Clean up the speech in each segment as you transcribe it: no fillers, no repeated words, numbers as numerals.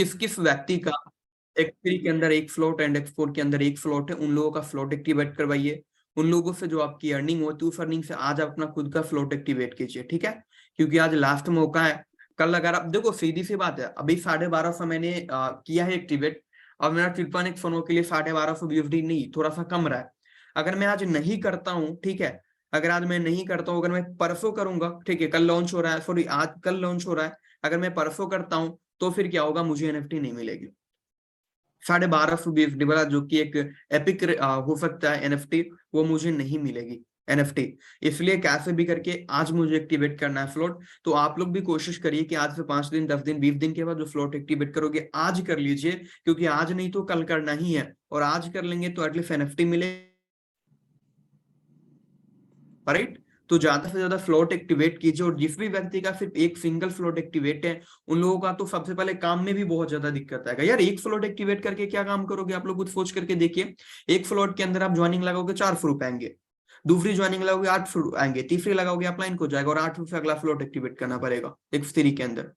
किस किस व्यक्ति का X3 के अंदर एक फ्लोट एंड X4 के अंदर एक फ्लोट है, उन लोगों का फ्लोट एक्टिवेट करवाइए। उन लोगों से जो आपकी अर्निंग होती है उस अर्निंग से आज आप अपना खुद का फ्लोट एक्टिवेट कीजिए, ठीक है। क्योंकि आज लास्ट मौका है। कल अगर आप देखो, सीधी सी बात है, अभी 1250 मैंने किया है एक्टिवेट। अब मेरा ट्रिपल एक्स फनों के लिए 1250 BUSD नहीं, थोड़ा सा कम रहा है। अगर मैं आज नहीं करता हूँ, ठीक है, अगर आज मैं नहीं करता हूँ, अगर मैं परसों करूंगा, ठीक है, कल लॉन्च हो रहा है, सॉरी आज कल लॉन्च हो रहा है, अगर मैं परसों करता हूँ तो फिर क्या होगा, मुझे एनएफटी नहीं मिलेगी। 1250 BUSD वाला जो कि एक एपिक हो सकता है एनएफटी, वो मुझे नहीं मिलेगी एनएफटी। इसलिए कैसे भी करके आज मुझे एक्टिवेट करना है फ्लोट। तो आप लोग भी कोशिश करिए कि आज से 5 दिन 10 दिन 20 दिन के बाद जो फ्लोट एक्टिवेट करोगे आज कर लीजिए, क्योंकि आज नहीं तो कल करना ही है, और आज कर लेंगे तो एटलीस्ट एनएफटी मिले, राइट। तो ज्यादा से ज्यादा फ्लोट एक्टिवेट कीजिए, और जिस भी व्यक्ति का सिर्फ एक सिंगल फ्लोट एक्टिवेट है उन लोगों का तो सबसे पहले काम में भी बहुत ज्यादा दिक्कत आएगा। यार एक फ्लोट एक्टिवेट करके क्या काम करोगे, आप लोग खुद सोच करके देखिए। एक फ्लोट के अंदर आप ज्वाइनिंग लगाओगे 400 रुपए आएंगे, दूसरी ज्वाइनिंग लगाओगे 800 आएंगे, तीसरी लगाओगे अपलाइन को जाएगा, और 8 रुपए अगला फ्लोट एक्टिवेट करना पड़ेगा X3 के अंदर।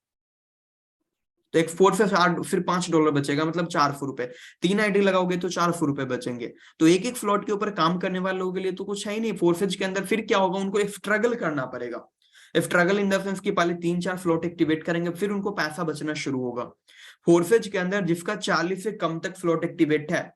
तो X4 से फिर $5 बचेगा, मतलब 400 रुपए। 3 आईडी लगाओगे तो 400 रुपए बचेंगे। तो एक एक फ्लॉट के ऊपर काम करने वाले लोगों के लिए तो कुछ है ही नहीं। फोर्सेज के अंदर फिर क्या होगा, उनको एक स्ट्रगल करना पड़ेगा। स्ट्रगल इन द सेंस कि पहले 3-4 फ्लॉट एक्टिवेट करेंगे, फिर उनको पैसा बचना शुरू होगा। फोर्सेज के अंदर जिसका 40 से कम तक फ्लॉट एक्टिवेट है,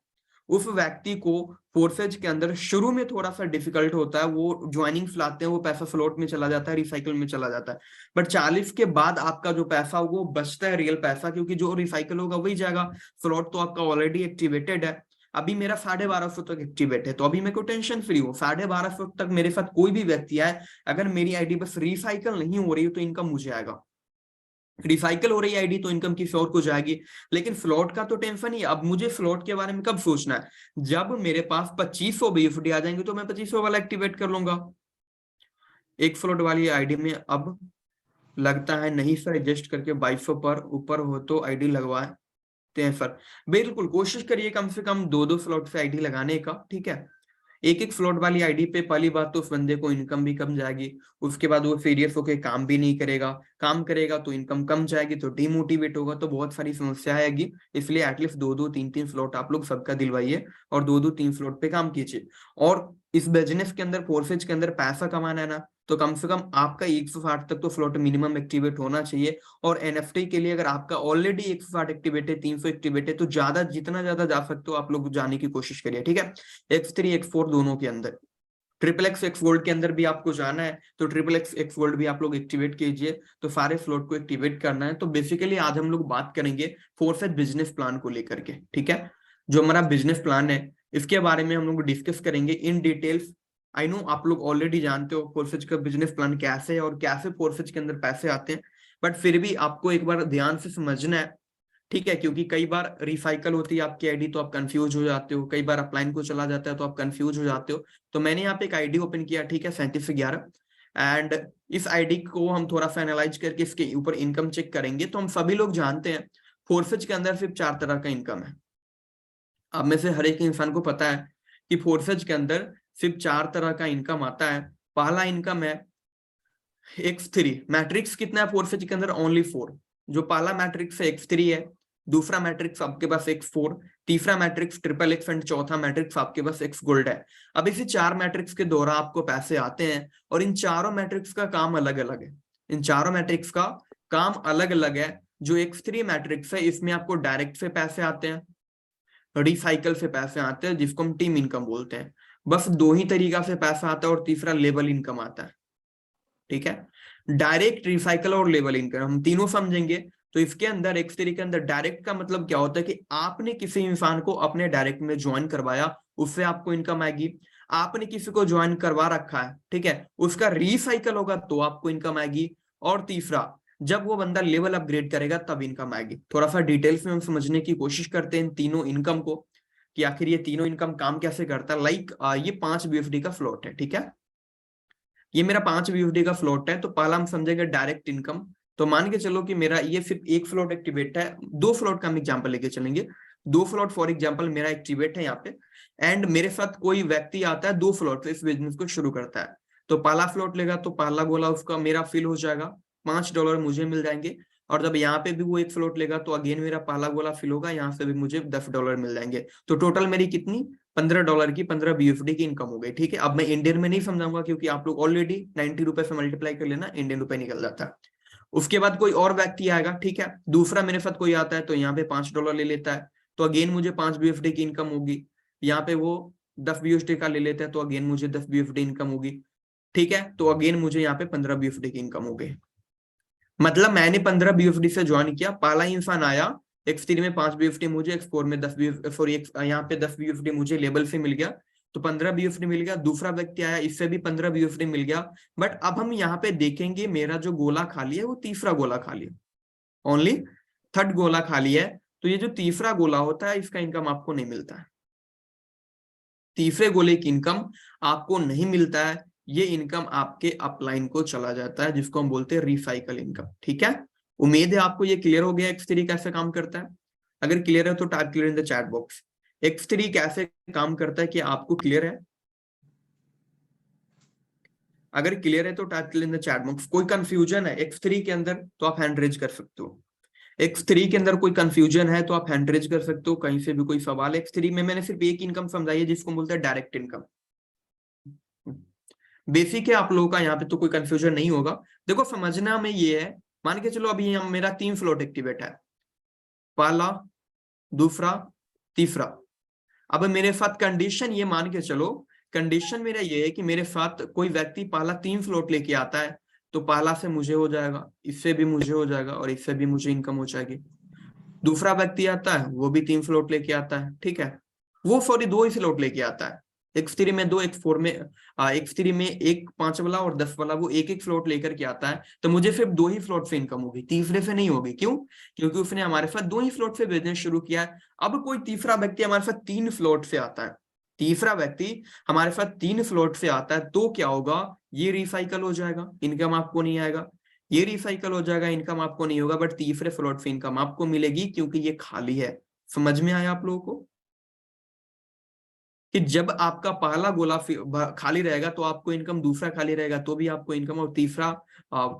उस व्यक्ति को फोर्सेज के अंदर शुरू में थोड़ा सा डिफिकल्ट होता है, वो ज्वाइनिंग्स लाते हैं, वो पैसा फ्लोट में चला जाता है, रिसाइकल में चला जाता है। बट 40 के बाद आपका जो पैसा वो बचता है, रियल पैसा, क्योंकि जो रिसाइकल होगा वही जाएगा। फ्लोट तो आपका ऑलरेडी एक्टिवेटेड है। अभी मेरा 1250 तक एक्टिवेट है, तो अभी मेरे को टेंशन फ्री हो। 1250 तक मेरे साथ कोई भी व्यक्ति आए, अगर मेरी आईडी बस रिसाइकल नहीं हो रही है तो इनकम मुझे आएगा, रिसाइकल हो रही है आईडी तो इनकम किसी और को जाएगी। लेकिन फ्लोट का तो टेंशन ही। अब मुझे फ्लोट के बारे में कब सोचना है, जब मेरे पास 2500 BUSD आ जाएंगे तो मैं 2500 वाला एक्टिवेट कर लूंगा। एक फ्लोट वाली आईडी में अब लगता है नहीं सर, एडजस्ट करके 2200 पर ऊपर हो तो आईडी लगवाते हैं सर। बिल्कुल कोशिश करिए कम से कम 2-2 फ्लोट से आईडी लगाने का, ठीक है। एक एक फ्लोट वाली आईडी पे पहली बात तो उस बंदे को इनकम भी कम जाएगी, उसके बाद वो सीरियस होकर काम भी नहीं करेगा, काम करेगा तो इनकम कम जाएगी, तो डिमोटिवेट होगा, तो बहुत सारी समस्या आएगी। इसलिए एटलीस्ट 2-2 3-3 फ्लोट आप लोग सबका दिलवाइए, और 2-2 3 फ्लोट पे काम कीजिए। और इस बिजनेस के अंदर, फोर्सेज के अंदर पैसा कमाना है ना, तो कम से कम आपका 160 तक तो फ्लोट मिनिमम एक्टिवेट होना चाहिए। और एनएफटी के लिए अगर आपका ऑलरेडी 160 एक्टिवेट है, 300 एक्टिवेट है, तो ज्यादा जितना ज्यादा जा सकते हो आप लोग जाने की कोशिश करिए, ठीक है। X3 X4 दोनों के अंदर, ट्रिपल एक्स एक्स गोल्ड के अंदर भी आपको जाना है तो ट्रिपल एक्स एक्स गोल्ड भी आप लोग एक्टिवेट कीजिए। तो सारे फ्लोट को एक्टिवेट करना है। तो बेसिकली आज हम लोग बात करेंगे फोर्सेज बिजनेस प्लान को लेकर के, ठीक है। जो हमारा बिजनेस प्लान है इसके बारे में हम लोग डिस्कस करेंगे इन डिटेल्स। आई नो आप लोग ऑलरेडी जानते हो फोर्सेज का बिजनेस प्लान कैसे है और कैसे फोर्सेज के अंदर पैसे आते हैं, बट फिर भी आपको एक बार ध्यान से समझना है, ठीक है। क्योंकि कई बार रिसाइकल होती है आपकी आईडी तो आप कंफ्यूज हो जाते हो, कई बार अपलाइन को चला जाता है तो आप कंफ्यूज हो जाते हो। तो मैंने यहाँ पे एक आईडी ओपन किया, ठीक है, 3711। एंड इस आईडी को हम थोड़ा सा एनालाइज करके इसके ऊपर इनकम चेक करेंगे। तो हम सभी लोग जानते हैं फोर्सेज के अंदर सिर्फ 4 तरह का इनकम है। अब में से हर एक इंसान को पता है कि फोर्सेज के अंदर सिर्फ 4 तरह का इनकम आता है। पहला इनकम है X3 मैट्रिक्स। कितना है फोर्सेज के अंदर? ओनली 4। जो पहला मैट्रिक्स है X3 है, दूसरा मैट्रिक्स आपके पास X4, तीसरा मैट्रिक्स ट्रिपल एक्स एंड चौथा मैट्रिक्स आपके पास X गोल्ड है। अब इसी 4 मैट्रिक्स के द्वारा आपको पैसे आते हैं, और इन चारों मैट्रिक्स का काम अलग अलग है। इन चारों मैट्रिक्स का काम अलग अलग है। जो X3 मैट्रिक्स है इसमें आपको डायरेक्ट से पैसे आते हैं, रिसाइकल से पैसे आते हैं, जिसको हम टीम इनकम बोलते हैं। बस 2 ही तरीका से पैसा आता है, और तीसरा लेवल इनकम आता है, ठीक है। डायरेक्ट, रिसाइकल और लेवल इनकम हम तीनों समझेंगे। तो इसके अंदर X3 के अंदर डायरेक्ट का मतलब क्या होता है कि आपने किसी इंसान को अपने डायरेक्ट में ज्वाइन करवाया, उससे आपको इनकम आएगी। आपने किसी को ज्वाइन करवा रखा है, ठीक है, उसका रिसाइकल होगा तो आपको इनकम आएगी। और तीसरा, जब वो बंदा लेवल अपग्रेड करेगा तब इनकम आएगी। थोड़ा सा डिटेल्स में हम समझने की कोशिश करते हैं इन तीनों इनकम को, कि आखिर ये तीनों इनकम काम कैसे करता है। लाइक ये 5 BUSD का फ्लोट है, ठीक है। ये मेरा 5 BUSD का फ्लोट है। तो पहला हम समझेंगे डायरेक्ट इनकम। तो मान के चलो कि मेरा ये सिर्फ एक फ्लोट एक्टिवेट है, 2 फ्लोट का हम एग्जांपल लेके चलेंगे। 2 फ्लोट फॉर एग्जांपल मेरा एक्टिवेट है यहाँ पे, एंड मेरे साथ कोई व्यक्ति आता है 2 फ्लोट से इस बिजनेस को शुरू करता है। तो पहला फ्लोट लेगा तो पहला गोला उसका मेरा फिल हो जाएगा, $5 मुझे मिल जाएंगे। और जब यहाँ पे भी वो एक फ्लोट लेगा तो अगेन मेरा पहला गोला फिल होगा, यहाँ से भी मुझे $10 मिल जाएंगे। तो टोटल मेरी कितनी, $15 की 15 BUSD की इनकम हो गई। ठीक है, अब मैं इंडियन में नहीं समझाऊंगा क्योंकि आप लोग ऑलरेडी 90 रुपए से मल्टीप्लाई कर लेना, इंडियन रुपए निकल जाता है। उसके बाद कोई और व्यक्ति आएगा, ठीक है, दूसरा मेरे साथ कोई आता है तो यहाँ पे $5 ले लेता है, तो अगेन मुझे 5 BUSD की इनकम होगी। यहाँ पे वो 10 BUSD का ले लेता है तो अगेन मुझे 10 BUSD इनकम होगी। ठीक है, तो अगेन मुझे यहाँ पे 15 BUSD की इनकम हो गई। मतलब मैंने 15 BUSD से ज्वाइन किया, पहला इंसान आया, X3 में 5 BUSD मुझे, X4 में 10 BUSD, सॉरी यहाँ पे 10 BUSD मुझे लेबल से मिल गया, तो 15 BUSD मिल गया। दूसरा व्यक्ति आया, इससे भी 15 BUSD मिल गया। बट अब हम यहाँ पे देखेंगे मेरा जो गोला खाली है वो तीसरा गोला खाली है, ओनली थर्ड गोला खाली है। तो ये जो तीसरा गोला होता है इसका इनकम आपको नहीं मिलता है, तीसरे गोले की इनकम आपको नहीं मिलता है। ये इनकम आपके अपलाइन को चला जाता है, जिसको हम बोलते हैं रिसाइकल इनकम। ठीक है, उम्मीद है आपको ये क्लियर हो गया X3 कैसे काम करता है। अगर क्लियर है तो type clear in the chat box. X3 कैसे काम करता है कि आपको क्लियर है? अगर क्लियर है तो type clear in the chat box. कोई कंफ्यूजन है X3 के अंदर तो आप हैंड रेज कर सकते हो। X3 के अंदर कोई कंफ्यूजन है तो आप हैंड रेज कर सकते हो, कहीं से भी कोई सवाल है। X3 में मैंने सिर्फ एक इनकम समझाई है जिसको बोलते हैं डायरेक्ट इनकम। बेसिक है आप लोगों का, यहाँ पे तो कोई कंफ्यूजन नहीं होगा। देखो समझना में ये है, मान के चलो अभी मेरा 3 फ्लोट एक्टिवेट है, पहला, दूसरा, तीसरा। अब मेरे साथ कंडीशन ये मान के चलो, कंडीशन मेरा ये है कि मेरे साथ कोई व्यक्ति पहला 3 फ्लोट लेके आता है, तो पहला से मुझे हो जाएगा, इससे भी मुझे हो जाएगा और इससे भी मुझे इनकम हो जाएगी। दूसरा व्यक्ति आता है, वो भी 3 फ्लोट लेके आता है, ठीक है, वो सॉरी 2 ही फ्लोट लेके आता है। X3 में 2, X4 में X3 में एक 5 वाला और 10 वाला, वो एक एक फ्लोट लेकर के आता है। तो मुझे सिर्फ 2 ही फ्लोट से इनकम होगी, तीसरे से नहीं होगी। क्यों? क्योंकि उसने हमारे साथ 2 ही फ्लोट से बिजनेस शुरू किया है। अब कोई तीसरा व्यक्ति हमारे साथ 3 फ्लोट से आता है, तीसरा व्यक्ति हमारे साथ 3 फ्लोट से आता है, तो क्या होगा, ये रिसाइकल हो जाएगा, इनकम आपको नहीं आएगा। ये रिसाइकल हो जाएगा, इनकम आपको नहीं होगा, बट तीसरे फ्लोट से इनकम आपको मिलेगी क्योंकि ये खाली है। समझ में आया आप लोगों को कि जब आपका पहला गोला खाली रहेगा तो आपको इनकम, दूसरा खाली रहेगा तो भी आपको इनकम, और तीसरा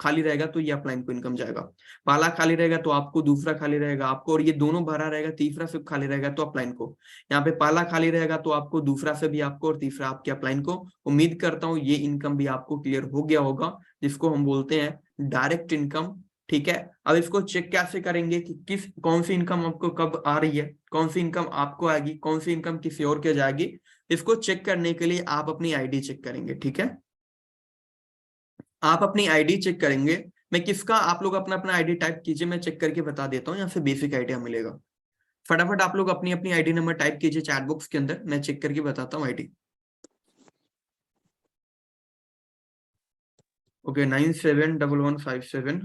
खाली रहेगा तो ये अपलाइन को इनकम जाएगा। पहला खाली रहेगा तो आपको, दूसरा खाली रहेगा आपको, और ये दोनों भरा रहेगा, तीसरा सिर्फ खाली रहेगा तो अपलाइन को। यहाँ पे पहला खाली रहेगा तो आपको, दूसरा से भी आपको, और तीसरा आपके अपलाइन को। उम्मीद करता हूँ ये इनकम भी आपको क्लियर हो गया होगा, जिसको हम बोलते हैं डायरेक्ट इनकम। ठीक है, अब इसको चेक कैसे करेंगे कि कौन सी इनकम आपको कब आ रही है, कौन सी इनकम आपको आएगी, कौन सी इनकम किसी और के जाएगी। इसको चेक करने के लिए आप अपनी आईडी चेक करेंगे। ठीक है, आप अपनी आईडी चेक करेंगे। मैं किसका, आप लोग अपना अपना आईडी टाइप कीजिए, मैं चेक करके बता देता हूँ, यहाँ से बेसिक आइडिया मिलेगा। फटाफट आप लोग अपनी अपनी आईडी नंबर टाइप कीजिए चैट बॉक्स के अंदर, मैं चेक करके बताता हूँ आईडी। ओके, 971157।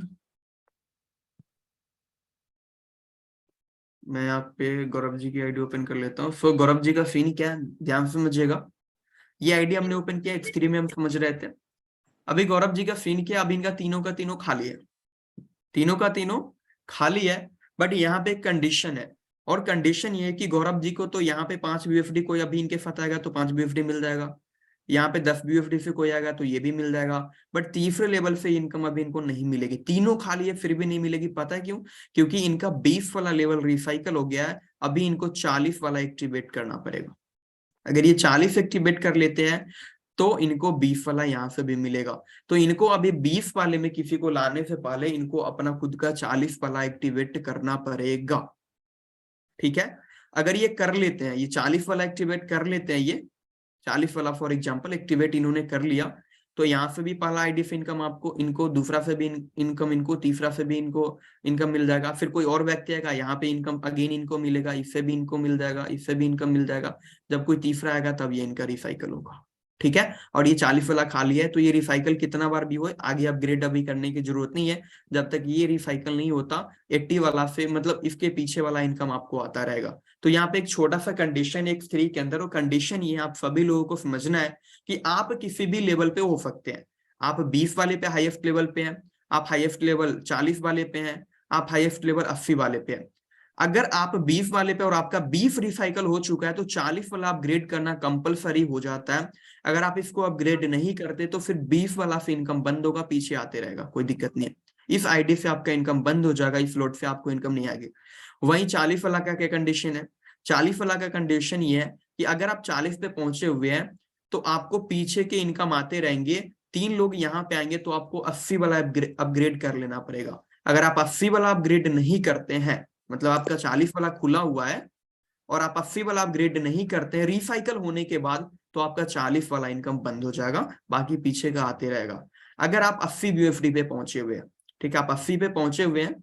मैं यहाँ पे गौरव जी की आईडी ओपन कर लेता हूँ। सो गौरव जी का सीन क्या है, ध्यान से समझिएगा। ये आईडी हमने ओपन किया X3 में, हम समझ रहे थे। अभी गौरव जी का सीन क्या, अभी इनका तीनों का तीनों खाली है, तीनों का तीनों खाली है। बट यहाँ पे एक कंडीशन है, और कंडीशन ये है कि गौरव जी को तो यहाँ पे 5 BUSD कोई अभी इनके साथ आएगा तो 5 BUSD मिल जाएगा, यहाँ पे 10 BUSD से कोई आएगा तो ये भी मिल जाएगा। बट तीसरे लेवल से इनकम अभी इनको नहीं मिलेगी, तीनों खाली है फिर भी नहीं मिलेगी। पता है क्यों? क्योंकि इनका 20 वाला लेवल रिसाइकल हो गया है, अभी इनको 40 वाला एक्टिवेट करना पड़ेगा। अगर ये 40 एक्टिवेट कर लेते हैं तो इनको 20 वाला यहाँ से भी मिलेगा। तो इनको अभी 20 वाले में किसी को लाने से पहले इनको अपना खुद का 40 वाला एक्टिवेट करना पड़ेगा। ठीक है, अगर ये कर लेते हैं, ये 40 वाला एक्टिवेट कर लेते हैं, ये 40 वाला फॉर एग्जांपल एक्टिवेट इन्होंने कर लिया, तो यहाँ से भी पहला आईडी से इनकम आपको, इनको दूसरा से भी इनकम, इनको तीसरा से भी इनको इनकम मिल जाएगा। फिर कोई और व्यक्ति आएगा, यहाँ पे इनकम अगेन इनको मिलेगा, इससे भी इनको मिल जाएगा, इससे भी इनकम मिल जाएगा। जब कोई तीसरा आएगा तब ये इनका रिसाइकल होगा। ठीक है, और ये 40 वाला खाली है, तो ये रिसाइकल कितना बार भी हो, आगे अपग्रेड अभी करने की जरूरत नहीं है। जब तक ये रिसाइकल नहीं होता 80 वाला से, मतलब इसके पीछे वाला इनकम आपको आता रहेगा। तो यहाँ पे एक छोटा सा कंडीशन है X3 के अंदर, और कंडीशन ये आप सभी लोगों को समझना है कि आप किसी भी लेवल पे हो सकते हैं। आप 20 वाले पे हाईएस्ट लेवल पे हैं, आप हाईएस्ट लेवल 40 वाले पे हैं, आप हाईएस्ट लेवल 80 वाले पे हैं। अगर आप 20 वाले पे और आपका 20 रिसाइकल हो चुका है तो 40 वाला अपग्रेड करना कंपलसरी हो जाता है। अगर आप इसको अपग्रेड नहीं करते तो फिर 20 वाला से इनकम बंद होगा, पीछे आते रहेगा, कोई दिक्कत नहीं है। इस आईडी से आपका इनकम बंद हो जाएगा, इस फ्लोट से आपको इनकम नहीं आएगी। वहीं 40 वाला का क्या कंडीशन है? 40 वाला का कंडीशन ये है कि अगर आप 40 पे पहुंचे हुए हैं तो आपको पीछे के इनकम आते रहेंगे, 3 लोग यहाँ पे आएंगे तो आपको 80 वाला अपग्रेड कर लेना पड़ेगा। अगर आप 80 वाला अपग्रेड नहीं करते हैं, मतलब आपका 40 वाला खुला हुआ है और आप 80 वाला अपग्रेड नहीं करते हैं रिसाइकल होने के बाद, तो आपका 40 वाला इनकम बंद हो जाएगा, बाकी पीछे का आते रहेगा। अगर आप 80 यूएफडी पे पहुंचे हुए हैं, ठीक है, आप 80 पे पहुंचे हुए हैं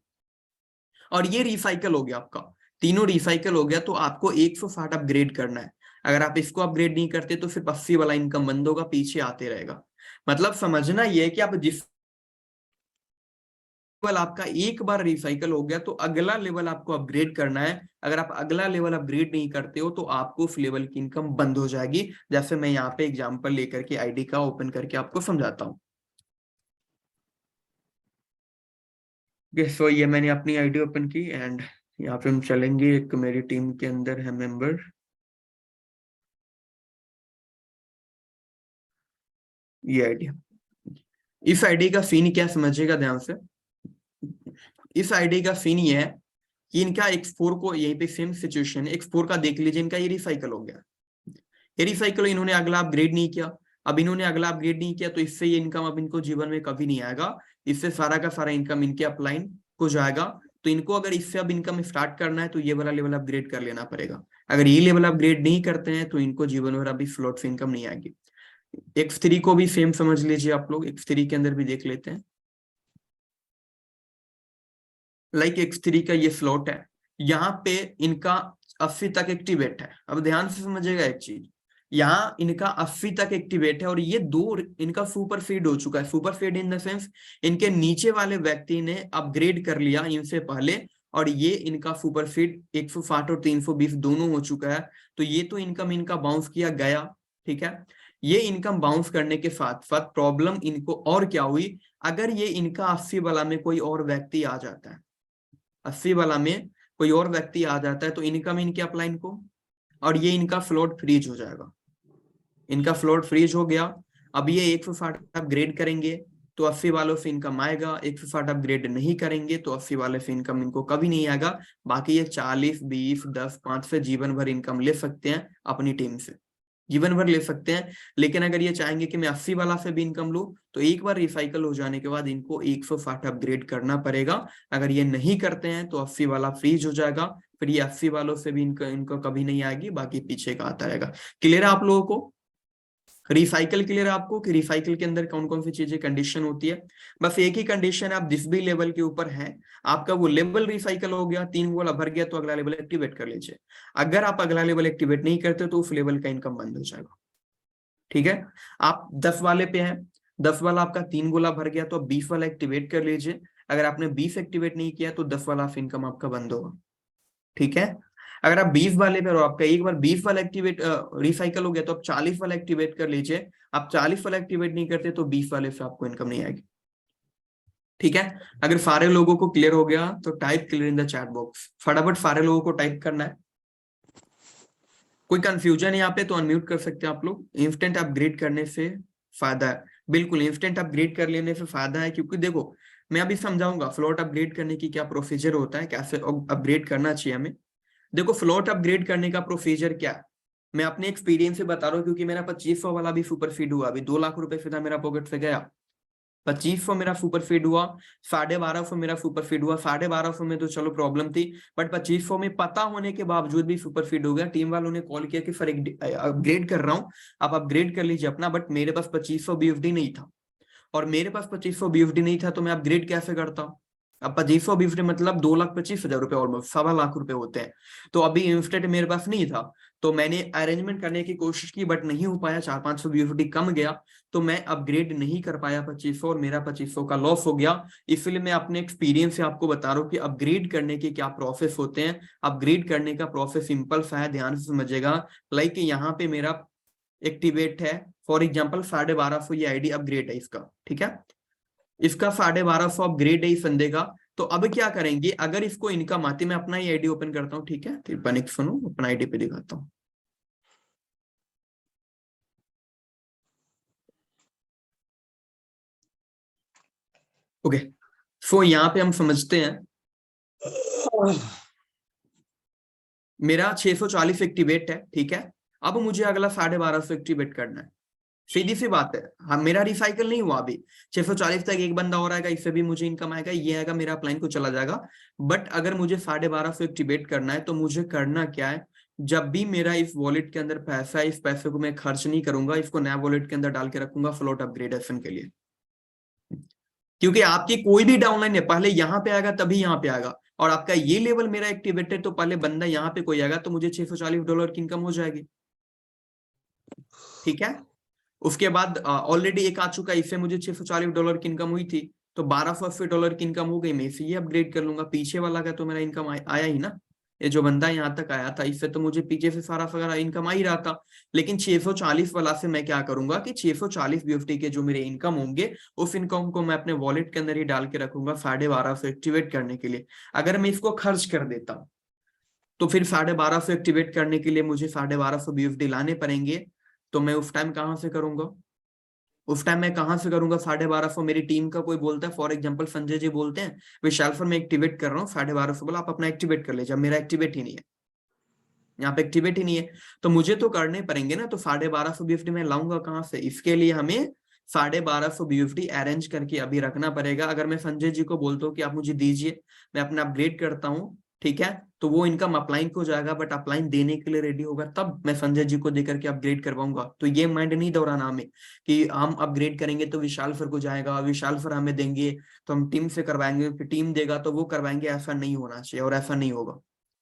और ये रिसाइकल हो गया आपका, तीनों रिसाइकल हो गया, तो आपको 160 अपग्रेड करना है। अगर आप इसको अपग्रेड नहीं करते तो फिर 80 वाला इनकम बंद होगा, पीछे आते रहेगा। मतलब समझना ये है कि आप जिस लेवल आपका एक बार रिसाइकल हो गया तो अगला लेवल आपको अपग्रेड करना है। अगर आप अगला लेवल अपग्रेड नहीं करते हो तो आपको उस लेवल की इनकम बंद हो जाएगी। जैसे मैं यहाँ पे एग्जांपल लेकर के आईडी का ओपन करके आपको समझाता हूँ। सो ये मैंने अपनी आईडी ओपन की एंड यहाँ पे हम चलेंगे, एक मेरी टीम के अंदर है मेंबर, ये आईडी। इस आईडी का सीन क्या समझिएगा ध्यान से। इस आईडी का सीन ये है कि इनका एक्सपोर को यहीं पे सेम सिचुएशन है, एक्सपोर का देख लीजिए, इनका ये रिसाइकल हो गया, ये रिसाइकल, इन्होंने अगला अपग्रेड नहीं किया। अब इन्होंने अगला अपग्रेड नहीं किया तो इससे ये इनकम अब इनको जीवन में कभी नहीं आएगा, इससे सारा का सारा इनकम इनके अपलाइन हो जाएगा। तो इनको अगर इससे अब इनकम स्टार्ट करना है तो ये वाला लेवल अपग्रेड कर लेना पड़ेगा। अगर ये लेवल अपग्रेड नहीं करते हैं तो इनको जीवन भर अभी फ्लोट से इनकम नहीं आएगी। X3 को भी सेम समझ लीजिए आप लोग, X3 के अंदर भी देख लेते हैं। लाइक X3 का ये स्लॉट है, यहाँ पे इनका 80 तक एक्टिवेट है। अब ध्यान से समझिएगा एक चीज, यहाँ इनका 80 तक एक्टिवेट है और ये दो इनका सुपर फीड हो चुका है। Super feed in the sense इनके नीचे वाले व्यक्ति ने अपग्रेड कर लिया इनसे पहले और ये इनका सुपर फीड 160 और 320 दोनों हो चुका है। तो ये तो इनकम इनका बाउंस किया गया, ठीक है। ये इनकम बाउंस करने के साथ साथ प्रॉब्लम इनको और क्या हुई, अगर ये इनका 80 वाला में कोई और व्यक्ति आ जाता है, 80 वाला में कोई और व्यक्ति आ जाता है तो इनकम इनके अपलाइन को, और ये इनका फ्लोट फ्रीज हो जाएगा। इनका फ्लोट फ्रीज हो गया। अब ये 160 अपग्रेड करेंगे तो 80 वालों से इनकम आएगा, 160 अपग्रेड नहीं करेंगे तो 80 वाले से इनकम इनको कभी नहीं आएगा। बाकी ये 40, 20, 10, 5 से जीवन भर इनकम ले सकते हैं अपनी टीम से, जीवन भर ले सकते हैं। लेकिन अगर ये चाहेंगे कि मैं 80 वाला से भी इनकम लूं तो एक बार रिसाइकल हो जाने के बाद इनको 160 अपग्रेड करना पड़ेगा। अगर ये नहीं करते हैं तो 80 वाला फ्रीज हो जाएगा, फिर ये 80 वालों से भी इनको कभी नहीं आएगी, बाकी पीछे का आता रहेगा। क्लियर है आप लोगों को? रिसाइकल क्लियर है आपको कि रिसाइकल के अंदर कौन कौन सी चीजें कंडीशन होती है? बस एक ही कंडीशन है, आप जिस भी लेवल के ऊपर है, आपका वो लेवल रिसाइकल हो गया, 3 गोला भर गया तो अगला लेवल एक्टिवेट कर लीजिए। अगर आप अगला लेवल एक्टिवेट नहीं करते तो उस लेवल का इनकम बंद हो जाएगा, ठीक है। आप 10 वाले पे हैं, 10 वाला आपका 3 गोला भर गया तो आप 20 वाला एक्टिवेट कर लीजिए। अगर आपने 20 एक्टिवेट नहीं किया तो 10 वाला इनकम आपका बंद होगा, ठीक है। अगर आप 20 वाले पे हो, आपका एक बार 20 वाला एक्टिवेट रिसाइकल हो गया तो आप 40 वाला एक्टिवेट कर लीजिए। आप 40 वाला एक्टिवेट नहीं करते तो 20 वाले से आपको इनकम नहीं आएगी, ठीक है। अगर सारे लोगों को क्लियर हो गया तो type clear in the chat box, फटाफट सारे लोगों को टाइप करना है। कोई कंफ्यूजन है यहाँ पे तो अनम्यूट कर सकते हैं आप लोग। इंस्टेंट अपग्रेड करने से फायदा है, बिल्कुल इंस्टेंट अपग्रेड कर लेने से फायदा है, क्योंकि देखो मैं अभी समझाऊंगा फ्लोट अपग्रेड करने की क्या प्रोसीजर होता है, कैसे अपग्रेड करना चाहिए हमें। देखो फ्लोट अपग्रेड करने का प्रोसीजर क्या है, मैं अपने एक्सपीरियंस से बता रहा हूँ, क्योंकि मेरा 2500 वाला भी सुपर फीड हुआ, अभी 2 लाख रुपए से था मेरा पॉकेट से गया, 2500 मेरा सुपर फीड हुआ, 1250 मेरा सुपर फीड हुआ। 1250 में तो चलो प्रॉब्लम थी, बट 2500 में पता होने के बावजूद भी सुपर फीड हो गया। टीम वालों ने कॉल किया कि सर अपग्रेड कर रहा हूँ, आप अपग्रेड कर लीजिए अपना, बट मेरे पास 2500 बीएफडी नहीं था, और मेरे पास 2500 बीएफडी नहीं था तो मैं अपग्रेड कैसे करता। अब 2500 बीएफडी मतलब 2,25,000 रुपए, ऑलमोस्ट 1.25 लाख रुपए होते हैं। तो अभी इंस्टेंट मेरे पास नहीं था, तो मैंने अरेंजमेंट करने की कोशिश की बट नहीं हो पाया, 400-500 बीएफडी कम गया, तो मैं अपग्रेड नहीं कर पाया 2500 और मेरा 2500 का लॉस हो गया। इसलिए मैं अपने एक्सपीरियंस से आपको बता रहा हूँ कि अपग्रेड करने के क्या प्रोसेस होते हैं। अपग्रेड करने का प्रोसेस सिंपल सा है, ध्यान से समझिएगा। लाइक यहाँ पे मेरा एक्टिवेट है फॉर एग्जाम्पल 1250, ये आईडी अपग्रेड है इसका, ठीक है, इसका 1250 अपग्रेड है इस बंदे का। तो अब क्या करेंगे, अगर इसको इनकम आती, मैं अपना ही आईडी ओपन करता हूँ, ठीक है, फिर पैनिक सुनो, अपना आईडी पे दिखाता हूँ। ओके, सो यहाँ पे हम समझते हैं मेरा 640 एक्टिवेट है, ठीक है। अब मुझे अगला 1250 एक्टिवेट करना है। सीधी सी बात है, हाँ मेरा रिसाइकल नहीं हुआ अभी। 640 तक एक बंदा और आएगा, इससे भी मुझे इनकम आएगा, ये आएगा, मेरा अपलाइन को चला जाएगा। बट अगर मुझे 1250 एक्टिवेट करना है तो मुझे करना क्या है, जब भी मेरा इस वॉलेट के अंदर पैसा है, इस पैसे को मैं खर्च नहीं करूंगा, इसको नया वॉलेट के अंदर डाल के रखूंगा फ्लोट अपग्रेडेशन के लिए। क्योंकि आपकी कोई भी डाउनलाइन है पहले यहाँ पे आएगा तभी यहाँ पे आएगा, और आपका ये लेवल मेरा एक्टिवेटेड तो पहले बंदा यहाँ पे कोई आएगा तो मुझे $640 की इनकम हो जाएगी, ठीक है। उसके बाद ऑलरेडी एक आ चुका है, इससे मुझे $640 की इनकम हुई थी, तो $1280 की इनकम हो गई, मैं इसे ये अपग्रेड कर लूंगा। पीछे वाला का तो मेरा इनकम आया ही ना, ये जो बंदा यहाँ तक आया था इससे तो मुझे पीछे से सारा वगैरह इनकम आ ही रहा था। लेकिन 640 वाला से मैं क्या करूंगा कि 640 BUSD के जो मेरे इनकम होंगे उस इनकम को मैं अपने वॉलेट के अंदर ही डाल के रखूंगा 1250 एक्टिवेट करने के लिए। अगर मैं इसको खर्च कर देता हूँ तो फिर 1250 एक्टिवेट करने के लिए मुझे 1250 BUSD लाने पड़ेंगे। तो मैं उस टाइम कहाँ से करूंगा, उस टाइम मैं कहां से करूंगा 1250? मेरी टीम का कोई बोलता है, फॉर एग्जांपल संजय जी बोलते हैं विशाल सर मैं एक्टिवेट कर रहा हूँ 1250, बोला आप अपना एक्टिवेट कर लीजिए, मेरा एक्टिवेट ही नहीं है, यहाँ पे एक्टिवेट ही नहीं है। तो मुझे तो करने पड़ेंगे ना, तो 1250 BUSD मैं लाऊंगा कहाँ से? इसके लिए हमें 1250 BUSD अरेंज करके अभी रखना पड़ेगा। अगर मैं संजय जी को बोलता हूँ कि आप मुझे दीजिए, मैं अपना अपग्रेड करता हूँ, ठीक है, तो वो इनकम अपलाइन को जाएगा, बट अपलाइन देने के लिए रेडी होगा तब मैं संजय जी को देकर के अपग्रेड करवाऊंगा। तो ये माइंड नहीं दौड़ाना हमें कि हम अपग्रेड करेंगे तो विशाल सर को जाएगा, विशाल सर हमें देंगे तो हम टीम से करवाएंगे, फिर टीम देगा तो वो करवाएंगे, ऐसा नहीं होना चाहिए और ऐसा नहीं होगा,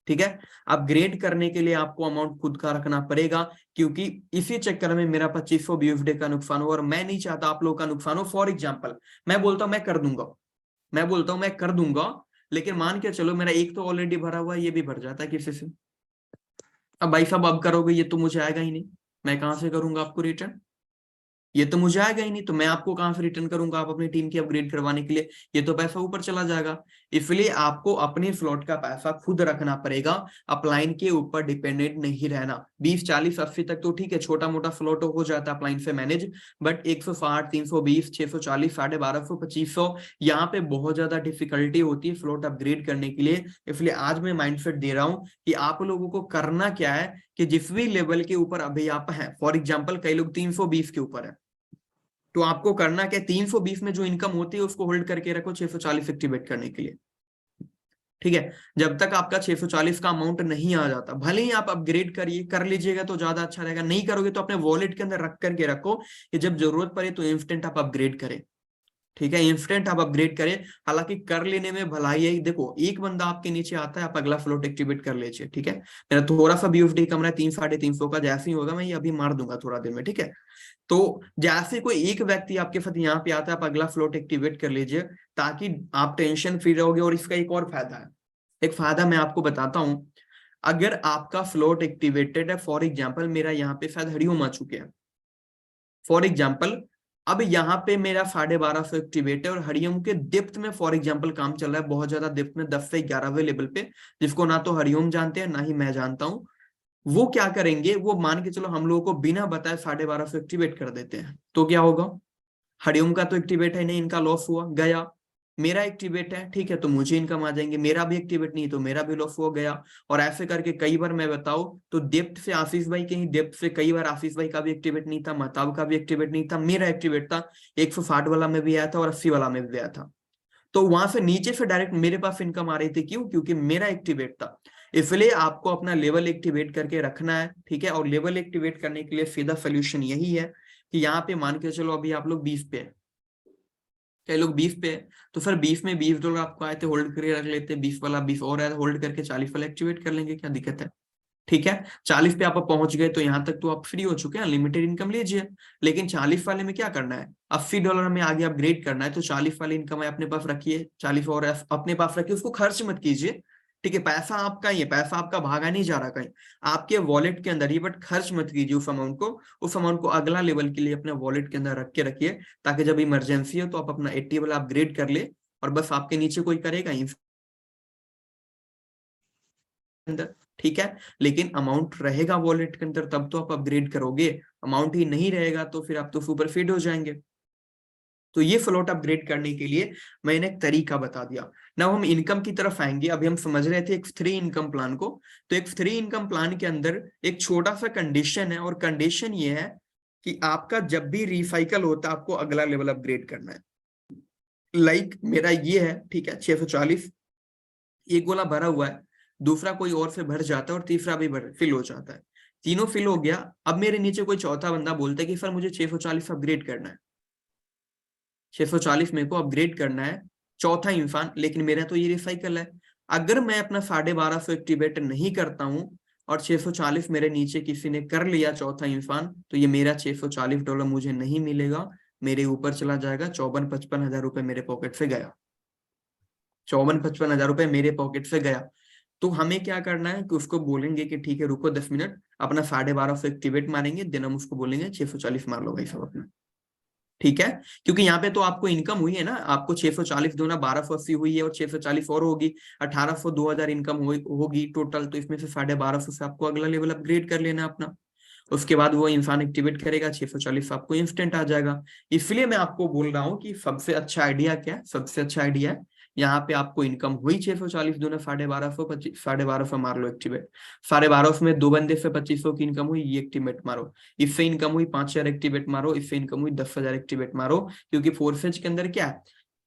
ठीक है। अपग्रेड करने के लिए आपको अमाउंट खुद का रखना पड़ेगा, क्योंकि इसी चक्कर में मेरा 2500 BUSD का नुकसान हो और मैं नहीं चाहता आप लोगों का नुकसान हो। फॉर एग्जांपल मैं बोलता हूं मैं कर दूंगा, मैं बोलता हूं मैं कर दूंगा, लेकिन मान के चलो मेरा एक तो ऑलरेडी भरा हुआ है, ये भी भर जाता है किसी से। अब भाई साहब अब करोगे, ये तो मुझे आएगा ही नहीं, मैं कहां से करूंगा आपको रिटर्न? ये तो मुझे आएगा ही नहीं, तो मैं आपको कहां से रिटर्न करूंगा आप अपनी टीम की अपग्रेड करवाने के लिए? ये तो पैसा ऊपर चला जाएगा। इसलिए आपको अपने फ्लोट का पैसा खुद रखना पड़ेगा, अपलाइन के ऊपर डिपेंडेंट नहीं रहना। 20 40 80 तक तो ठीक है, छोटा मोटा फ्लोट हो जाता है अपलाइन से मैनेज, बट 160 320 640 1250 2500 यहाँ पे बहुत ज्यादा डिफिकल्टी होती है फ्लोट अपग्रेड करने के लिए। इसलिए आज मैं माइंडसेट दे रहा हूँ कि आप लोगों को करना क्या है कि जिस भी लेवल के ऊपर अभी आप हैं, फॉर एग्जाम्पल कई लोग 320 के ऊपर है, तो आपको करना क्या, 320 में जो इनकम होती है उसको होल्ड करके रखो 640 एक्टिवेट करने के लिए, ठीक है। जब तक आपका 640 का अमाउंट नहीं आ जाता, भले ही आप अपग्रेड करिए, कर लीजिएगा तो ज्यादा अच्छा रहेगा, नहीं करोगे तो अपने वॉलेट के अंदर रख करके रखो कि जब जरूरत पड़े तो इंस्टेंट आप अपग्रेड करें, ठीक है, इंस्टेंट आप अपग्रेड करें। हालांकि कर लेने में भलाई है, देखो एक बंदा आपके नीचे आता है, आप अगला फ्लोट एक्टिवेट कर लीजिए, ठीक है। मेरा थोड़ा सा BUSD कम रहा है, 300-350 का, जैसे ही होगा मैं ये अभी मार दूंगा थोड़ा देर में, ठीक है। तो जैसे कोई एक व्यक्ति आपके साथ यहाँ पे आता है, आप अगला फ्लोट एक्टिवेट कर लीजिए, ताकि आप टेंशन फ्री रहोगे। और इसका एक और फायदा है, एक फायदा मैं आपको बताता हूं, अगर आपका फ्लोट एक्टिवेटेड है, फॉर एग्जांपल मेरा यहाँ पे शायद हरिओम आ चुके हैं, फॉर एग्जांपल अब यहाँ पे मेरा 1250 एक्टिवेट है और हरिओम के डेप्थ में फॉर एग्जांपल काम चल रहा है, बहुत ज्यादा डेप्थ में 10 से 11वें लेवल पे, जिसको ना तो हरिओम जानते हैं ना ही मैं जानता हूं। वो क्या करेंगे, वो मान के चलो हम लोगों को बिना बताए 1250 एक्टिवेट कर देते हैं, तो क्या होगा, हरिओम का तो एक्टिवेट है नहीं, इनका लॉस हुआ गया। मेरा एक्टिवेट है, ठीक है, तो मुझे इनकम आ जाएंगे, मेरा भी एक्टिवेट नहीं तो मेरा भी लॉस हो गया। और ऐसे करके कई बार मैं बताऊं तो डेप्थ से आशीष भाई के ही डेप्थ से कई बार आशीष भाई का भी एक्टिवेट नहीं था, महताब का भी एक्टिवेट नहीं था, मेरा एक्टिवेट था। 160 वाला में भी आया था और 80 वाला में भी आया था। तो वहां से नीचे से डायरेक्ट मेरे पास इनकम आ रही थी, क्यों? क्योंकि मेरा एक्टिवेट था। इसलिए आपको अपना लेवल एक्टिवेट करके रखना है, ठीक है। और लेवल एक्टिवेट करने के लिए सीधा सोल्यूशन यही है कि यहाँ पे मान के चलो अभी आप लोग 20 पे है, कई लोग 20 पे है, तो सर 20 में $20 आपको आए थे, होल्ड करके रख लेते, 20 वाला 20 और आया, होल्ड करके 40 वाला एक्टिवेट कर लेंगे, क्या दिक्कत है? ठीक है, 40 पे आप पहुंच गए तो यहाँ तक तो आप फ्री हो चुके हैं, लिमिटेड इनकम लीजिए। लेकिन 40 वाले में क्या करना है, $80 में आगे अपग्रेड करना है, तो 40 वाली इनकम है अपने पास रखिए, 40 और अपने पास रखिए, उसको खर्च मत कीजिए, ठीक है। पैसा आपका ही है, पैसा आपका भागा नहीं जा रहा कहीं, आपके वॉलेट के अंदर ही, बट खर्च मत कीजिए उस अमाउंट को। उस अमाउंट को अगला लेवल के लिए अपने वॉलेट के अंदर रख के रखिए, ताकि जब इमरजेंसी हो तो आप अपना 80 वाला अपग्रेड कर ले, और बस आपके नीचे कोई करेगा ही अंदर, ठीक है। लेकिन अमाउंट रहेगा वॉलेट के अंदर तब तो आप अपग्रेड करोगे, अमाउंट ही नहीं रहेगा तो फिर आप तो सुपर फीड हो जाएंगे। तो ये फ्लोट अपग्रेड करने के लिए मैंने एक तरीका बता दिया। ना हम इनकम की तरफ आएंगे। अभी हम समझ रहे थे X3 इनकम प्लान को। तो X3 इनकम प्लान के अंदर एक छोटा सा कंडीशन है, और कंडीशन ये है कि आपका जब भी रिसाइकल होता है आपको अगला लेवल अपग्रेड करना है। लाइक मेरा ये है, ठीक है, 640, एक गोला भरा हुआ है, दूसरा कोई और से भर जाता है और तीसरा भी भर फिल हो जाता है, तीनों फिल हो गया। अब मेरे नीचे कोई चौथा बंदा बोलता है कि सर मुझे 640 अपग्रेड करना है, 640 मेरे को अपग्रेड करना है, चौथा इंसान, लेकिन मेरा तो ये रिसाइकल है। अगर मैं अपना 1250 एक्टिवेट नहीं करता हूं और 640 मेरे नीचे किसी ने कर लिया चौथा इंसान, तो ये मेरा $640 मुझे नहीं मिलेगा, मेरे ऊपर चला जाएगा। 54-55 हजार रुपए मेरे पॉकेट से गया, 54-55 हजार रुपए मेरे पॉकेट से गया। तो हमें क्या करना है कि उसको बोलेंगे कि ठीक है रुको 10 मिनट, अपना 1250 एक्टिवेट मारेंगे, देन हम उसको बोलेंगे 640 मार लो भाई सब अपना, ठीक है। क्योंकि यहाँ पे तो आपको इनकम हुई है ना, आपको 640 दूना 1280 हुई है, और 640 और होगी, 1800 2000 इनकम होगी टोटल। तो इसमें से 1250 से आपको अगला लेवल अपग्रेड कर लेना अपना। उसके बाद वो इंसान एक्टिवेट करेगा, 640 आपको इंस्टेंट आ जाएगा। इसलिए मैं आपको बोल रहा हूँ कि सबसे अच्छा आइडिया क्या है, सबसे अच्छा आइडिया है यहाँ पे आपको इनकम हुई 640 दूना 1250, 1250 मार लो एक्टिवेट। 1250 में दो बंदे से 2500 की इनकम हुई, ये एक्टिवेट मारो। इससे इनकम हुई 5000 एक्टिवेट मारो, इससे इनकम हुई 10,000 एक्टिवेट मारो। क्योंकि फोरफेज के अंदर क्या है,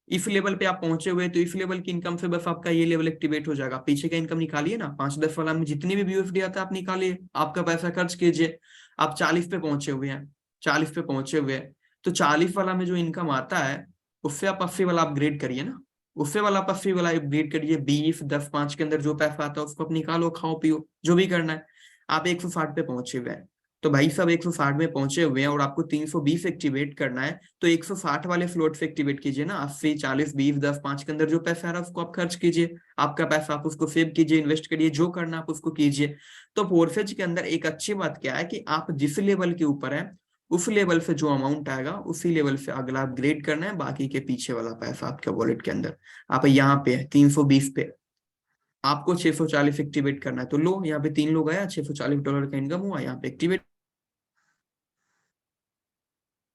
इस लेवल पे आप पहुंचे हुए, तो इस लेवल की इनकम से बस आपका ये लेवल एक्टिवेट हो जाएगा। पीछे का इनकम निकालिए ना, 5-10 वाला में जितनी भी BUSD आता है आप निकालिए, आपका पैसा खर्च कीजिए। आप 40 पे पहुंचे हुए हैं, 40 पे पहुंचे हुए हैं, तो 40 वाला में जो इनकम आता है उससे आप 80 वाला अपग्रेड करिए ना, उससे वाला 80 वाला अपग्रेड करिए। 20-10-5 के अंदर जो पैसा आता है उसको आप निकालो, खाओ पियो जो भी करना है। आप 160 पे पहुंचे हुए हैं, तो भाई सब 160 में पहुंचे हुए हैं और आपको 320 एक्टिवेट करना है, तो 160 वाले फ्लोट से एक्टिवेट कीजिए ना। 80 40 20 10 5 के अंदर जो पैसा आ रहा है उसको आप खर्च कीजिए, आपका पैसा आप उसको सेव कीजिए, इन्वेस्ट करिए, जो करना आप उसको कीजिए। तो पोरफेज के अंदर एक अच्छी बात क्या है कि आप जिस लेवल के ऊपर है उस लेवल से जो अमाउंट आएगा उसी लेवल से अगला अपग्रेड करना है, बाकी के पीछे वाला पैसा आपके वॉलेट के अंदर। आप यहाँ पे है 320 पे, आपको 640 एक्टिवेट करना है, तो लो यहाँ पे 3 लोग आया, $640 का इनकम हुआ, यहाँ पे एक्टिवेट,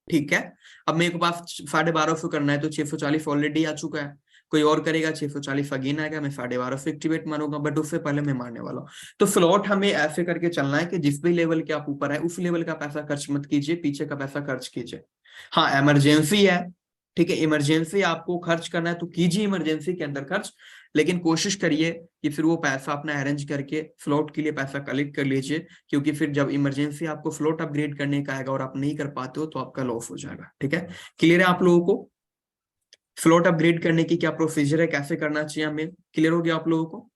ठीक है। अब मेरे को पास 1250 करना है, तो 640 ऑलरेडी आ चुका है, कोई और करेगा 640 अगेन आएगा, मैं 1250 एक्टिवेट मारूंगा, बट उससे पहले मैं मारने वाला हूँ। तो फ्लॉट हमें ऐसे करके चलना है कि जिस भी लेवल के आप ऊपर है उस लेवल का पैसा खर्च मत कीजिए, पीछे का पैसा खर्च कीजिए। हाँ इमरजेंसी है, ठीक है, इमरजेंसी आपको खर्च करना है तो कीजिए इमरजेंसी के अंदर खर्च, लेकिन कोशिश करिए कि फिर वो पैसा अपना अरेंज करके फ्लोट के लिए पैसा कलेक्ट कर लीजिए। क्योंकि फिर जब इमरजेंसी आपको फ्लोट अपग्रेड करने का आएगा और आप नहीं कर पाते हो तो आपका लॉस हो जाएगा, ठीक है। क्लियर है आप लोगों को फ्लोट अपग्रेड करने की क्या प्रोसीजर है, कैसे करना चाहिए हमें, क्लियर हो गया आप लोगों को,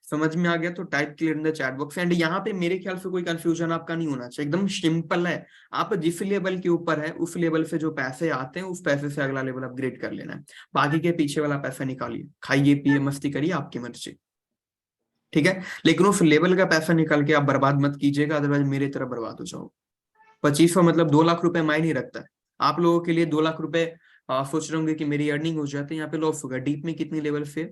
समझ में आ गया? तो type clear in the chat box. And यहाँ पे मेरे ख्याल से कोई कंफ्यूजन आपका नहीं होना चाहिए, एकदम सिंपल है। आप जिस लेवल के ऊपर है उस लेवल से जो पैसे आते हैं उस पैसे से अगला लेवल अपग्रेड कर लेना है, बाकी के पीछे वाला पैसा निकालिए, खाइए पिए मस्ती करिए, आपकी मर्जी, ठीक है। लेकिन उस लेवल का पैसा निकाल के आप बर्बाद मत कीजिएगा, अदरवाइज मेरी तरह बर्बाद हो जाओ। 2500 मतलब 2 लाख रुपए मायने नहीं रखता है आप लोगों के लिए। 2 लाख रुपए सोच रहे होंगे कि मेरी अर्निंग हो जाती है, यहाँ पे लॉस होगा। डीप में कितने लेवल से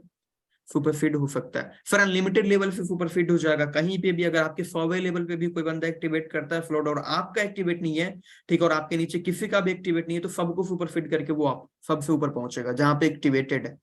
सुपर फीड हो सकता है, फिर अनलिमिटेड लेवल से सुपर फीड हो जाएगा। कहीं पे भी अगर आपके 100वें लेवल पे भी कोई बंदा एक्टिवेट करता है फ्लोट और आपका एक्टिवेट नहीं है, ठीक, और आपके नीचे किसी का भी एक्टिवेट नहीं है, तो सबको सुपर फीड करके वो आप सबसे ऊपर पहुंचेगा जहां पे एक्टिवेटेड है।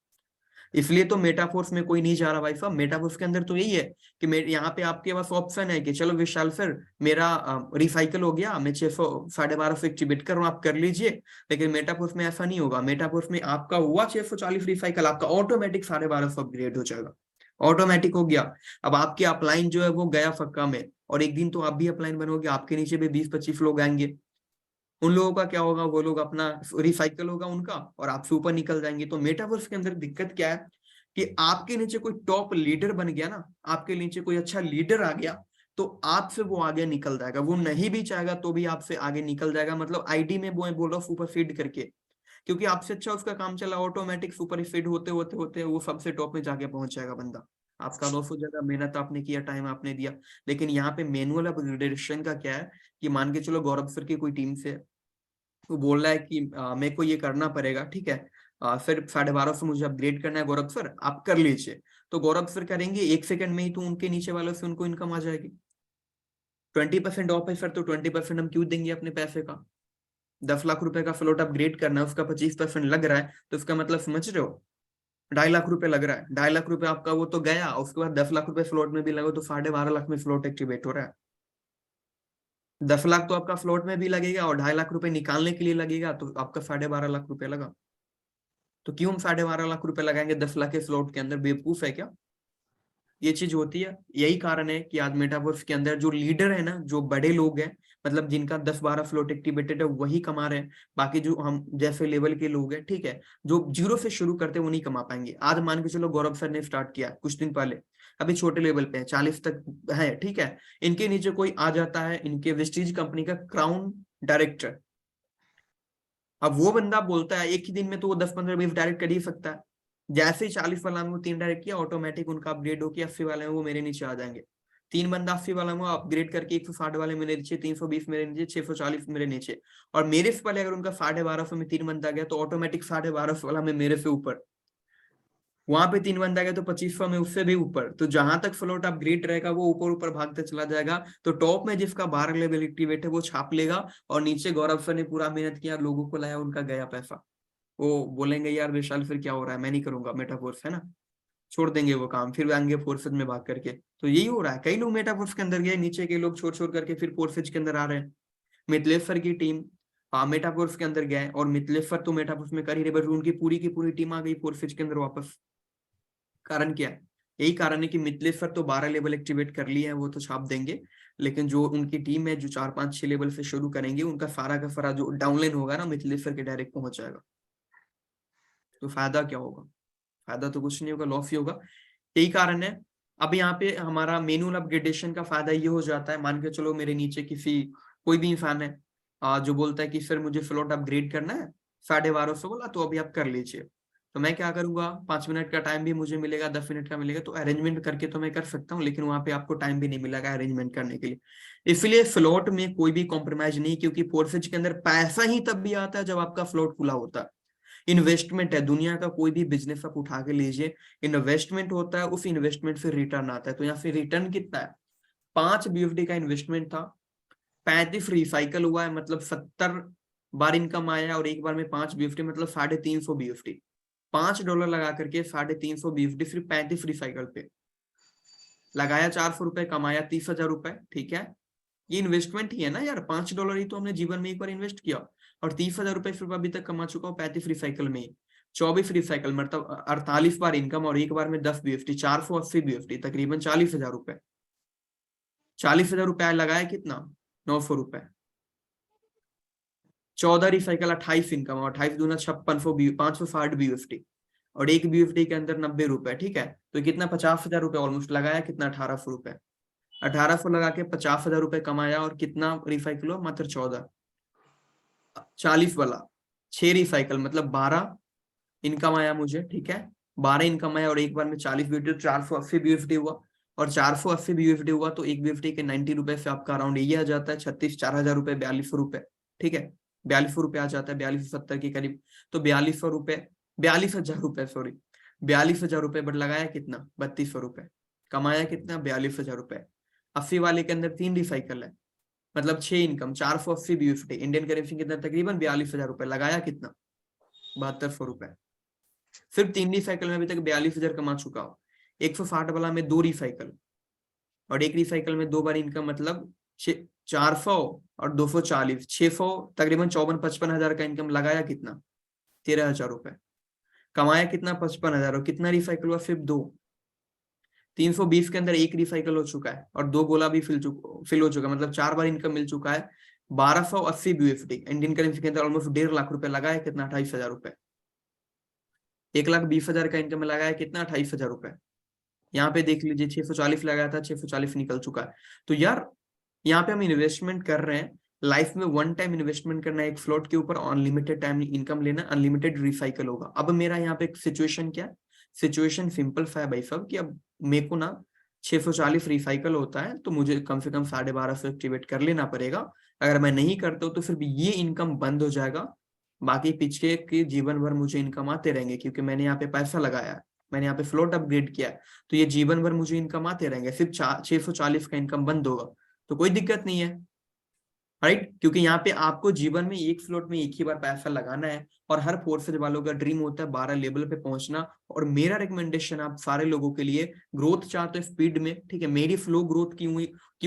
इसलिए तो मेटाफोर्स में कोई नहीं जा रहा भाई साहब। मेटाफोर्स के अंदर तो यही है कि मेरे यहाँ पे आपके पास ऑप्शन है कि चलो विशाल सर मेरा रिसाइकल हो गया, मैं 600 1250 एक्टिवेट कर रहा हूँ, आप कर लीजिए। लेकिन मेटाफोर्स में ऐसा नहीं होगा। मेटाफोर्स में आपका हुआ 640 रिसाइकल, आपका ऑटोमेटिक 1250 अपग्रेड हो जाएगा, ऑटोमेटिक हो गया। अब आपके अपलाइन जो है वो गया फक्का में, और एक दिन तो आप भी अपलाइन बनोगे, आपके नीचे भी 20-25 लोग आएंगे। उन लोगों का क्या होगा, वो लोग अपना रिसाइकल होगा उनका और आपसे ऊपर निकल जाएंगे। तो मेटावर्स के अंदर दिक्कत क्या है कि आपके नीचे कोई टॉप लीडर बन गया ना, आपके नीचे कोई अच्छा लीडर आ गया, तो आपसे वो आगे निकल जाएगा। वो नहीं भी चाहेगा तो भी आपसे आगे निकल जाएगा, मतलब आईडी में वो बोल रहा हूँ सुपर फीड करके। क्योंकि आपसे अच्छा उसका काम चला, ऑटोमेटिक सुपर फीड होते होते होते वो सबसे टॉप में जाके पहुंच जाएगा बंदा। आपका लॉस हो जाएगा, मेहनत आपने किया, टाइम आपने दिया। लेकिन यहाँ पे मैनुअल अपग्रेडेशन का क्या है कि मान के चलो गौरव सर की कोई टीम से वो बोल रहा है कि मेरे को ये करना पड़ेगा, ठीक है, फिर 1250 मुझे अपग्रेड करना है, गौरव सर आप कर लीजिए। तो गौरव सर करेंगे 1 सेकंड में ही, तो उनके नीचे वालों से उनको इनकम आ जाएगी। 20% ऑफ है सर, तो 20% हम क्यों देंगे अपने पैसे का, 10 लाख रुपए का फ्लोट अपग्रेड करना है, उसका 25% लग रहा है, तो उसका मतलब समझ रहे हो, 2.5 लाख रुपए लग रहा है। 2.5 लाख रुपए आपका वो तो गया, उसके बाद 10 लाख रुपए फ्लोट में भी लगा, तो 12.5 लाख में फ्लोट एक्टिवेट हो रहा है। 10 लाख तो आपका फ्लोट में भी लगेगा और 2.5 लाख रुपए निकालने के लिए लगेगा, तो आपका 12.5 लाख रुपए लगा। तो क्यों हम 12.5 लाख रुपए लगाएंगे 10 लाख के फ्लोट के अंदर? बेवकूफ है क्या? ये चीज होती है। यही कारण है कि आज मेटावर्स के अंदर जो लीडर है ना, जो बड़े लोग हैं, मतलब जिनका 10-12 फ्लोट एक्टिवेटेड है, वही कमा रहे हैं। बाकी जो हम जैसे लेवल के लोग हैं, ठीक है, जो जीरो से शुरू करते हैं वो नहीं कमा पाएंगे। आज मान के चलो गौरव सर ने स्टार्ट किया कुछ दिन पहले, अभी छोटे लेवल पे है, 40 तक है, ठीक है, इनके नीचे कोई आ जाता है, इनके वेस्टीज कंपनी का क्राउन डायरेक्टर। अब वो बंदा बोलता है एक ही दिन में तो वो 10-15-20 डायरेक्ट कर ही सकता है। जैसे ही 40 वाला में वो 3 डायरेक्ट किया, ऑटोमेटिक उनका अपग्रेड होकर 80 वाले में वो मेरे नीचे आ जाएंगे। 3 बंदा 80 वाला में अपग्रेड करके 160 वाले मेरे नीचे, 320 मेरे नीचे, 640 मेरे नीचे। और मेरे से पहले अगर उनका 1250 में 3 बंदा गया, तो ऑटोमेटिक 1250 वाला में मेरे से ऊपर, वहां पे 3 बंदा गया तो 2500 में उससे भी ऊपर। तो जहां तक फ्लोट अपग्रेड रहेगा वो ऊपर ऊपर भागते चला जाएगा। तो टॉप में जिसका 12 लेवल एक्टिवेट है वो छाप लेगा, और नीचे गौरव सर ने पूरा मेहनत किया, लोगों को लाया, उनका गया पैसा। वो बोलेंगे यार विशाल फिर क्या हो रहा है, मैं नहीं करूंगा मेटाफोर्स, है ना, छोड़ देंगे वो काम, फिर आएंगे फोर्सेज में भाग करके। तो यही हो रहा है, कई लोग मेटाफोर्स के अंदर गए, नीचे के लोग छोड़ छोड़ करके फिर फोर्सेज के अंदर आ रहे हैं। मिथलेश्वर की टीम मेटाफोर्स के अंदर गए, और मिथलेश्वर तो मेटाफोर्स में कर ही रहे, बट उनकी पूरी की पूरी टीम आ गई फोर्सेज के अंदर वापस। कारण क्या है? यही कारण है कि मिथलेश्वर तो 12 लेवल एक्टिवेट कर लिए हैं, वो तो छाप देंगे, लेकिन जो उनकी टीम है जो 4-5-6 लेवल से शुरू करेंगे, उनका सारा का सारा जो डाउनलाइन होगा ना, मिथलेश्वर के डायरेक्ट पहुंच जाएगा। तो फायदा क्या होगा? फायदा तो कुछ नहीं होगा, लॉस ही होगा। यही कारण है। अब यहाँ पे हमारा मैनुअल अपग्रेडेशन का फायदा ये हो जाता है, मान के चलो मेरे नीचे किसी कोई भी इंसान है जो बोलता है कि सर मुझे फ्लोट अपग्रेड करना है 1250 बोला, तो अभी आप कर लीजिए। तो मैं क्या करूंगा, 5 मिनट का टाइम भी मुझे मिलेगा, 10 मिनट का मिलेगा, तो अरेंजमेंट करके तो मैं कर सकता हूँ, लेकिन वहां पे आपको टाइम भी नहीं मिलेगा अरेंजमेंट करने के लिए। इसलिए फ्लोट में कोई भी कॉम्प्रोमाइज नहीं, क्योंकि फोर्सेज के अंदर पैसा ही तब भी आता है जब आपका फ्लोट खुला होता है। इन्वेस्टमेंट है, दुनिया का कोई भी बिजनेस आप उठा के लीजिए, इन्वेस्टमेंट होता है, उस इन्वेस्टमेंट से रिटर्न आता है। तो यहाँ से रिटर्न कितना है? 5 BFD का इन्वेस्टमेंट था, 35 रिसाइकल हुआ है, मतलब 70 बार इनकम आया, और एक बार में 5 BFD मतलब 350 BFD। $5 लगा करके 350 BFD सिर्फ 35 रिसाइकल पे लगाया, 400 रुपए कमाया, 30,000 रुपए, ठीक है। ये इन्वेस्टमेंट ही है ना यार, $5 ही तो हमने जीवन में एक बार इन्वेस्ट किया, और 30,000 रुपए फिर अभी तक कमा चुका हूँ 35 रिसाइकल में। 24 रिसाइकल मतलब 48 बार इनकम, और एक बार में 10 BFD, 480 BFD, तकरीबन 40,000 रुपए। 40,000 रुपए लगाया कितना? 900 रुपए। 14 रिसाइकल 28 इनकम, 28 दूना 56, 560 BFD, और एक BFD के अंदर 90 रुपए, ठीक है। तो कितना? 50,000 रुपए ऑलमोस्ट लगाया, कितना? 1800 रुपए। 1800 लगा के 50,000 रुपए कमाया, और कितना रिसाइकल हुआ? मात्र 14। 40 वाला 6 रिसाइकल मतलब 12 इनकम आया मुझे, ठीक है। 12 इनकम आया, और एक बार में 40 BFD, 480 BFD हुआ। और 480 BFD हुआ तो एक BFD के 90 रुपए से आपका अराउंड ये आ जाता है 36, 4,000 रुपए, 4200 रुपए, ठीक है। 4200 रुपए आ जाता है, 4270 के करीब। तो 4200 रुपए, 42,000 रुपए, सॉरी, 42,000 रुपए, बट लगाया कितना? 3200 रुपए। कमाया कितना? 42,000 रुपए। 80 वाले के अंदर 3 रिसाइकल है, मतलब 6 इनकम, 480 BFD, इंडियन करेंसी के अंदर तकरीबन 42,000 रुपए। लगाया कितना? 7200 रुपए। सिर्फ 3 रिसाइकल में अभी तक 42,000 कमा चुका हूँ। 160 वाला में 2 रिसाइकल, और एक रिसाइकल में 2 बार इनकम, मतलब 400 और 240, 600, तकरीबन 54-55 हजार का इनकम। लगाया कितना? 13,000 रुपए। कमाया कितना? 55,000। और कितना रिसाइकल हुआ? सिर्फ 2। 320 के अंदर एक रिसाइकल हो चुका है, और 2 गोला भी फिल हो चुका है, मतलब 4 बार इनकम मिल चुका है। 1280 BFD इंडियन करेंसी के अंदर ऑलमोस्ट 1.5 लाख रुपए। लगाया कितना? 28,000 रुपए। 1,20,000 का इनकम में लगाया कितना? 28,000 रुपए। यहाँ पे देख लीजिए 640 लगाया था, 640 निकल चुका है। तो यार यहाँ पे हम इन्वेस्टमेंट कर रहे हैं, लाइफ में वन टाइम इन्वेस्टमेंट करना है एक फ्लोट के ऊपर, अनलिमिटेड टाइम इनकम लेना, अनलिमिटेड रिसाइकल होगा। अब मेरा यहाँ पे सिचुएशन क्या है? सिचुएशन सिंपल सा है भाई साहब, कि अब मेरे को ना 640 रिसाइकल होता है, तो मुझे कम से कम 1250 एक्टिवेट कर लेना पड़ेगा। अगर मैं नहीं करता हूँ तो फिर ये इनकम बंद हो जाएगा। बाकी पीछे के जीवन भर मुझे इनकम आते रहेंगे, क्योंकि मैंने यहाँ पे पैसा लगाया है, मैंने यहाँ पे फ्लोट अपग्रेड किया है, तो ये जीवन भर मुझे इनकम आते रहेंगे। सिर्फ 640 का इनकम बंद होगा, तो कोई दिक्कत नहीं है। राइट, क्योंकि यहाँ पे आपको जीवन में एक फ्लोट में एक ही बार पैसा लगाना है, और हर फोर्सेज वालों का ड्रीम होता है 12 लेवल पे पहुंचना। और मेरा रिकमेंडेशन आप सारे लोगों के लिए, ग्रोथ चाहते हो स्पीड में, ठीक है, मेरी फ्लो ग्रोथ क्यों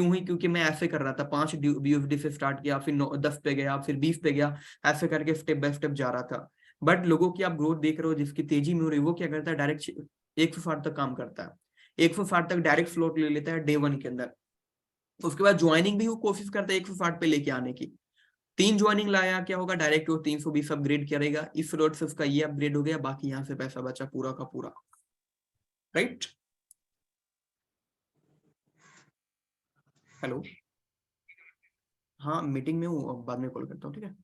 हुई क्योंकि मैं ऐसे कर रहा था, 5 BUSD से स्टार्ट किया, फिर 10 पे गया, फिर 20 पे गया, ऐसे करके स्टेप बाय स्टेप जा रहा था। बट लोगों की आप ग्रोथ देख रहे हो जिसकी तेजी में हो रही है, वो क्या करता है, डायरेक्ट 160 तक काम करता है, 160 तक डायरेक्ट फ्लोट ले लेता है डे 1 के अंदर। उसके बाद ज्वाइनिंग भी वो कोशिश करता है 160 पे लेके आने की। 3 ज्वाइनिंग लाया, क्या होगा, डायरेक्ट वो 320 अपग्रेड करेगा, इस फ्लोट से उसका ये अपग्रेड हो गया, बाकी यहाँ से पैसा बचा पूरा का पूरा। राइट, हेलो, हाँ मीटिंग में हूँ, बाद में कॉल करता हूँ, ठीक है।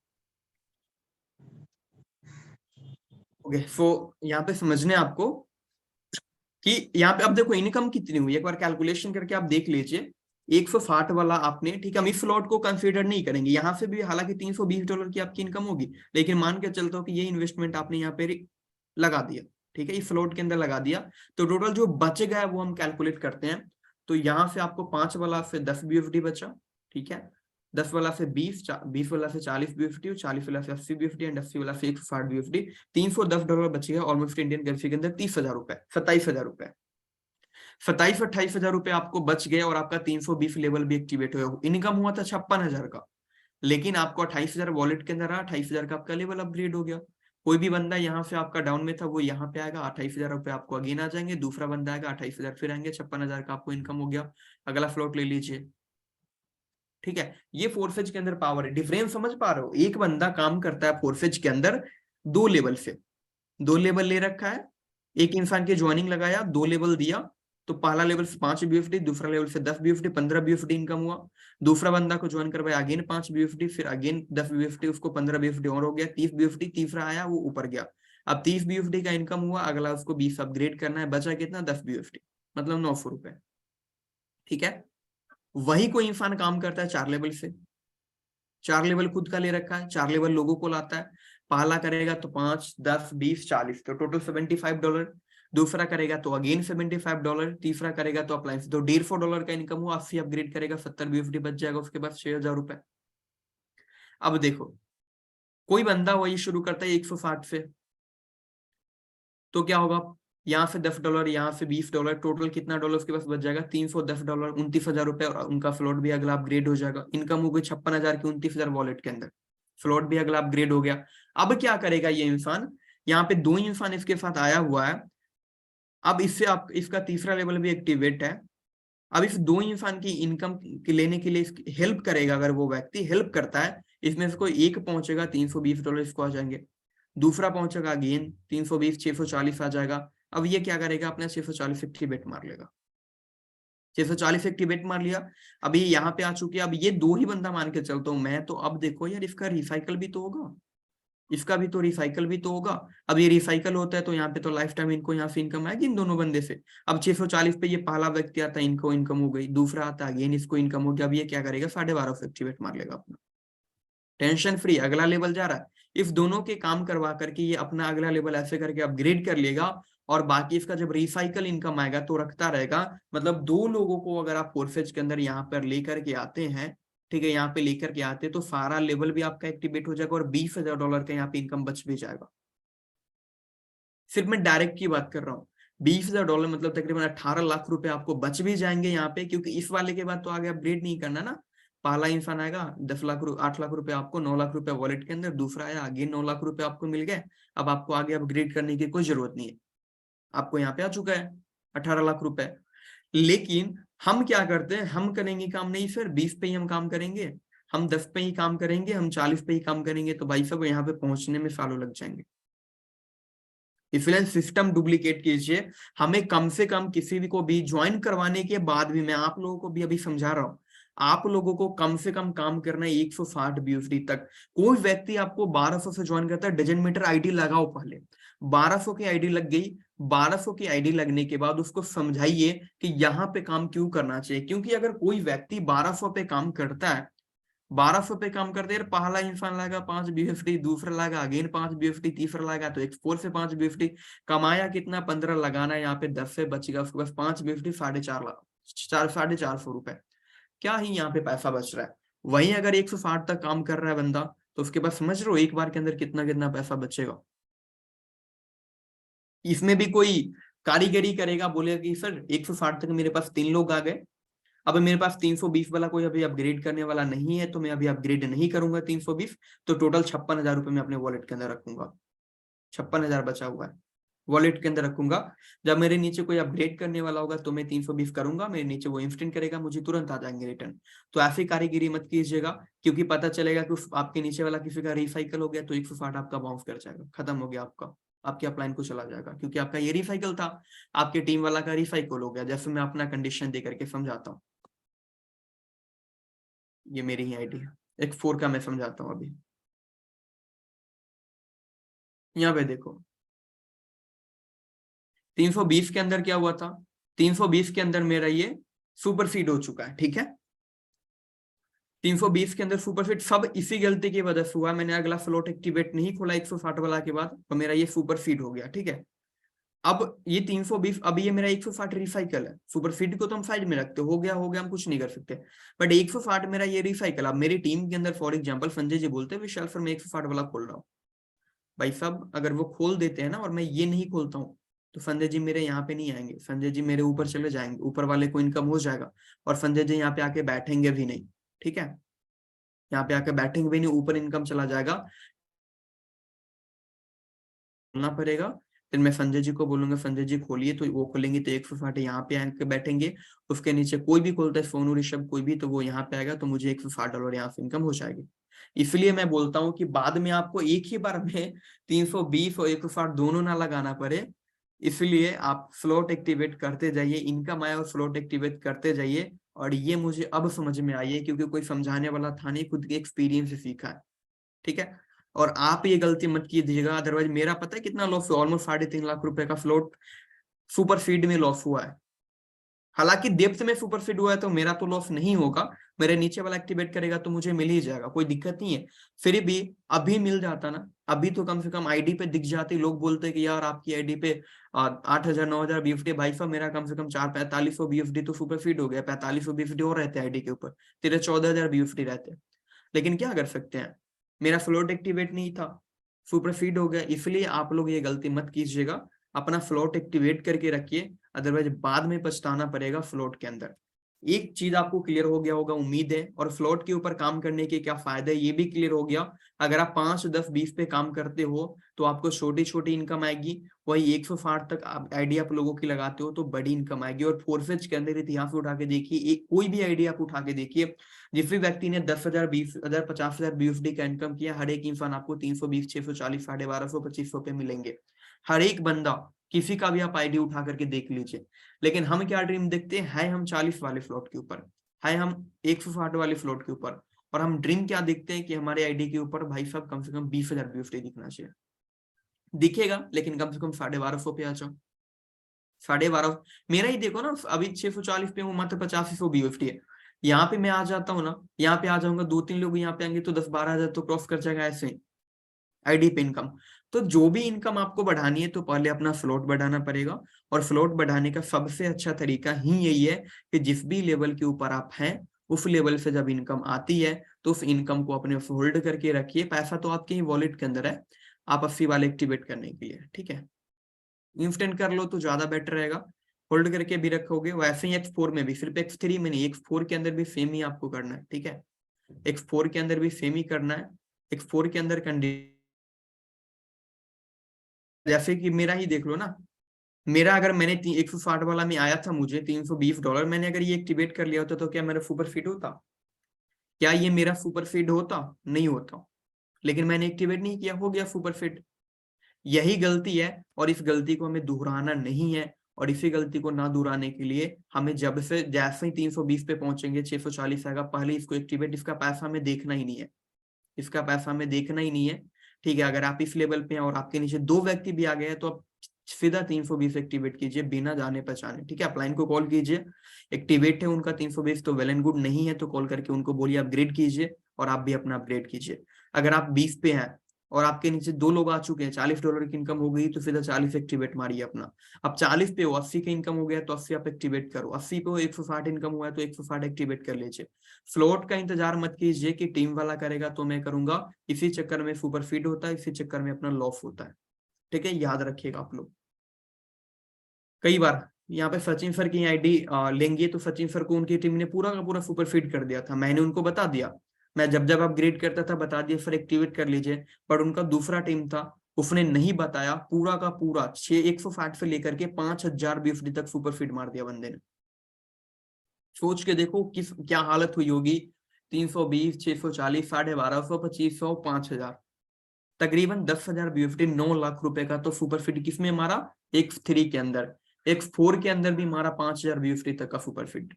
ओके, सो यहाँ पे समझने आपको कि यहाँ पे अब देखो इनकम कितनी हुई, एक बार कैलकुलेशन करके आप देख लीजिए। 160 वाला आपने, ठीक है, हम इस फ्लोट को कंसीडर नहीं करेंगे, यहाँ से भी हालांकि $320 की आपकी इनकम होगी, लेकिन मान के चलता हूँ कि ये इन्वेस्टमेंट आपने यहाँ पे लगा दिया, ठीक है, इस फ्लोट के अंदर लगा दिया, तो टोटल जो बच गया वो हम कैलकुलेट करते हैं। तो यहाँ से आपको 5 वाला से 10 BUSD बचा, ठीक है, 10 वाला से 20, 20 वाला से 40 BUSD, 40 वाला से 80 BUSD एंड 80 वाला से 160 BUSD, $310 बचेगा, ऑलमोस्ट इंडियन करेंसी के अंदर 30,000 रुपए, 27,000 रुपए, 27-28,000 रुपए आपको बच गए, और आपका 320 लेवल भी एक्टिवेट हुआ। इनकम हुआ था 56,000 का, लेकिन आपको 28,000 वॉलेट के अंदर रहा, 28,000 का आपका लेवल अपग्रेड हो गया। कोई भी बंदा यहाँ से आपका डाउन में था, वो यहाँ पे आएगा, 28,000 रुपए आपको अगेन आ जाएंगे, दूसरा बंदा आएगा, 28,000 फिर आएंगे, 56,000 का आपको इनकम हो गया। अगला फ्लोट ले लीजिए, ठीक है। ये फोरफेज के अंदर पावर है, डिफरेंस समझ पा रहे हो, एक बंदा काम करता है फोरफेज के अंदर 2 लेवल से, 2 लेवल ले रखा है, एक इंसान की ज्वाइनिंग लगाया, 2 लेवल दिया, तो पहला लेवल से 5 BUSD, दूसरा लेवल से 10 BUSD, 15 BUSD इनकम हुआ। दूसरा बंदा को ज्वाइन करवाया, अगेन 5 BUSD, फिर अगेन 10 BUSD, उसको 15 BUSD और हो गया 30 BUSD, तीसरा आया वो ऊपर गया, अब 30 BUSD का इनकम हुआ, अगला उसको 20 अपग्रेड करना है, बचा कितना, 10 BUSD, मतलब 900 रुपए, ठीक है। वही कोई इंसान काम करता है 4 लेवल से, 4 लेवल खुद का ले रखा है, 4 लेवल लोगों को लाता है, पहला करेगा तो 5, 10, 20, 40, तो टोटल $75, दूसरा करेगा तो अगेन $75, तीसरा करेगा तो अप्लायंस, तो $150 का इनकम हुआ, 80 अपग्रेड करेगा, 70 BUSD बच जाएगा, उसके बाद 6,000 रुपए। अब देखो कोई बंदा वही शुरू करता है 160 से, तो क्या होगा, यहाँ से $10, यहाँ से $20, टोटल कितना डॉलर उसके पास बच जाएगा, $310, 29,000 रुपए, और उनका फ्लोट भी अगला अपग्रेड हो जाएगा, इनकम हो गई 56,000 की, 29,000 वॉलेट के अंदर, फ्लोट भी अगला अपग्रेड हो गया। अब क्या करेगा ये इंसान, यहाँ पे 2 इंसान इसके साथ आया हुआ है, अब इससे आप इसका तीसरा लेवल भी एक्टिवेट है, अब इस 2 इंसान की इनकम लेने के लिए हेल्प करेगा, अगर वो व्यक्ति हेल्प करता है, इसमें से कोई एक पहुंचेगा, $320 इसको आ जाएंगे, दूसरा पहुंचेगा अगेन 320, 640 आ जाएगा। अब ये क्या करेगा, अपने 640 एक्टिवेट मार लेगा, 640 एक्टिवेट मार लिया, अभी यहाँ पे आ चुके, अब ये 2 ही बंदा मान के चलता हूँ मैं, तो अब देखो यार इसका रिसाइकल भी तो होगा, इसका भी तो रिसाइकल भी तो होगा। अब ये रिसाइकल होता है तो यहाँ पे तो लाइफ टाइम इनको यहाँ से इनकम आएगी इन दोनों बंदे से। अब 640 पे ये पहला व्यक्ति आता है, इनको इनकम हो गई, दूसरा आता है अगेन इसको इनकम हो गया, अब ये क्या करेगा, 1250 एक्टिवेट मार लेगा अपना, टेंशन फ्री, अगला लेवल जा रहा है, इस दोनों के काम करवा करके ये अपना अगला लेवल ऐसे करके अपग्रेड कर लेगा, और बाकी इसका जब रिसाइकल इनकम आएगा तो रखता रहेगा। मतलब 2 लोगों को अगर आप फोरफेज के अंदर यहाँ पर लेकर के आते हैं, ठीक है, यहाँ पे लेकर के आते तो सारा लेवल भी आपका एक्टिवेट हो जाएगा, और $20,000 का यहाँ पे इनकम बच भी जाएगा। सिर्फ मैं डायरेक्ट की बात कर रहा हूँ, $20,000 मतलब तकरीबन 18 लाख रुपए आपको बच भी जाएंगे यहाँ पे, क्योंकि इस वाले के बाद तो आगे अपग्रेड नहीं करना ना, पहला इंसान आएगा 8 लाख रुपए आपको, 9 लाख रुपए वॉलेट के अंदर, दूसरा आया आगे 9 लाख रुपए आपको मिल गए, अब आपको आगे अपग्रेड करने की कोई जरूरत नहीं है, आपको यहाँ पे आ चुका है 18 लाख रुपए। लेकिन हम क्या करते हैं, हम करेंगे काम नहीं सर 20 पे ही हम काम करेंगे, हम 10 पे ही काम करेंगे, हम 40 पे ही काम करेंगे, तो भाई साहब यहाँ पे पहुंचने में सालों लग जाएंगे। इसलिए सिस्टम डुप्लीकेट कीजिए, हमें कम से कम किसी भी को भी ज्वाइन करवाने के बाद भी, मैं आप लोगों को भी अभी समझा रहा हूँ, आप लोगों को कम से कम काम करना है 160 BUSD तक। कोई व्यक्ति आपको 1200 से ज्वाइन करता है, डजंट मैटर, आईडी लगाओ पहले, 1200 की आईडी लग गई, 1200 की आईडी लगने के बाद उसको समझाइए कि यहाँ पे काम क्यों करना चाहिए, क्योंकि अगर कोई व्यक्ति 1200 पे काम करता है, 1200 पे काम करते हैं, पहला इंसान लाएगा 5 BUSD, दूसरा लाएगा अगेन 5 BUSD, तीसरा लाएगा तो एक्सपोर्ट से 5 BUSD, कमाया कितना 15 लगाना है यहाँ पे, 10 से बचेगा उसके पास 5 BUSD, 4.5 लाख, 450 रुपए, क्या ही यहाँ पे पैसा बच रहा है। वहीं अगर 160 तक काम कर रहा है बंदा, तो उसके पास समझ रहे हो एक बार के अंदर कितना कितना पैसा बचेगा। इसमें भी कोई कारीगरी करेगा, बोलेगा कि सर 160 तक मेरे पास 3 लोग आ गए, अब मेरे पास 320 वाला कोई अभी अपग्रेड करने वाला नहीं है, तो मैं अभी अपग्रेड नहीं करूंगा 320, तो टोटल 56,000 रुपए मैं अपने वॉलेट के अंदर रखूंगा। 56,000 बचा हुआ है, वॉलेट के अंदर रखूंगा। जब मेरे नीचे कोई अपग्रेड करने वाला होगा तो मैं 320 करूंगा, मेरे नीचे वो इंस्टेंट करेगा, मुझे तुरंत आ जाएंगे रिटर्न। तो ऐसी कारीगिरी मत कीजिएगा, क्योंकि पता चलेगा कि आपके नीचे वाला किसी का रिसाइकल हो गया तो 160 आपका बाउंस कर जाएगा, खत्म हो गया आपका, आपके अपलाइन को चला जाएगा, क्योंकि आपका ये रिसाइकल था, आपके टीम वाला का रिसाइकल हो गया। जैसे मैं अपना कंडीशन दे करके समझाता हूँ, ये मेरी ही आईडी है, एक 4 का मैं समझाता हूँ अभी। यहाँ पे देखो 320 के अंदर क्या हुआ था, 320 के अंदर मेरा ये सुपर फीड हो चुका है, ठीक है। 320 के अंदर सुपर फीड सब इसी गलती की वजह से हुआ, मैंने अगला फ्लोट एक्टिवेट नहीं खोला 160 वाला के बाद, तो मेरा ये सुपर फीड हो गया, ठीक है। अब ये 320, अब ये मेरा 160 रिसाइकल है, सुपर फीड को तो हम साइड में रखते, हो गया हम कुछ नहीं कर सकते, बट 160 मेरा ये रिसाइकल। अब मेरी टीम के अंदर फॉर एग्जाम्पल संजय जी बोलते हैं विशाल सर मैं 160 वाला खोल रहा हूँ, भाई साहब अगर वो खोल देते हैं ना और मैं ये नहीं खोलता हूँ, तो संजय जी मेरे यहाँ पे नहीं आएंगे, संजय जी मेरे ऊपर चले जाएंगे, ऊपर वाले को इनकम हो जाएगा, और संजय जी यहाँ पे आके बैठेंगे भी नहीं, ठीक है, यहाँ पे आके बैठेंगे भी नहीं, ऊपर इनकम चला जाएगा, खोलना पड़ेगा। फिर मैं संजय जी को बोलूंगा संजय जी खोलिए, तो वो खोलेंगे तो 160 यहाँ पे आके बैठेंगे, उसके नीचे कोई भी खोलता है सोनू ऋषभ कोई भी, तो वो यहाँ पे आएगा, तो मुझे $160 यहाँ से इनकम हो जाएगी। इसलिए मैं बोलता हूँ कि बाद में आपको एक ही बार में 320 और 160 दोनों ना लगाना पड़े, इसलिए आप फ्लोट एक्टिवेट करते जाइए, इनकम आया और फ्लोट एक्टिवेट करते जाइए। और ये मुझे अब समझ में आई है, क्योंकि कोई समझाने वाला था नहीं, खुद के एक्सपीरियंस से सीखा है, ठीक है। और आप ये गलती मत कीजिएगा, अदरवाइज मेरा पता है कितना लॉस हुआ, ऑलमोस्ट 3.5 लाख रुपए का फ्लोट सुपर फीड में लॉस हुआ है। हालांकि डेप्थ में सुपर फीड हुआ है तो मेरा तो लॉस नहीं होगा, मेरे नीचे वाला एक्टिवेट करेगा तो मुझे मिल ही जाएगा, कोई दिक्कत नहीं है। फिर भी अभी मिल जाता ना, अभी तो कम से कम आईडी पे दिख जाती, लोग बोलते हैं कि यार आपकी आईडी पे 8,000 9,000 बीएफडी, भाई साहब मेरा कम से कम 4-45 बीएफडी तो सुपर फीड हो गया, 45 बीएफडी और रहते हैं आईडी के ऊपर, तेरे 14,000 बीएफडी रहते हैं। लेकिन क्या कर सकते हैं, मेरा फ्लोट एक्टिवेट नहीं था, सुपर फीड हो गया। इसलिए आप लोग ये गलती मत कीजिएगा, अपना फ्लोट एक्टिवेट करके रखिए, अदरवाइज बाद में पछताना पड़ेगा फ्लोट के अंदर। एक चीज आपको क्लियर हो गया होगा उम्मीद है, और फ्लोट के ऊपर काम करने के क्या फायदे ये भी क्लियर हो गया। अगर आप 5 10 20 पे काम करते हो तो आपको छोटी छोटी इनकम आएगी, वही 160 तक आप आइडिया आप लोगों की लगाते हो तो बड़ी इनकम आएगी। और फोरफेज के अंदर इतिहास उठा के देखिए, एक कोई भी आइडिया आप उठा के देखिए, जिस भी व्यक्ति ने 10,000 20,000 50,000 बीएफडी का इनकम किया, हर एक इंसान आपको 320 640 1250 2500 पे मिलेंगे, हर एक बंदा। किसी का भी आप आईडी उठा करके देख लीजिए। लेकिन हम क्या ड्रीम देखते हैं, हम 40 वाले फ्लोट के ऊपर, है हम 160 वाले फ्लोट के ऊपर, और हम ड्रीम क्या देखते हैं कि हमारे आईडी के ऊपर भाई साहब कम से कम 20,000 बीएफडी दिखना चाहिए, दिखेगा लेकिन कम से कम 1250 पे आ जाओ, 1250। मेरा ही देखो ना, अभी 640 पे हूँ, मात्र 85 बीएफडी है। यहाँ पे मैं आ जाता हूँ ना, यहाँ पे आ जाऊंगा, 2-3 लोग यहाँ पे आएंगे तो 10-12 हजार तो क्रॉस कर जाएगा ऐसे ही आईडी पे इनकम। तो जो भी इनकम आपको बढ़ानी है तो पहले अपना फ्लोट बढ़ाना पड़ेगा, और फ्लोट बढ़ाने का सबसे अच्छा तरीका ही यही है कि जिस भी लेवल के ऊपर आप हैं उस लेवल से जब इनकम आती है तो उस इनकम को अपने होल्ड करके रखिए, पैसा तो आपके ही वॉलेट के अंदर है, आप 80 वाले एक्टिवेट करने के लिए, ठीक है। इंस्टेंट कर लो तो ज्यादा बेटर रहेगा, होल्ड करके भी रखोगे। वैसे ही X4 में भी, सिर्फ X3 में नहीं, X4 के अंदर भी सेम ही आपको करना है, ठीक है। X4 के अंदर भी सेम ही करना है। X4 के अंदर कंडीशन जैसे कि मेरा ही देख लो ना, मेरा अगर मैंने 160 वाला में आया था मुझे $320, मैंने अगर ये एक्टिवेट कर लिया होता तो क्या मेरा सुपर फिट होता, क्या ये मेरा सुपर फिट होता, नहीं होता। लेकिन मैंने एक्टिवेट नहीं किया, हो गया सुपर फिट। यही गलती है, और इस गलती को हमें दोहराना नहीं है। और इसी गलती को ना दोहराने के लिए हमें जब से जैसे ही 320 पे पहुंचेंगे 640 आएगा, पहले इसको एक्टिवेट, इसका पैसा हमें देखना ही नहीं है, इसका पैसा हमें देखना ही नहीं है, ठीक है। अगर आप इस लेवल पे हैं और आपके नीचे 2 व्यक्ति भी आ गए हैं तो आप सीधा 320 एक्टिवेट कीजिए बिना जाने पहचाने, ठीक है। अपलाइन को कॉल कीजिए, एक्टिवेट है उनका 320 तो वेल एंड गुड, नहीं है तो कॉल करके उनको बोलिए अपग्रेड कीजिए, और आप भी अपना अपग्रेड कीजिए। अगर आप 20 पे हैं और आपके नीचे 2 लोग आ चुके हैं, $40 की इनकम हो गई तो सीधा 40 एक्टिवेट मारिए अपना। अब 40 पे हो, 80 की इनकम हो गया तो 80 आप एक्टिवेट करो, 80 पे हो 160 इनकम हुआ है तो 160 एक्टिवेट कर लीजिए। फ्लोट का इंतजार मत कीजिए कि टीम वाला करेगा तो मैं करूंगा, इसी चक्कर में सुपर फीड होता है, इसी चक्कर में अपना लॉस होता है। ठीक है, याद रखिएगा आप लोग। कई बार यहाँ पे सचिन सर की आईडी लेंगे तो सचिन सर को उनकी टीम ने पूरा का पूरा सुपर फीड कर दिया था, मैंने उनको बता दिया, मैं जब जब अपग्रेड करता था बता दिया सर एक्टिवेट कर लीजिए, पर उनका दूसरा टीम था, उसने नहीं बताया, पूरा का पूरा 160 से लेकर के 5000 BUSD तक सुपर फीड मार दिया बंदे ने। सोच के देखो किस क्या हालत हुई होगी। 320, 640, 1250, 2500, 5000, तकरीबन 10,000 BUSD, 9 लाख रुपए का तो सुपर फीड किसमें मारा, X3 के अंदर। X4 के अंदर भी मारा 5,000 BUSD तक का सुपर फीड।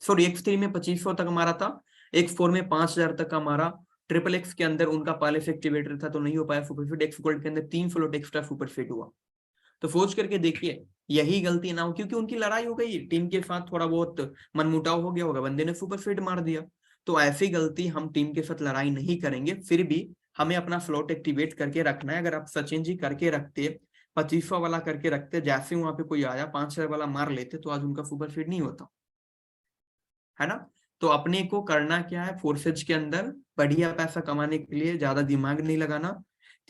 सॉरी, X3 में 2500 तक मारा था, X4 में 5,000 तक का मारा। ट्रिपल एक्स के अंदर उनका पहले से एक्टिवेटर था तो नहीं हो पाया सुपर फीड, एक्स गोल्ड के अंदर 3 फ्लोट एक्स्ट्रा सुपर फीड हुआ। तो सोच करके देखिए यही गलती ना हो, क्योंकि उनकी लड़ाई हो गई टीम के साथ, थोड़ा बहुत मनमुटाव हो गया होगा, बंदे ने सुपर फीड मार दिया। तो ऐसी गलती हम टीम के साथ लड़ाई नहीं करेंगे, फिर भी हमें अपना फ्लोट एक्टिवेट करके रखना है। अगर आप सचिन जी करके रखते, 2500 वाला करके रखते, जैसे वहां पे कोई आया 5,000 वाला मार लेते तो आज उनका सुपर फीड नहीं होता है ना। तो अपने को करना क्या है, फोर्सेज के अंदर बढ़िया पैसा कमाने के लिए ज्यादा दिमाग नहीं लगाना।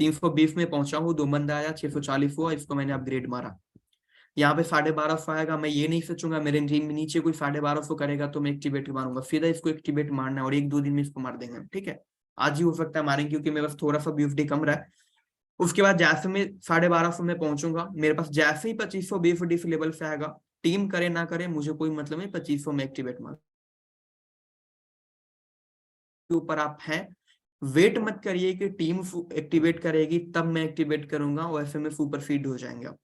320 में पहुंचा हूँ, 2 बंदा आया, 640 हुआ, इसको मैंने अपग्रेड मारा। यहाँ पे 1250 आएगा, मैं ये नहीं सोचूंगा मेरे टीम में नीचे कोई 1250 करेगा तो मैं एक्टिवेट मारूंगा, सीधा इसको एक्टिवेट मारना है और 1-2 दिन में इसको मार देंगे। ठीक है, आज ही हो सकता है मारेंगे क्योंकि मेरे पास थोड़ा सा BUSD कम रहा है। उसके बाद जैसे मैं 1250 में पहुंचूंगा, मेरे पास जैसे ही 2500 BUSD लेवल से आएगा, टीम करे ना करे मुझे कोई मतलब नहीं, 2500 में एक्टिवेट मार के ऊपर आप हैं। वेट मत करिए कि टीम एक्टिवेट करेगी तब मैं एक्टिवेट करूंगा, वैसे में सुपर फीड हो जाएंगे आप,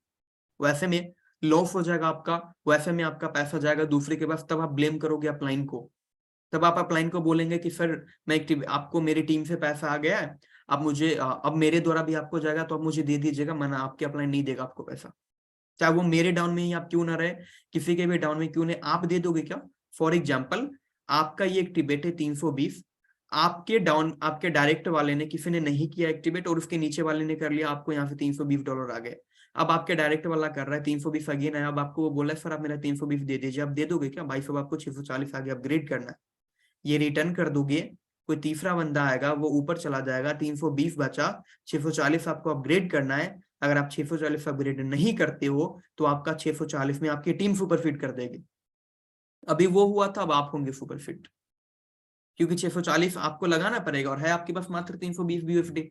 वैसे में लॉस हो जाएगा आपका, वैसे में आपका पैसा जाएगा दूसरे के पास, तब आप ब्लेम करोगे अपलाइन को, तब आप अपलाइन को बोलेंगे कि सर मैं आपको मेरी टीम से पैसा आ गया है, अब मुझे अब मेरे द्वारा भी आपको जाएगा तो आप मुझे दे दीजिएगा, मना आपके अपलाइन नहीं देगा आपको पैसा, चाहे वो मेरे डाउन में ही आप क्यों ना रहे, किसी के भी डाउन में क्यों नहीं, आप दे दोगे क्या। फॉर एग्जाम्पल आपका ये एक्टिवेट है 320, आपके डाउन, आपके डायरेक्ट वाले ने, किसी ने नहीं किया एक्टिवेट और उसके नीचे वाले ने कर लिया, आपको यहाँ से $320 आ गए। अब आपके डायरेक्ट वाला कर रहा है 320 अगेन है, अब आपको वो बोला है सर आप मेरा 320 दे दीजिए, आप दे दोगे क्या भाई साहब, आपको 640 आगे अपग्रेड करना है, ये रिटर्न कर दोगे। कोई तीसरा बंदा आएगा वो ऊपर चला जाएगा, 320 बचा, 640 आपको अपग्रेड करना है, अगर आप 640 अपग्रेड नहीं करते हो तो आपका 640 में आपकी टीम सुपर फिट कर देगी। अभी वो हुआ था, अब आप होंगे सुपर फिट, क्योंकि 640 आपको लगाना पड़ेगा और है आपके पास मात्र 320 BUSD।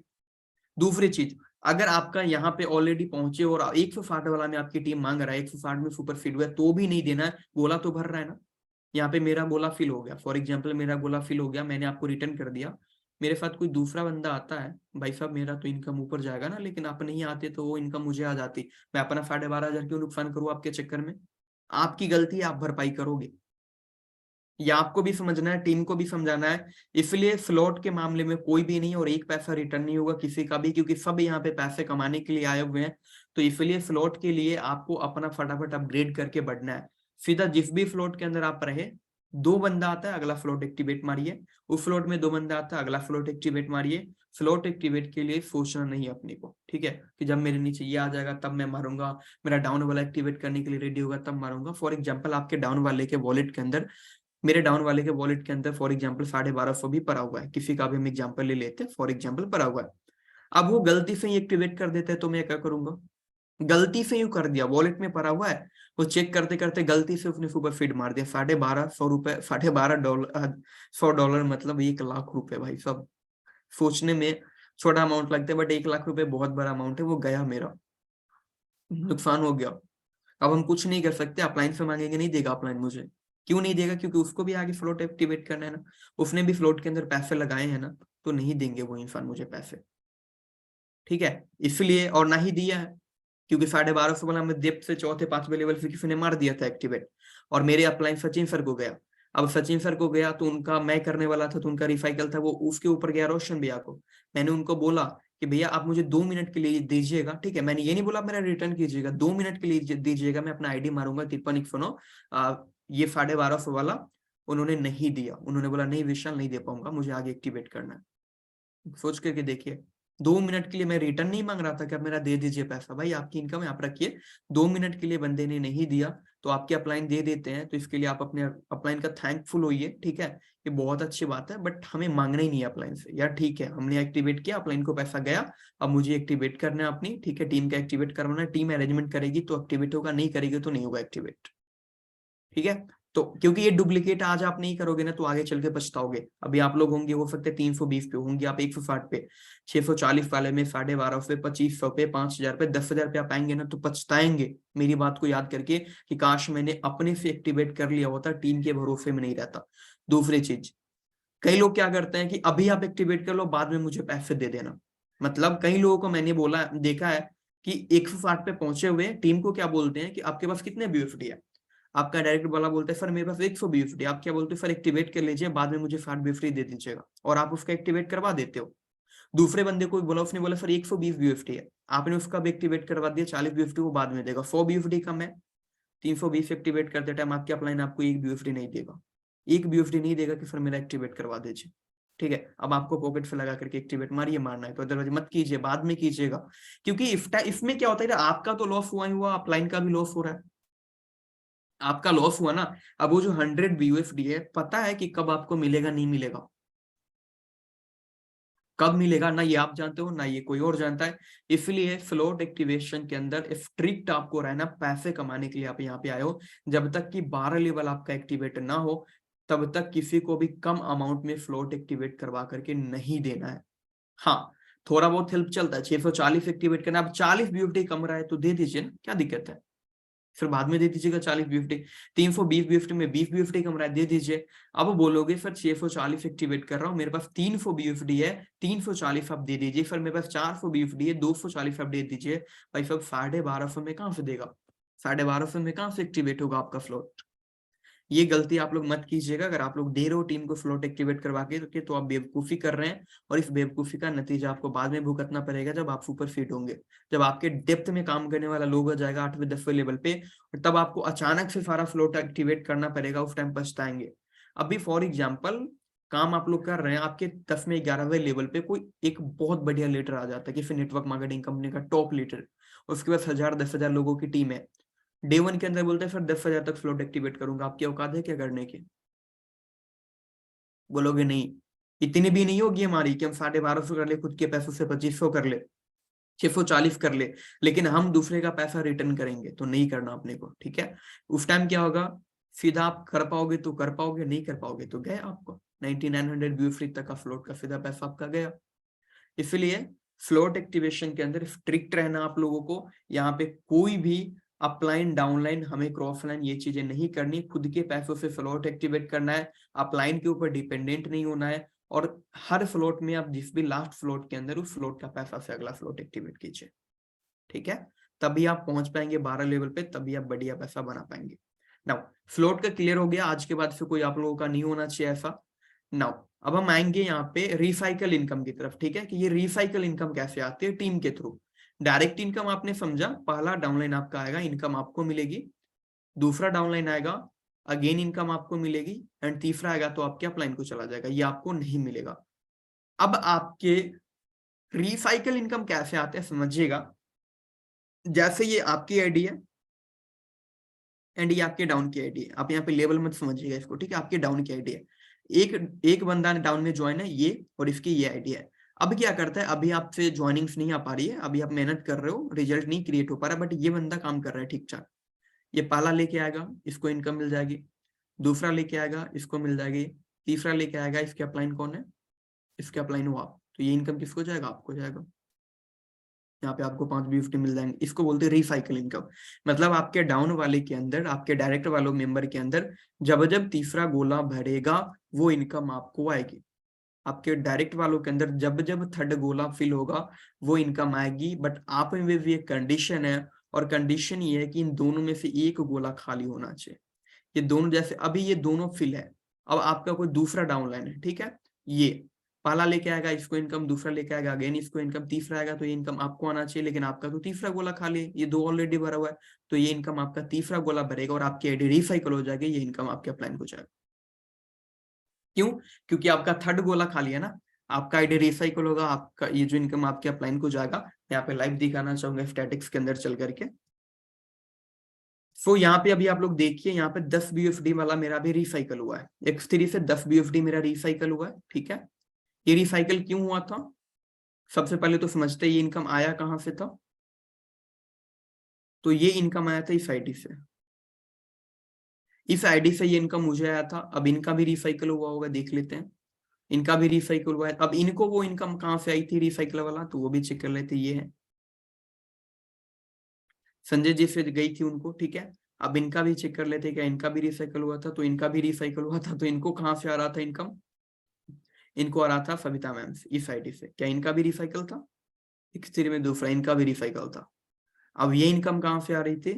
दूसरी चीज, अगर आपका यहाँ पे ऑलरेडी पहुंचे और 160 वाला में आपकी टीम मांग रहा है, 160 में सुपर फिट हुआ तो भी नहीं देना है, गोला तो भर रहा है ना। यहाँ पे मेरा गोला फिल हो गया, फॉर एग्जाम्पल मेरा गोला फिल हो गया, मैंने आपको रिटर्न कर दिया, मेरे साथ कोई दूसरा बंदा आता है, भाई साहब मेरा तो इनकम ऊपर जाएगा ना, लेकिन आप नहीं आते तो वो इनकम मुझे आ जाती, मैं अपना 12,500 क्यों नुकसान करूँ आपके चक्कर में। आपकी गलती आप भरपाई करोगे, या आपको भी समझना है, टीम को भी समझाना है। इसलिए स्लॉट के मामले में कोई भी नहीं और एक पैसा रिटर्न नहीं होगा किसी का भी, क्योंकि सब यहाँ पे पैसे कमाने के लिए आए हुए हैं। तो इसलिए स्लॉट के लिए आपको अपना फटाफट अपग्रेड करके बढ़ना है। सीधा जिस भी फ्लोट के अंदर आप रहे, 2 बंदा आता है अगला फ्लोट एक्टिवेट मारिए, उस फ्लोट में 2 बंदा आता है अगला फ्लोट एक्टिवेट मारिए। फ्लोट एक्टिवेट के लिए सोचना नहीं अपने को, ठीक है, कि जब मेरे नीचे ये आ जाएगा तब मैं मारूंगा, मेरा डाउन वाला एक्टिवेट करने के लिए रेडी होगा तब मारूंगा। फॉर एग्जाम्पल आपके डाउन वाले के वॉलेट के अंदर, मेरे डाउन वाले के वॉलेट के अंदर फॉर एग्जांपल 1250 भी पड़ा हुआ है, किसी का भी हम एग्जांपल ले लेते हैं, फॉर एग्जांपल पड़ा हुआ है, अब वो गलती से ही एक्टिवेट कर देते हैं तो मैं क्या करूंगा, गलती से यूं कर दिया, वॉलेट में पड़ा हुआ है, वो चेक करते करते गलती से उसने सुपर फीड मार दिया, $1250, $12.5 $100, मतलब 1 लाख रुपए भाई साहब। सोचने में छोटा अमाउंट लगता है बट 1 लाख रुपए बहुत बड़ा अमाउंट है, वो गया मेरा, नुकसान हो गया। अब हम कुछ नहीं कर सकते, अपलाइन से मांगेंगे नहीं देगा अपलाइन मुझे, क्यों नहीं देगा, क्योंकि उसको भी आगे फ्लोट एक्टिवेट करना है ना, उसने भी फ्लोट के अंदर पैसे लगाए हैं ना, तो नहीं देंगे वो इंसान मुझे पैसे, ठीक है, इसलिए, और ना ही दिया है, क्योंकि 1250 वाला में डेप्थ से चौथे 5वें लेवल से किसी ने मार दिया था एक्टिवेट, और मेरे अपलाइन सचिन सर को गया। अब सचिन सर को गया तो उनका मैं करने वाला था तो उनका रिसाइकल था, वो उसके ऊपर गया रोशन भैया को। मैंने उनको बोला कि भैया आप मुझे 2 मिनट के लिए दीजिएगा, ठीक है, मैंने ये नहीं बोला मेरा रिटर्न कीजिएगा, 2 मिनट के लिए दीजिएगा, मैं अपना आईडी मारूंगा 53 ये 1250 वाला। उन्होंने नहीं दिया, उन्होंने बोला नहीं विशाल नहीं दे पाऊंगा, मुझे आगे एक्टिवेट करना है। सोच करके देखिए, 2 मिनट के लिए मैं रिटर्न नहीं मांग रहा था कि आप मेरा दे दीजिए पैसा, भाई आपकी इनकम है आप रखिए। 2 मिनट के लिए बंदे ने नहीं दिया तो आपके अपलाइन दे देते हैं, तो इसके लिए आप अपने अपलाइन का थैंकफुल होइए, ठीक है। ये बहुत अच्छी बात है, बट हमें मांगना ही नहीं है अपलाइन से, यार ठीक है हमने एक्टिवेट किया, अपलाइन को पैसा गया, अब मुझे एक्टिवेट करना है अपनी, ठीक है, टीम का एक्टिवेट करवाना है, टीम अरेंजमेंट करेगी तो एक्टिवेट होगा, नहीं करेगी तो नहीं होगा एक्टिवेट, ठीक है। तो क्योंकि ये डुप्लीकेट आज आप नहीं करोगे ना तो आगे चल के पछताओगे। अभी आप लोग होंगे हो सकते 320 पे, होंगे आप 160 पे, 640 वाले में 1250 पे, 2500 पे, 5000 पे, 10,000 पे आप आएंगे ना तो पछताएंगे मेरी बात को याद करके कि काश मैंने अपने से एक्टिवेट कर लिया होता, टीम के भरोसे में नहीं रहता। दूसरी चीज, कई लोग क्या करते हैं कि अभी आप एक्टिवेट कर लो, बाद में मुझे पैसे दे देना। मतलब कई लोगों को मैंने बोला देखा है कि 160 पे पहुंचे हुए टीम को क्या बोलते हैं कि आपके पास कितने बीएफडी है, आपका डायरेक्ट वाला बोलता है सर मेरे पास 100 बीएफडी, आप क्या बोलते हो सर एक्टिवेट कर लीजिए, बाद में मुझे 60 बीएफडी दे दीजिएगा, और आप उसका एक्टिवेट करवा देते हो। दूसरे बंदे को बोला, उसने बोला सर 120 बीएफडी है, आपने उसका भी एक्टिवेट करवा दिया, 40 बीएफडी वो बाद में देगा, 100 बीएफडी कम है, 320 एक्टिवेट करते टाइम आपके अपलाइन आपको 1 बीएफडी नहीं देगा, 1 बीएफडी नहीं देगा कि सर मेरा एक्टिवेट करवा दीजिए, ठीक है। अब आपको पॉकेट से लगा करके एक्टिवेट मारिए, मारना है तो अदरवाइज मत कीजिए, बाद में कीजिएगा। क्योंकि इसमें क्या होता है, आपका तो लॉस हुआ ही हुआ, अपलाइन का भी लॉस हो रहा है, आपका लॉस हुआ ना। अब वो जो 100 बीयूएफडी है, पता है कि कब आपको मिलेगा, नहीं मिलेगा, कब मिलेगा ना ये आप जानते हो ना ये कोई और जानता है। इसलिए फ्लोट एक्टिवेशन के अंदर स्ट्रिक्ट आपको रहना, पैसे कमाने के लिए आप यहाँ पे आए हो, जब तक कि 12 लेवल आपका एक्टिवेट ना हो तब तक किसी को भी कम अमाउंट में फ्लोट एक्टिवेट करवा करके नहीं देना है। हाँ, थोड़ा बहुत हेल्प चलता है, 640 एक्टिवेट करना, अब 40 बीयूएफडी कम रहा है तो दे दीजिए ना, क्या दिक्कत है, फिर बाद में दे दीजिएगा 40 बीएफटी। 320 बीएफटी में 20 बीएफटी कम रहा है, दे दीजिए। अब बोलोगे सर 640 एक्टिवेट कर रहा हूँ, मेरे पास 300 बीएफडी है, 340 आप दे दीजिए, फिर मेरे पास 400 बीएफडी है, 240 आप दे दीजिए। भाई साहब 1250 में कहाँ से देगा, 1250 में कहाँ से एक्टिवेट होगा आपका फ्लोट। ये गलती आप लोग मत कीजिएगा। अगर आप लोग दे रहे हो टीम को फ्लोट एक्टिवेट करवा के तो आप बेवकूफी कर रहे हैं, और इस बेवकूफी का नतीजा आपको बाद में भुगतना पड़ेगा जब आप सुपर फिट होंगे, जब आपके डेप्थ में काम करने वाला लोग हो जाएगा 8वें 10वें लेवल पे, और तब आपको अचानक से सारा फ्लोट एक्टिवेट करना पड़ेगा, उस टाइम पछताएंगे। अभी फॉर एग्जाम्पल काम आप लोग कर रहे हैं, आपके 10वें 11वें लेवल पे कोई एक बहुत बढ़िया लीडर आ जाता है, किसी नेटवर्क मार्केटिंग कंपनी का टॉप लीडर, उसके पास 1000 लोगों की टीम है, डे 1 के अंदर बोलते हैं सर 10,000 तक फ्लोट एक्टिवेट करूंगा, आपकी औकात है क्या करने की, बोलोगे नहीं, इतनी भी नहीं होगी हमारी कि हम 1250 कर ले, खुद के पैसों से 2500 कर ले, 640 कर ले, लेकिन हम दूसरे का पैसा रिटर्न करेंगे, तो नहीं करना अपने को, ठीक है। उस टाइम क्या होगा, सीधा आप कर पाओगे तो कर पाओगे, नहीं कर पाओगे तो गया आपको 9900 व्यू फ्री तक का फ्लोट का सीधा पैसा आपका गया। इसलिए फ्लोट एक्टिवेशन के अंदर स्ट्रिक्ट रहना आप लोगों को, यहाँ पे कोई भी अपलाइन डाउनलाइन हमें क्रॉस लाइन ये चीजें नहीं करनी, खुद के पैसों से फ्लोट एक्टिवेट करना है, अपलाइन के ऊपर डिपेंडेंट नहीं होना है, और हर फ्लोट में आप जिस भी लास्ट फ्लोट के अंदर उस फ्लोट का पैसा से अगला फ्लोट एक्टिवेट कीजिए, ठीक है। तभी आप पहुंच पाएंगे 12 लेवल पे, तभी आप बढ़िया पैसा बना पाएंगे। नाउ फ्लोट का क्लियर हो गया, आज के बाद से कोई आप लोगों का नहीं होना चाहिए ऐसा। नाउ अब हम आएंगे यहाँ पे रिसाइकल इनकम की तरफ, ठीक है, कि ये रिसाइकल इनकम कैसे आती है टीम के थ्रू। डायरेक्ट इनकम आपने समझा, पहला डाउनलाइन आपका आएगा, इनकम आपको मिलेगी, दूसरा डाउनलाइन आएगा, अगेन इनकम आपको मिलेगी, एंड तीसरा आएगा तो आपके अपलाइन को चला जाएगा, ये आपको नहीं मिलेगा। अब आपके रिसाइकल इनकम कैसे आते हैं समझिएगा। जैसे ये आपकी आईडी है एंड ये आपके डाउन की आईडी है, आप यहाँ पे लेवल मत समझिएगा इसको, ठीक है, आपके डाउन की आईडी है, एक बंदा डाउन में ज्वाइन है ये, और इसकी ये आईडी है। अब क्या करता है, अभी आपसे ज्वाइनिंग्स नहीं आ पा रही है, अभी आप मेहनत कर रहे हो, रिजल्ट नहीं क्रिएट हो पा रहा, बट ये बंदा काम कर रहा है ठीक ठाक, ये पहला लेके आएगा, इसको इनकम मिल जाएगी, दूसरा लेके आएगा, इसको मिल जाएगी, तीसरा लेके आएगा, इसके अपलाइन कौन है, इसके अपलाइन हो आप, तो ये इनकम किसको जाएगा, आपको जाएगा। यहाँ पे आपको 5 बीएफटी मिल जाएंगे, इसको बोलते हैं रिसाइकल इनकम। मतलब आपके डाउन वाले के अंदर, आपके डायरेक्ट वालों मेंबर के अंदर जब जब तीसरा गोला भरेगा वो इनकम आपको आएगी, आपके डायरेक्ट वालों के अंदर जब जब थर्ड गोला फिल होगा वो इनकम आएगी, बट आप में भी एक कंडीशन है, और कंडीशन ये है कि इन दोनों में से एक गोला खाली होना चाहिए। ये दोनों, जैसे अभी ये दोनों फिल है, अब आपका कोई दूसरा डाउनलाइन है, ठीक है, ये पहला लेके आएगा इसको इनकम, दूसरा लेके आएगा अगेन इसको इनकम, तीसरा आएगा तो ये इनकम आपको आना चाहिए, लेकिन आपका तो तीसरा गोला खाली है, ये दो ऑलरेडी भरा हुआ है, तो ये इनकम आपका तीसरा गोला भरेगा और आपकी आईडी रिसाइकल हो जाएगी, ये इनकम आपके अपलाइन को जाएगा। क्यों, क्योंकि आपका थर्ड गोला खाली है ना, आपका आईडी रिसाइकल होगा, आपका ये जो इनकम आपके अपलाइन को जाएगा। यहाँ पे लाइव दिखाना चाहूंगा स्टैटिक्स के अंदर चल करके। सो यहाँ पे अभी आप लोग देखिए, यहाँ पे 10 BUSD वाला मेरा भी रिसाइकल हुआ है, X3 से 10 BUSD मेरा रिसाइकल हुआ है, ठीक है। ये रिसाइकल क्यों हुआ था, सबसे पहले तो समझते हैं ये इनकम आया कहां से था। तो ये इनकम आया था इस आईडी से, इस आईडी से ये इनकम मुझे आया था। अब इनका भी रिसाइकल हुआ होगा, देख लेते हैं। इनका भी रिसाइकल हुआ है। अब इनको वो इनकम कहां से आई थी रिसाइकल वाला, तो वो भी चेक कर लेते। ये है संजय जी से गई थी उनको, ठीक है। अब इनका भी चेक कर लेते क्या इनका भी रिसाइकल हुआ था, तो इनका भी रिसाइकल हुआ था। तो इनको कहां से आ रहा था इनकम, इनको आ रहा था सविता मैम से, इस आईडी से। क्या इनका भी रिसाइकल था, X3 में दूसरा इनका भी रिसाइकल था। अब ये इनकम कहां से आ रही थी,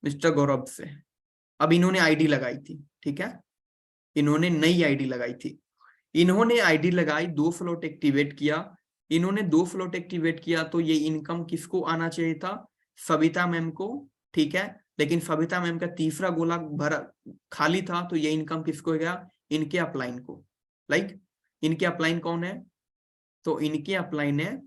मिस्टर गौरव से। अब इन्होंने आईडी लगाई थी, ठीक है, इन्होंने नई आईडी लगाई थी। इन्होंने आईडी लगाई, 2 फ्लोट एक्टिवेट किया, इन्होंने 2 फ्लोट एक्टिवेट किया, तो ये इनकम किसको आना चाहिए था, सविता मैम को, ठीक है। लेकिन सविता मैम का तीसरा गोला भरा खाली था, तो ये इनकम किसको गया, इनके अपलाइन को। लाइक इनके अपलाइन कौन है, तो इनके अपलाइन है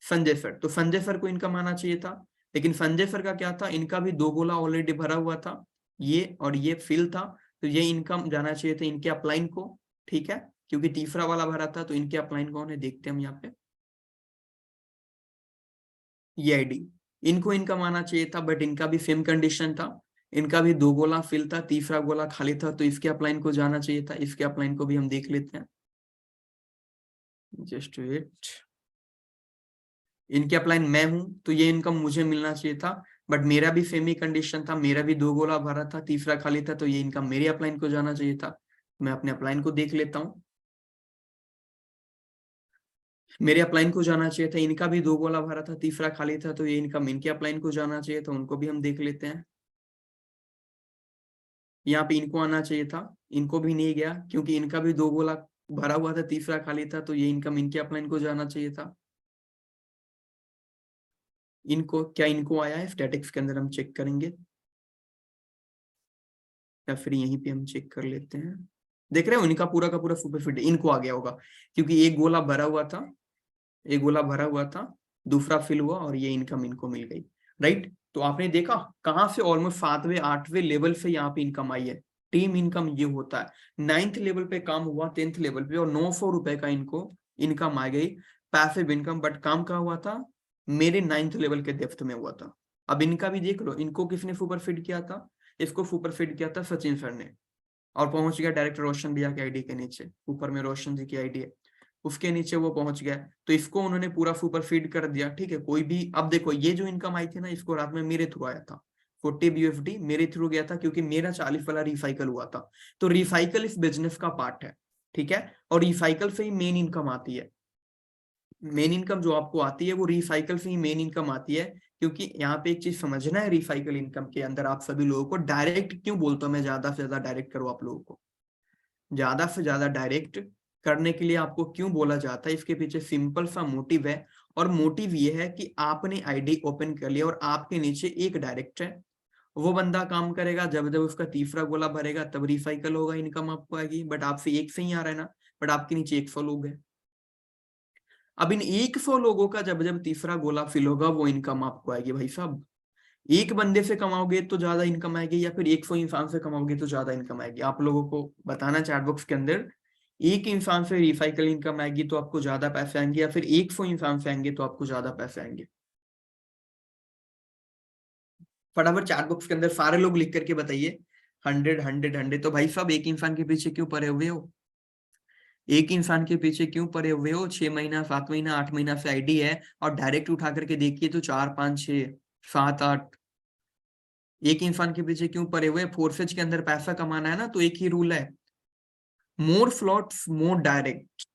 संजय सर। तो संजय सर को इनकम आना चाहिए था, लेकिन संजय सर का क्या था, इनका भी 2 गोला ऑलरेडी भरा हुआ था, ये और ये फिल था। तो ये इनकम जाना चाहिए था इनके अपलाइन को, ठीक है, क्योंकि तीसरा वाला भरा था। तो इनके अपलाइन कौन है, देखते हैं हम यहाँ पे, ये आईडी। इनको इनकम आना चाहिए था, बट इनका भी सेम कंडीशन था, इनका भी 2 गोला फिल था, तीसरा गोला खाली था। तो इसके अपलाइन को जाना चाहिए था। इसके अपलाइन को भी हम देख लेते हैं, जस्ट वेट। इनके अपलाइन मैं हूं, तो ये इनकम मुझे मिलना चाहिए था, बट मेरा भी सेम ही कंडीशन था, मेरा भी 2 गोला भरा था, तीसरा खाली था। तो ये इनकम मेरे अपलाइन को जाना चाहिए था। मैं अपने अपलाइन को देख लेता हूँ, मेरे अपलाइन को जाना चाहिए था। इनका भी 2 गोला भरा था, तीसरा खाली था। तो ये इनकम इनके अपलाइन को जाना चाहिए था, उनको भी हम देख लेते हैं। यहाँ पे इनको आना चाहिए था, इनको भी नहीं गया, क्योंकि इनका भी 2 गोला भरा हुआ था, तीसरा खाली था। तो ये इनकम इनके अपलाइन को जाना चाहिए था। इनको क्या इनको आया है, स्टैटिक्स के अंदर हम चेक करेंगे, या फिर यहीं पे हम चेक कर लेते हैं। देख रहे हो, इनका पूरा का पूरा सुपर फिट इनको आ गया होगा, क्योंकि एक गोला भरा हुआ था, एक गोला भरा हुआ था, दूसरा फिल हुआ, और ये इनकम इनको मिल गई, राइट। तो आपने देखा कहां से, ऑलमोस्ट 7वें 8वें लेवल से यहाँ पे इनकम आई है। टीम इनकम ये होता है। 9th लेवल पे काम हुआ, 10th लेवल पे, और 900 रुपए का इनको इनकम आ गई, पैसिव इनकम। बट काम कहाँ हुआ था, मेरे 9th लेवल के डेप्थ में हुआ था। अब इनका भी देख लो, इनको किसने सुपर फिट किया था, इसको सुपर फिट किया था सचिन सर ने, और पहुंच गया डायरेक्ट रोशन भैया के आईडी के नीचे, ऊपर में रोशन जी की आईडी है, उसके नीचे वो पहुंच गया। तो इसको उन्होंने पूरा सुपर फीड कर दिया, ठीक है। कोई भी, अब देखो ये जो इनकम आई थी ना, इसको रात में मेरे थ्रू आया था, 40 BUSD मेरे थ्रू गया था, क्योंकि मेरा 40 वाला रिसाइकल हुआ था। तो रिसाइकल इस बिजनेस का पार्ट है, ठीक है। और रिसाइकल से ही मेन इनकम आती है, मेन इनकम जो आपको आती है वो रिसाइकल से ही मेन इनकम आती है। क्योंकि यहाँ पे एक चीज समझना है, रिसाइकल इनकम के अंदर आप सभी लोगों को, डायरेक्ट क्यों बोलता हूँ मैं, ज्यादा से ज्यादा डायरेक्ट करो आप लोगों को, ज्यादा से ज्यादा डायरेक्ट करने के लिए आपको क्यों बोला जाता है, इसके पीछे सिंपल सा मोटिव है। और मोटिव ये है कि आपने आईडी ओपन कर लिया और आपके नीचे एक डायरेक्ट है, वो बंदा काम करेगा, जब जब उसका तीसरा गोला भरेगा तब रिसाइकल होगा, इनकम आपको आएगी। बट आपसे एक से ही आ रहा है ना, बट आपके नीचे 100 लोग हैं। अब इन 100 लोगों का जब जब तीसरा गोला फिल होगा, वो इनकम आपको आएगी भाई साहब। एक बंदे से कमाओगे तो ज्यादा इनकम आएगी, या फिर 100 इंसान से कमाओगे तो ज्यादा इनकम आएगी, आप लोगों को बताना चैट बॉक्स के अंदर। एक इंसान से रिसाइकल इनकम आएगी तो आपको ज्यादा पैसे आएंगे, या फिर 100 इंसान से आएंगे तो आपको ज्यादा पैसे आएंगे। फटाफट चैट बॉक्स के अंदर सारे लोग लिख करके बताइए, 100 100 100। तो भाई साहब एक इंसान के पीछे क्यों पड़े हुए हो, एक इंसान के पीछे क्यों पड़े हुए हो, 6 महीना 7 महीना 8 महीना से आईडी है, और डायरेक्ट उठा करके देखिए तो 4 5 6 7 8, एक इंसान के पीछे क्यों पड़े हुए। फोर्सेज के अंदर पैसा कमाना है ना, तो एक ही रूल है, मोर फ्लॉट्स मोर डायरेक्ट,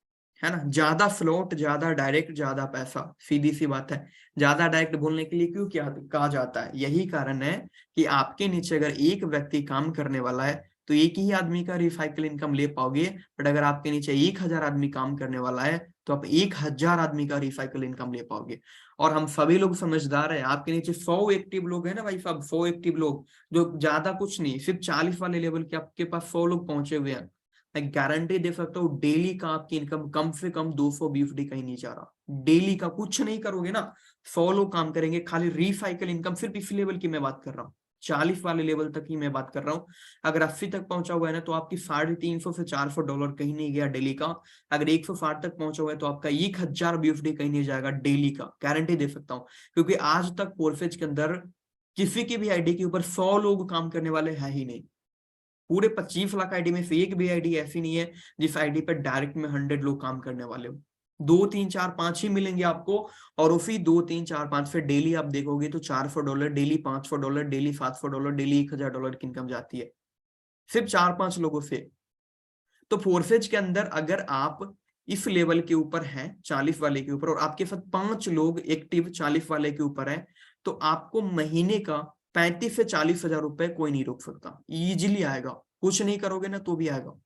है ना। ज्यादा फ्लोट ज्यादा डायरेक्ट ज्यादा पैसा, सीधी सी बात है। ज्यादा डायरेक्ट बोलने के लिए क्यों क्या कहा जाता है, यही कारण है कि आपके नीचे अगर एक व्यक्ति काम करने वाला है तो एक ही आदमी का रिसाइकल इनकम ले पाओगे। बट अगर आपके नीचे 1000 आदमी काम करने वाला है तो आप 1000 आदमी का रिसाइकल इनकम ले पाओगे। और हम सभी लोग समझदार है, आपके नीचे 100 एक्टिव लोग हैं ना भाई साहब, 100 एक्टिव लोग, जो ज्यादा कुछ नहीं, सिर्फ 40 वाले लेवल के आपके पास 100 लोग पहुंचे हुए हैं। मैं गारंटी दे सकता हूँ डेली का आपकी इनकम कम से कम 200 बीएफडी कहीं नहीं जा रहा। डेली का कुछ नहीं करोगे ना, 100 लोग काम करेंगे, खाली रिसाइकल इनकम, सिर्फ इस लेवल की मैं बात कर रहा हूँ, 40 वाले लेवल तक ही मैं बात कर रहा हूँ। अगर 80 तक पहुंचा हुआ है ना, तो आपकी $350 से $400 कहीं नहीं गया डेली का। अगर 160 तक पहुंचा हुआ है तो आपका 1000 बीएफडी कहीं नहीं जाएगा डेली का, गारंटी दे सकता हूँ। क्योंकि आज तक पोरफेज के अंदर किसी की भी आईडी के ऊपर 100 लोग काम करने वाले हैं ही नहीं। पूरे 25 लाख आईडी में से एक भी आईडी ऐसी नहीं है जिस आईडी पर डायरेक्ट में 100 लोग काम करने वाले हो। 2 3 4 5 ही मिलेंगे आपको, और उसी 2 3 4 5 से डेली आप देखोगे तो $400 डेली, $500 डेली, $700 डेली, $1000 की इनकम जाती है सिर्फ 4 5 लोगों से। तो फोर्सेज के अंदर अगर आप इस लेवल के ऊपर हैं 40 वाले के ऊपर, और आपके साथ 5 लोग एक्टिव 40 वाले के ऊपर है, तो आपको महीने का 35 से 40 हजार रुपए कोई नहीं रोक सकता, इजीली आएगा। कुछ नहीं करोगे ना तो भी आएगा।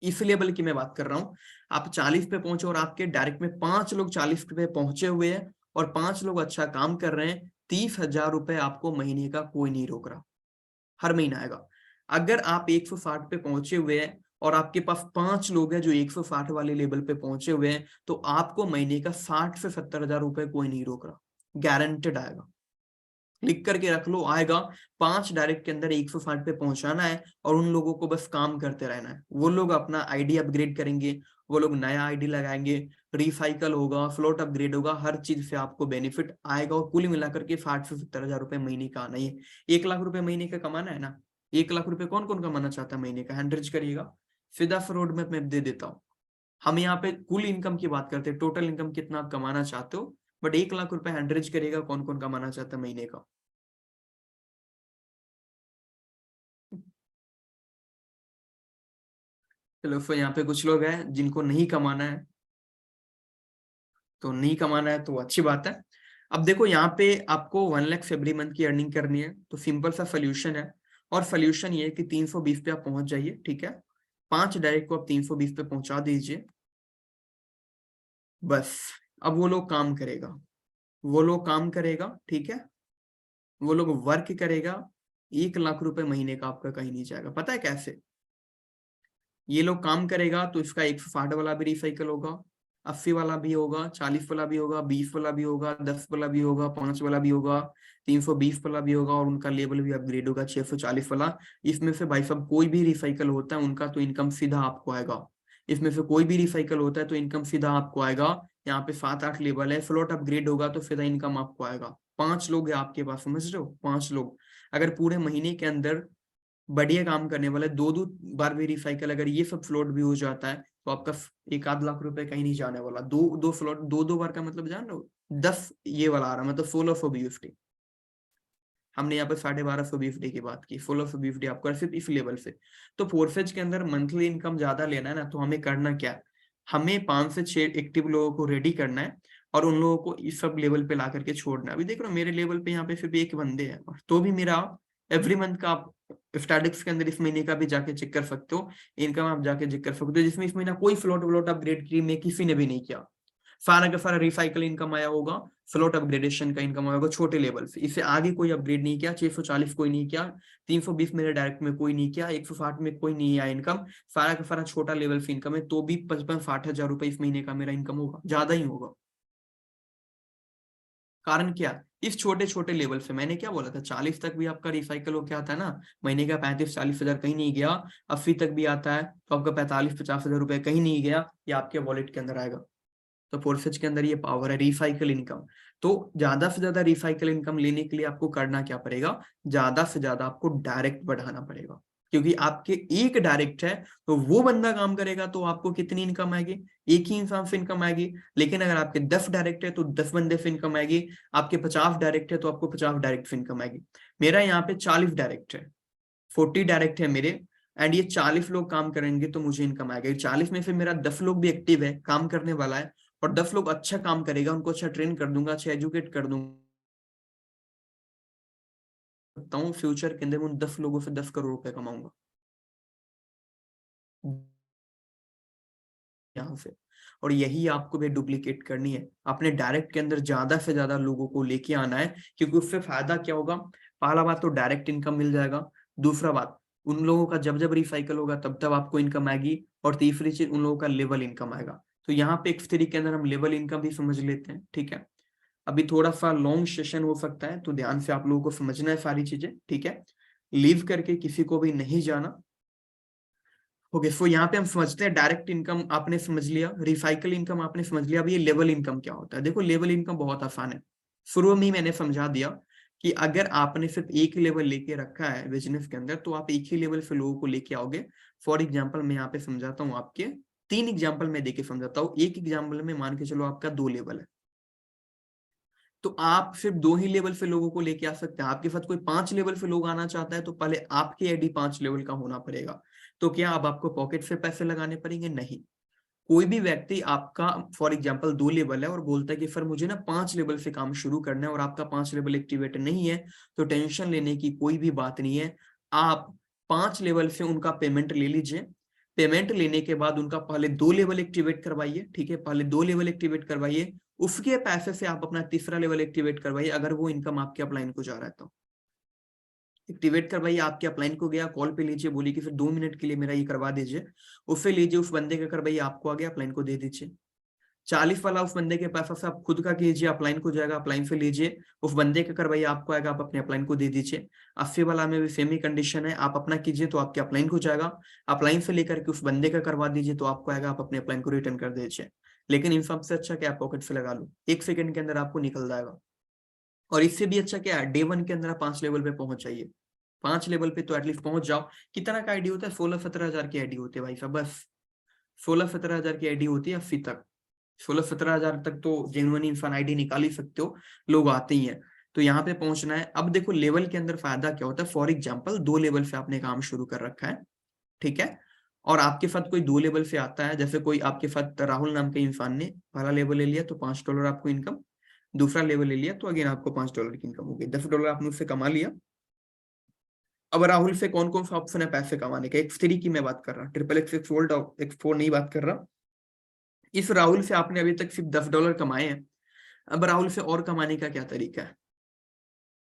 इस लेवल की मैं बात कर रहा हूं। आप 40 पे पहुंचे और आपके डायरेक्ट में 5 लोग 40 पे पहुंचे हुए हैं और 5 लोग अच्छा काम कर रहे हैं, 30,000 रुपए आपको महीने का कोई नहीं रोक रहा, हर महीना आएगा। अगर आप 160 पे पहुंचे हुए हैं और आपके पास 5 लोग हैं जो 160 वाले लेवल पे पहुंचे हुए हैं, तो आपको महीने का 60 से 70 हजार रुपए कोई नहीं रोक रहा, गारंटेड आएगा। लिख करके रख लो, आएगा। 5 डायरेक्ट के अंदर 160 पे पहुंचाना है और उन लोगों को बस काम करते रहना है। वो लोग अपना आईडी अपग्रेड करेंगे, वो लोग नया आईडी लगाएंगे, रिसाइकल होगा, फ्लोट अपग्रेड होगा, हर चीज से आपको बेनिफिट आएगा। और कुल मिलाकर के 60 से 70 हजार रुपए महीने का आना ही है। 1 लाख रुपए महीने का कमाना है ना, 1 लाख रुपए कौन कौन कमाना चाहता है महीने का? हैंड्रिज करिएगा, सीधा रोड मैप मैं दे देता हूँ। हम यहाँ पे कुल इनकम की बात करते हैं, टोटल इनकम कितना आप कमाना चाहते हो, बट 1 लाख रुपए हैंड्रिज करिएगा कौन कौन कमाना चाहता है महीने का। चलो, फिर यहाँ पे कुछ लोग हैं जिनको नहीं कमाना है, तो नहीं कमाना है तो अच्छी बात है। अब देखो यहाँ पे आपको 1 लाख एवरी मंथ की अर्निंग करनी है, तो सिंपल सा सोल्यूशन है। और सोल्यूशन ये है कि 320 पे आप पहुंच जाइए, ठीक है। 5 डायरेक्ट को आप 320 पे पहुंचा दीजिए, बस। अब वो लोग काम करेगा, वो लोग काम करेगा, ठीक है, वो लोग वर्क करेगा। 1 लाख रुपए महीने का आपका कहीं नहीं जाएगा। पता है कैसे? ये लोग काम करेगा तो इसका 160 वाला भी रिसाइकल होगा, 80 वाला भी होगा, 40 वाला भी होगा, 20 वाला भी होगा, 10 वाला भी होगा, 5 वाला भी होगा, 320 वाला भी होगा, और उनका लेवल भी अपग्रेड होगा 640 वाला। इसमें से भाई साहब कोई भी रिसाइकल होता है उनका तो इनकम सीधा आपको आएगा। इसमें से कोई भी रिसाइकल होता है तो इनकम सीधा आपको आएगा। यहाँ पे 7 8 लेवल है, फ्लोट अपग्रेड होगा तो सीधा इनकम आपको आएगा। 5 लोग है आपके पास, समझ रहे हो? 5 लोग अगर पूरे महीने के अंदर बढ़िया काम करने वाला है, 2 2 बार भी रिसाइकल, अगर ये सब फ्लोट भी हो जाता है तो आपका 1 आध लाख रुपए कहीं नहीं जाने वाला। दो दो फ्लोट, 2 2 बार का मतलब जान रहे हो, 10 ये वाला आ रहा, मतलब 1600 बीएफडी। हमने यहाँ पे 1250 बीएफडी की बात की, 1600 बीएफडी आपको सिर्फ इस लेवल से। तो फोरफेज के अंदर मंथली इनकम ज्यादा लेना है ना, तो हमें करना क्या है, हमें 5 से 6 एक्टिव लोगों को रेडी करना है और उन लोगों को इस सब लेवल पे ला करके छोड़ना है। अभी देख रहे हो मेरे लेवल पे यहाँ पे सिर्फ एक बंदे हैं, तो भी मेरा एवरी मंथ का आप स्टैटिक्स के अंदर इस महीने का भी जाके चेक कर सकते हो, इनकम आप जाके चेक कर सकते हो, जिसमें इस महीना कोई फ्लोट व्लोट अपग्रेड की में किसी ने भी नहीं किया। सारा का सारा रिसाइकल इनकम आया होगा, फ्लोट अपग्रेडेशन का इनकम आया होगा छोटे लेवल से, इससे आगे कोई अपग्रेड नहीं किया। 640 कोई नहीं किया, 320 मेरे डायरेक्ट में कोई नहीं किया, 160 में कोई नहीं आया इनकम। सारा का सारा छोटा लेवल से इनकम है, तो भी 55 60 हजार रुपए इस महीने का मेरा इनकम होगा, ज्यादा ही होगा। कारण क्या? इस छोटे छोटे लेवल से, मैंने क्या बोला था, 40 तक भी आपका रिसाइकल हो क्या आता है ना, महीने का 35 40 हजार कहीं नहीं गया। 80 तक भी आता है तो आपका 45 50 हजार रुपए कहीं नहीं गया, ये आपके वॉलेट के अंदर आएगा। तो फोर्सेज के अंदर ये पावर है रिसाइकल इनकम। तो ज्यादा से ज्यादा रिसाइकल इनकम लेने के लिए आपको करना क्या पड़ेगा, ज्यादा से ज्यादा आपको डायरेक्ट बढ़ाना पड़ेगा। क्योंकि आपके एक डायरेक्ट है तो वो बंदा काम करेगा तो आपको कितनी इनकम आएगी, एक ही इंसान से इनकम आएगी। लेकिन अगर आपके 10 डायरेक्ट है तो 10 बंदे से इनकम आएगी, आपके 50 डायरेक्ट है तो आपको 50 डायरेक्ट से इनकम आएगी। मेरा यहाँ पे 40 डायरेक्ट है, 40 डायरेक्ट है मेरे, एंड ये 40 लोग काम करेंगे तो मुझे इनकम आएगा। 40 में से मेरा 10 लोग भी एक्टिव है, काम करने वाला है, और 10 लोग अच्छा काम करेगा, उनको अच्छा ट्रेन कर दूंगा, अच्छा एजुकेट कर दूंगा, फ्यूचर के अंदर उन 10 लोगों से 10 करोड़ रुपए कमाऊंगा यहाँ से। और यही आपको भी डुप्लीकेट करनी है, अपने डायरेक्ट के अंदर ज्यादा से ज्यादा लोगों को लेके आना है। क्योंकि उससे फायदा क्या होगा, पहला बात तो डायरेक्ट इनकम मिल जाएगा, दूसरा बात उन लोगों का जब जब रिसाइकल होगा तब तब आपको इनकम आएगी। और तीसरी चीज उन लोगों का लेवल इनकम आएगा। तो यहाँ पे X3 के अंदर हम लेवल इनकम भी समझ लेते हैं, ठीक है। अभी थोड़ा सा लॉन्ग सेशन हो सकता है, तो ध्यान से आप लोगों को समझना है सारी चीजें, ठीक है। लीव करके किसी को भी नहीं जाना। ओके, सो यहाँ पे हम समझते हैं डायरेक्ट इनकम आपने समझ लिया, रिसाइकल इनकम आपने समझ लिया। अब ये लेवल इनकम क्या होता है? देखो लेवल इनकम बहुत आसान है, शुरू में ही मैंने समझा दिया कि अगर आपने सिर्फ एक लेवल लेके रखा है बिजनेस के अंदर, तो आप एक ही लेवल से लोगों को लेके आओगे। फॉर एग्जाम्पल मैं यहाँ पे समझाता हूँ आपके, 3 एग्जाम्पल मैं देके समझाता हूँ। एक एग्जाम्पल में मान के चलो आपका 2 लेवल है, तो आप सिर्फ 2 ही लेवल से लोगों को लेके आ सकते हैं। आपके साथ कोई 5 लेवल से लोग आना चाहता है, तो पहले आपकी आईडी 5 लेवल का होना पड़ेगा। तो क्या अब आपको पॉकेट से पैसे लगाने पड़ेंगे? नहीं। कोई भी व्यक्ति आपका फॉर एग्जांपल 2 लेवल है और बोलता है कि सर मुझे ना 5 लेवल से काम शुरू करना है, और आपका 5 लेवल एक्टिवेट नहीं है, तो टेंशन लेने की कोई भी बात नहीं है। आप 5 लेवल से उनका पेमेंट ले लीजिए। पेमेंट लेने के बाद उनका पहले 2 लेवल एक्टिवेट करवाइए, ठीक है। पहले 2 लेवल एक्टिवेट करवाइए, उसके पैसे से आप अपना तीसरा लेवल एक्टिवेट करवाइए, अगर वो इनकम आपके अपलाइन को जा रहा है तो। एक्टिवेट करवाइए, आपके अपलाइन को गया, कॉल पे लीजिए, बोलिए कि फिर 2 मिनट के लिए मेरा ये करवा दीजिए, उससे लीजिए, उस बंदे का करवाइए, आपको आ गया, अपलाइन को दे दीजिए। 40 वाला उस बंदे के पैसा से आप खुद का कीजिए, अपलाइन को जाएगा, अपलाइन से लीजिए, उस बंदे का करवाइए, आपको आएगा, आप अपने अपलाइन को दे दीजिए। 80 वाला में भी सेम ही कंडीशन है, आप अपना कीजिए तो आपके अपलाइन को जाएगा, अपलाइन से लेकर के उस बंदे का करवा दीजिए तो आपको आएगा, आप अपने अपलाइन को रिटर्न कर दीजिए। लेकिन इन सबसे अच्छा क्या, पॉकेट से लगा लो, 1 सेकंड के अंदर आपको निकल जाएगा। और इससे भी अच्छा क्या है, डे 1 के अंदर आप 5 लेवल पे पहुंच जाइए। 5 लेवल पे तो एटलीस्ट पहुंच जाओ। कितना का आईडी होता है? 16-17 हजार की आईडी होती है भाई साहब, बस 16-17 हजार की आईडी होती है 80 तक। 16-17 हजार तक तो जेन्युइन इंसान आईडी निकाल ही सकते हो, लोग आते ही हैं। तो यहाँ पे पहुंचना है। अब देखो लेवल के अंदर फायदा क्या होता है, फॉर एग्जाम्पल 2 लेवल से आपने काम शुरू कर रखा है, ठीक है। और आपके साथ कोई 2 लेवल से आता है, जैसे कोई आपके साथ राहुल नाम के इंसान ने पहला लेवल ले लिया तो $5 आपको इनकम, दूसरा लेवल ले लिया तो अगेन आपको $5 की इनकम होगी, $10 आपने उससे कमा लिया। अब राहुल से कौन कौन सा ऑप्शन है पैसे कमाने का? X3 की मैं बात कर रहा हूँ, XXX X4 नहीं बात कर रहा। इस राहुल से आपने अभी तक सिर्फ $10 कमाए हैं। अब राहुल से और कमाने का क्या तरीका है?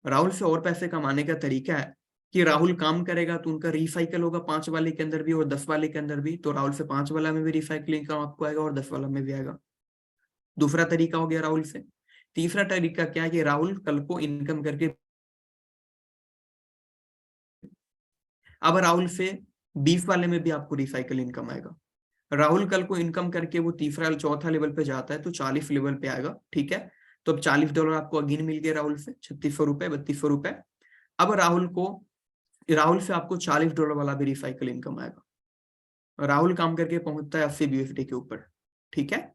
राहुल से और पैसे कमाने का तरीका है कि राहुल काम करेगा तो उनका रिसाइकल होगा 5 वाले के अंदर भी और 10 वाले के अंदर भी, तो राहुल से 5 वाला में भी रिसाइकलिंग का आपको आएगा और 10 वाला में भी आएगा। दूसरा तरीका हो गया राहुल से। तीसरा तरीका क्या है कि राहुल कल को इनकम करके, अब राहुल से 20 वाले में भी आपको रिसाइकल इनकम आएगा। राहुल कल को इनकम करके वो तीसरा चौथा लेवल पे जाता है तो 40 लेवल पे आएगा, ठीक है। तो अब $40 आपको अगेन मिल गया राहुल से, 3600 रुपए, 3200 रुपए। अब राहुल से आपको $40 वाला भी रिसाइकल इनकम आएगा। राहुल काम करके पहुंचता है 80 BUSD के ऊपर, ठीक है।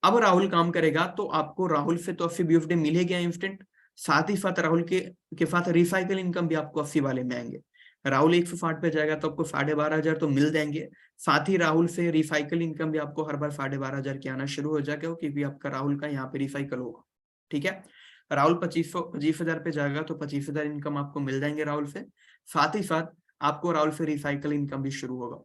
अब राहुल काम करेगा तो आपको राहुल से तो 80 BUSD मिलेगा इंस्टेंट, साथ ही साथ राहुल के साथ रिसाइकल इनकम भी आपको 80 वाले में आएंगे। राहुल 160 पे जाएगा तो आपको 12,500 तो मिल जाएंगे। साथ ही राहुल से रिसाइकल इनकम भी आपको हर बार 12,500 की आना शुरू हो जाएगा, क्योंकि आपका राहुल का यहाँ पे रिसाइकल होगा, ठीक है। राहुल 25,000 पे जाएगा तो 25,000 इनकम आपको मिल जाएंगे राहुल से। साथ ही साथ आपको राहुल से रिसाइकल इनकम भी शुरू होगा।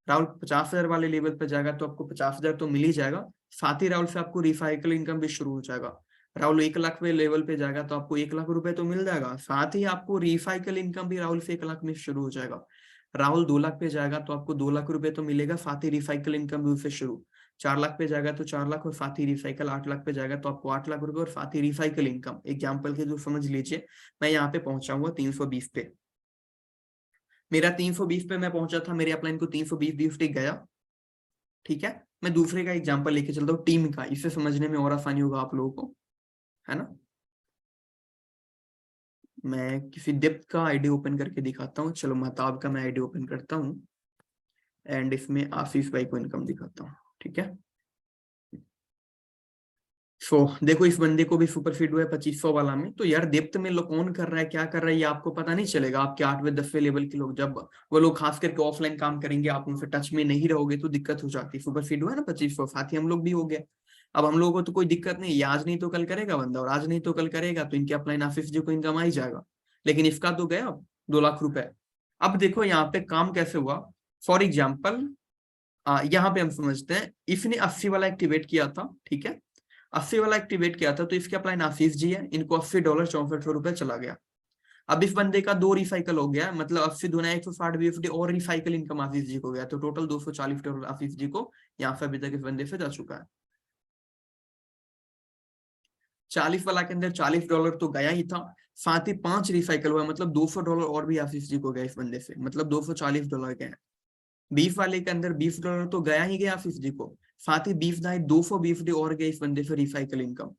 राहुल 50,000 वाले लेवल पे जाएगा तो आपको 50,000 तो मिल ही जाएगा, साथ ही राहुल से आपको रिसाइकल इनकम भी शुरू हो जाएगा। राहुल 1 लाख पे लेवल पे जाएगा तो आपको 1 लाख रुपए तो मिल जाएगा, साथ ही आपको रिसाइकल इनकम भी राहुल से 1 लाख में शुरू हो जाएगा। राहुल 2 लाख पे जाएगा तो आपको 2 लाख रुपए तो मिलेगा, साथ ही रिसाइकल इनकम भी उससे शुरू। 4 लाख पे जाएगा तो 4 लाख और साथ ही रिसाइकल। 8 लाख पे जाएगा तो आपको 8 लाख रुपए और साथ ही रिसाइकल इनकम। एग्जाम्पल के जो समझ लीजिए, मैं यहाँ पे पहुंचाऊंगा 320 पे, मेरा 320 पे मैं पहुंचा था, मेरे अपलाइन को 320 BUSD गया, ठीक है। मैं दूसरे का एग्जांपल लेके चलता हूँ टीम का, इससे समझने में और आसानी होगा आप लोगों को, है ना। मैं किसी डेप्थ का आईडी ओपन करके दिखाता हूँ, चलो महताब का मैं आईडी ओपन करता हूँ एंड इसमें आशीष भाई को इनकम दिखाता हूँ, ठीक है। सो देखो इस बंदे को भी सुपर फीड हुआ है 2500 वाला में। तो यार डेप्थ में लोग कौन कर रहा है, क्या कर रहा है, ये आपको पता नहीं चलेगा। आपके 8वें 10वें लेवल के लोग, जब वो लोग खास करके ऑफलाइन काम करेंगे, आप उनसे टच में नहीं रहोगे तो दिक्कत हो जाती है। सुपर फीड हुआ है ना 2500, साथ ही हम लोग भी हो गए। अब हम लोगों को तो कोई दिक्कत नहीं, आज नहीं तो कल करेगा बंदा, और आज नहीं तो कल करेगा तो इनके अपलाइन आशीष जी को इनकम आ ही जाएगा। लेकिन इसका तो गया 2 लाख रुपए। अब देखो यहाँ पे काम कैसे हुआ। फॉर एग्जाम्पल यहाँ पे हम समझते हैं, इसने 80 वाला एक्टिवेट किया था, ठीक है। 80 वाला एक्टिवेट किया था तो इसके अपलाइन आशीष जी है, इनको $80 6400 चला गया। अब इस बंदे का 2 रिसाइकल हो गया, मतलब 80 दुना 160 बीएफडी और रिसाइकल इनकम आशीष जी को गया, तो टोटल $240 आशीष जी को यहाँ से अभी तक इस बंदे से जा चुका है। 40 वाला के अंदर $40 तो गया ही था, साथ ही 5 रिसाइकल हुआ, मतलब $200 और भी आशीष जी को गया इस बंदे से, मतलब $240 गए। 20 वाले के अंदर $20 तो गया ही गया आशीष जी को, साथ ही 20 दाई 200 बीएफडी और गए इस बंदे से रिसाइकल इनकम।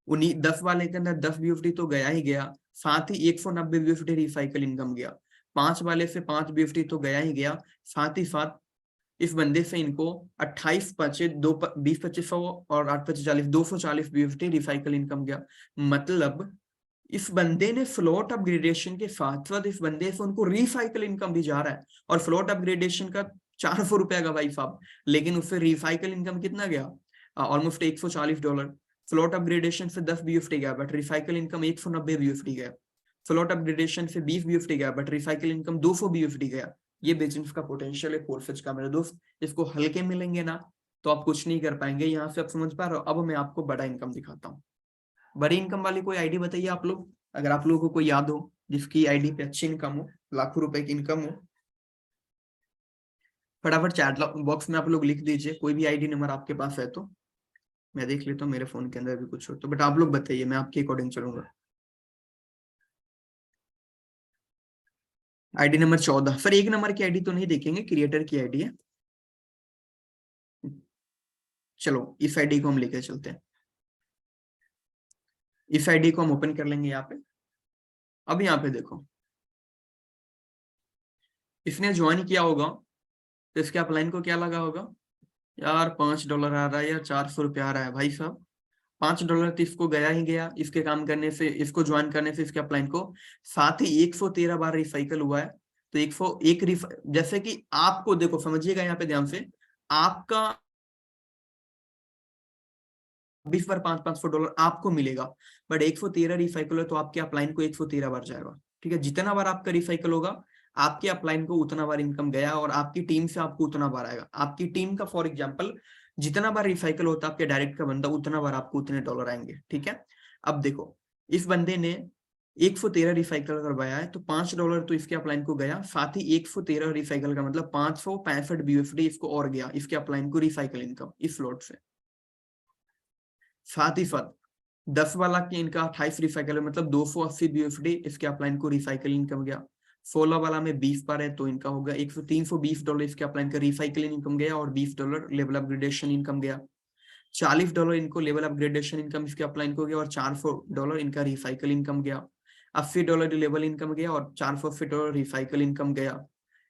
10 वाले के अंदर 10 बीएफडी तो गया ही गया, साथ ही 190 बीएफडी रिसाइकल इनकम गया। 5 वाले से 5 बीएफडी तो गया ही गया, साथ ही साथ इस बंदे से इनको 28 पचे 20-25 और 8-25-40 240 बीएफडी रिसाइकल इनकम गया। मतलब इस बंदे ने फ्लोट अपग्रेडेशन के साथ साथ इस बंदे से उनको रिसाइकल इनकम भी जा रहा है, और फ्लोट अपग्रेडेशन का $400 का भाई साहब, लेकिन उससे रिसाइकल इनकम कितना गया, ऑलमोस्ट $140। फ्लोट अपग्रेडेशन से 10 बीएफटी गया, बट रिसाइकल इनकम 190 बीएफटी गया। फ्लोट अपग्रेडेशन से 20 बीएफटी गया, बट रिसाइकल इनकम 200 बीएफटी गया। ये बिजनेस का पोटेंशियल है कोरफेज का मेरे दोस्त, इसको हल्के मिलेंगे ना तो आप कुछ नहीं कर पाएंगे। यहाँ से आप समझ पा रहे हो। अब मैं आपको बड़ा इनकम दिखाता हूँ। बड़ी इनकम वाली कोई आईडी बताइए आप लोग, अगर आप लोगों को कोई याद हो जिसकी आईडी पे अच्छी इनकम हो, लाखों रुपए की इनकम हो। फटाफट चैट बॉक्स में आप लोग लिख दीजिए कोई भी आईडी नंबर आपके पास है तो, मैं देख लेता हूँ मेरे फोन के अंदर भी कुछ हो तो, बट आप लोग बताइए, मैं आपके अकॉर्डिंग चलूंगा। आईडी नंबर 14 सर, 1 नंबर की आईडी तो नहीं देखेंगे, क्रिएटर की आईडी है। चलो इस आईडी को हम लेकर चलते हैं, इस आईडी को हम ओपन कर लेंगे यहाँ पे। अब यहाँ पे देखो, इसने ज्वाइन किया होगा तो इसके अपलाइन को क्या लगा होगा, यार $5 आ रहा है या $400 आ रहा है भाई साहब। $5 तो इसको गया ही गया, इसके काम करने से, इसको ज्वाइन करने से इसके अपलाइन को। साथ ही 113 बार रिसाइकल हुआ है, तो 101 जैसे कि आपको देखो समझिएगा यहाँ पे ध्यान से, आपका 20 बार $500 आपको मिलेगा, बट 113 रिसाइकल है तो आपके अपलाइन को 113 बार जाएगा। ठीक है, जितना बार आपका रिसाइकल होगा आपके अपलाइन को उतना बार इनकम गया, और आपकी टीम से आपको उतना बार आएगा। आपकी टीम का फॉर एग्जाम्पल जितना बार रिसाइकल होता है आपके डायरेक्ट का बंदा, उतना बार आपको उतने डॉलर आएंगे। ठीक है, अब देखो इस बंदे ने 113 रिसाइकल करवाया है, तो $5 तो इसके अपलाइन को गया, साथ ही 113 रिसाइकल का मतलब 565 बीएफडी इसको और गया, इसके अपलाइन को रिसाइकल इनकम इस फ्लोट से। साथ ही साथ 10 वाला की इनका 28 रिसाइकल है, मतलब 280 बीएफडी इसके अपलाइन को रिसाइकल इनकम गया। 16 वाला में 20 बार है तो इनका होगा $320 इसके अपलाइन का रिसाइकल इनकम गया, और $20 लेवल अपग्रेडेशन इनकम गया। $40 इनको लेवल अपग्रेडेशन इनकम इसके अपलाइन को गया, और $400 इनका रिसाइकल इनकम गया। $80 लेवल इनकम गया, और $480 रिसाइकल इनकम गया।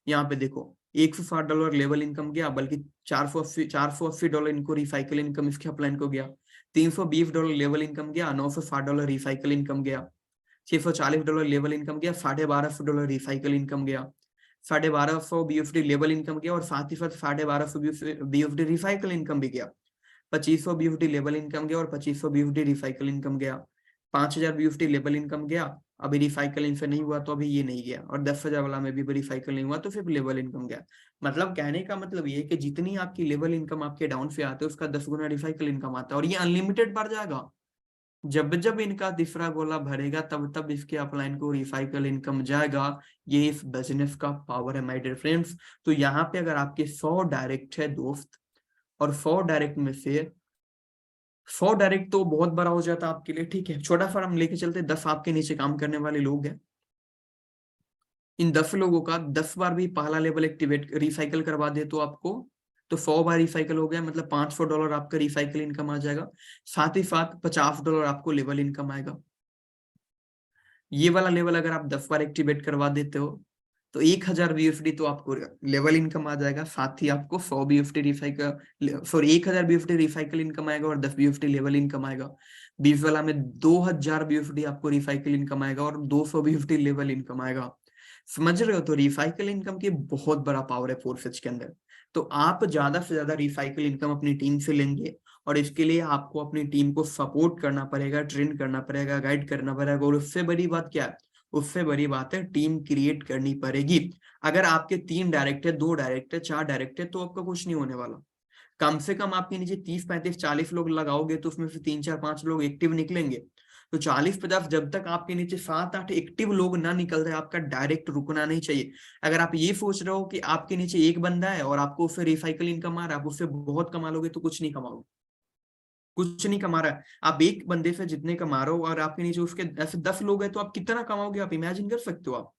यहाँ पे देखो $160 लेवल इनकम गया, बल्कि $480 इनको रिसाइकल इनकम इसके अपलाइन को गया। $320 लेवल इनकम गया, $960 रिसाइकल इनकम गया। $640 लेवल इनकम गया, $1250 रिसाइकल इनकम गया। 1250 बीएफडी लेवल इनकम गया, और साथ ही साथ 1250 बीएफडी रिसाइकल इनकम भी गया। 2500 बीएफडी लेवल इनकम गया, और 2500 बीएफडी रिसाइकल इनकम गया। 5000 बीएफडी लेवल इनकम गया, अभी रिसाइकल इनसे नहीं हुआ तो अभी ये नहीं गया, और 10,000 वाला में भी रिसाइकल नहीं हुआ तो फिर लेवल इनकम गया। मतलब कहने का मतलब ये है कि जितनी आपकी लेवल इनकम आपके डाउन से आते है उसका 10 गुना रिसाइकल इनकम आता है, और ये अनलिमिटेड बढ़ जाएगा। जब जब इनका तीसरा गोला भरेगा तब तब इसके अपलाइन को रिसाइकल इनकम जाएगा। ये इस बिजनेस का पावर है माय डियर फ्रेंड्स। तो यहाँ पे अगर आपके 100 डायरेक्ट है दोस्त, और 100 डायरेक्ट में से 100 डायरेक्ट तो बहुत बड़ा हो जाता है आपके लिए, ठीक है, छोटा फर्म लेके चलते, 10 आपके नीचे काम करने वाले लोग हैं। इन 10 लोगों का 10 बार भी पहला लेवल एक्टिवेट रिसाइकल करवा दे तो आपको, तो 100 बार रिसाइकल हो गया, मतलब $500 आपका रिसाइकल इनकम आ जाएगा। साथ ही साथ $50 आपको लेवल इनकम आएगा। ये वाला लेवल अगर आप 10 बार एक्टिवेट करवा देते हो तो 1000 बीएफडी तो आपको लेवल इनकम आ जाएगा। साथ ही आपको 100 BFD recycle, sorry 1000 BFD recycle income आएगा, और 10 बीएफडी लेवल इनकम आएगा। 20 वाला में 2000 बीएफडी आपको रिसाइकल इनकम आएगा, और 200 बीएफडी लेवल इनकम आएगा। समझ रहे हो, तो रिसाइकल इनकम की बहुत बड़ा पावर है फोरफेज के अंदर। तो आप ज्यादा से ज्यादा रिसाइकल इनकम अपनी टीम से लेंगे, और इसके लिए आपको अपनी टीम को सपोर्ट करना पड़ेगा, ट्रेन करना पड़ेगा, गाइड करना पड़ेगा, और उससे बड़ी बात क्या है, उससे बड़ी बात है टीम क्रिएट करनी पड़ेगी। अगर आपके 3 डायरेक्ट है, 2 डायरेक्ट है, 4 डायरेक्ट है, तो आपका कुछ नहीं होने वाला। कम से कम आपके नीचे 30 35 40 लोग लगाओगे तो उसमें से 3 4 5 लोग एक्टिव निकलेंगे। तो 40-50 जब तक आपके नीचे 7-8 एक्टिव लोग ना निकल रहे, आपका डायरेक्ट रुकना नहीं चाहिए। अगर आप ये सोच रहे हो कि आपके नीचे एक बंदा है और आपको उससे रिसाइकल इनकम आ रहा है, आप उससे बहुत कमा लोगे, तो कुछ नहीं कमाओगे, कुछ नहीं कमा रहा है। आप एक बंदे से जितने कमा रहे हो और आपके नीचे उसके ऐसे 10 लोग हैं, तो आप कितना कमाओगे? आप इमेजिन कर सकते हो?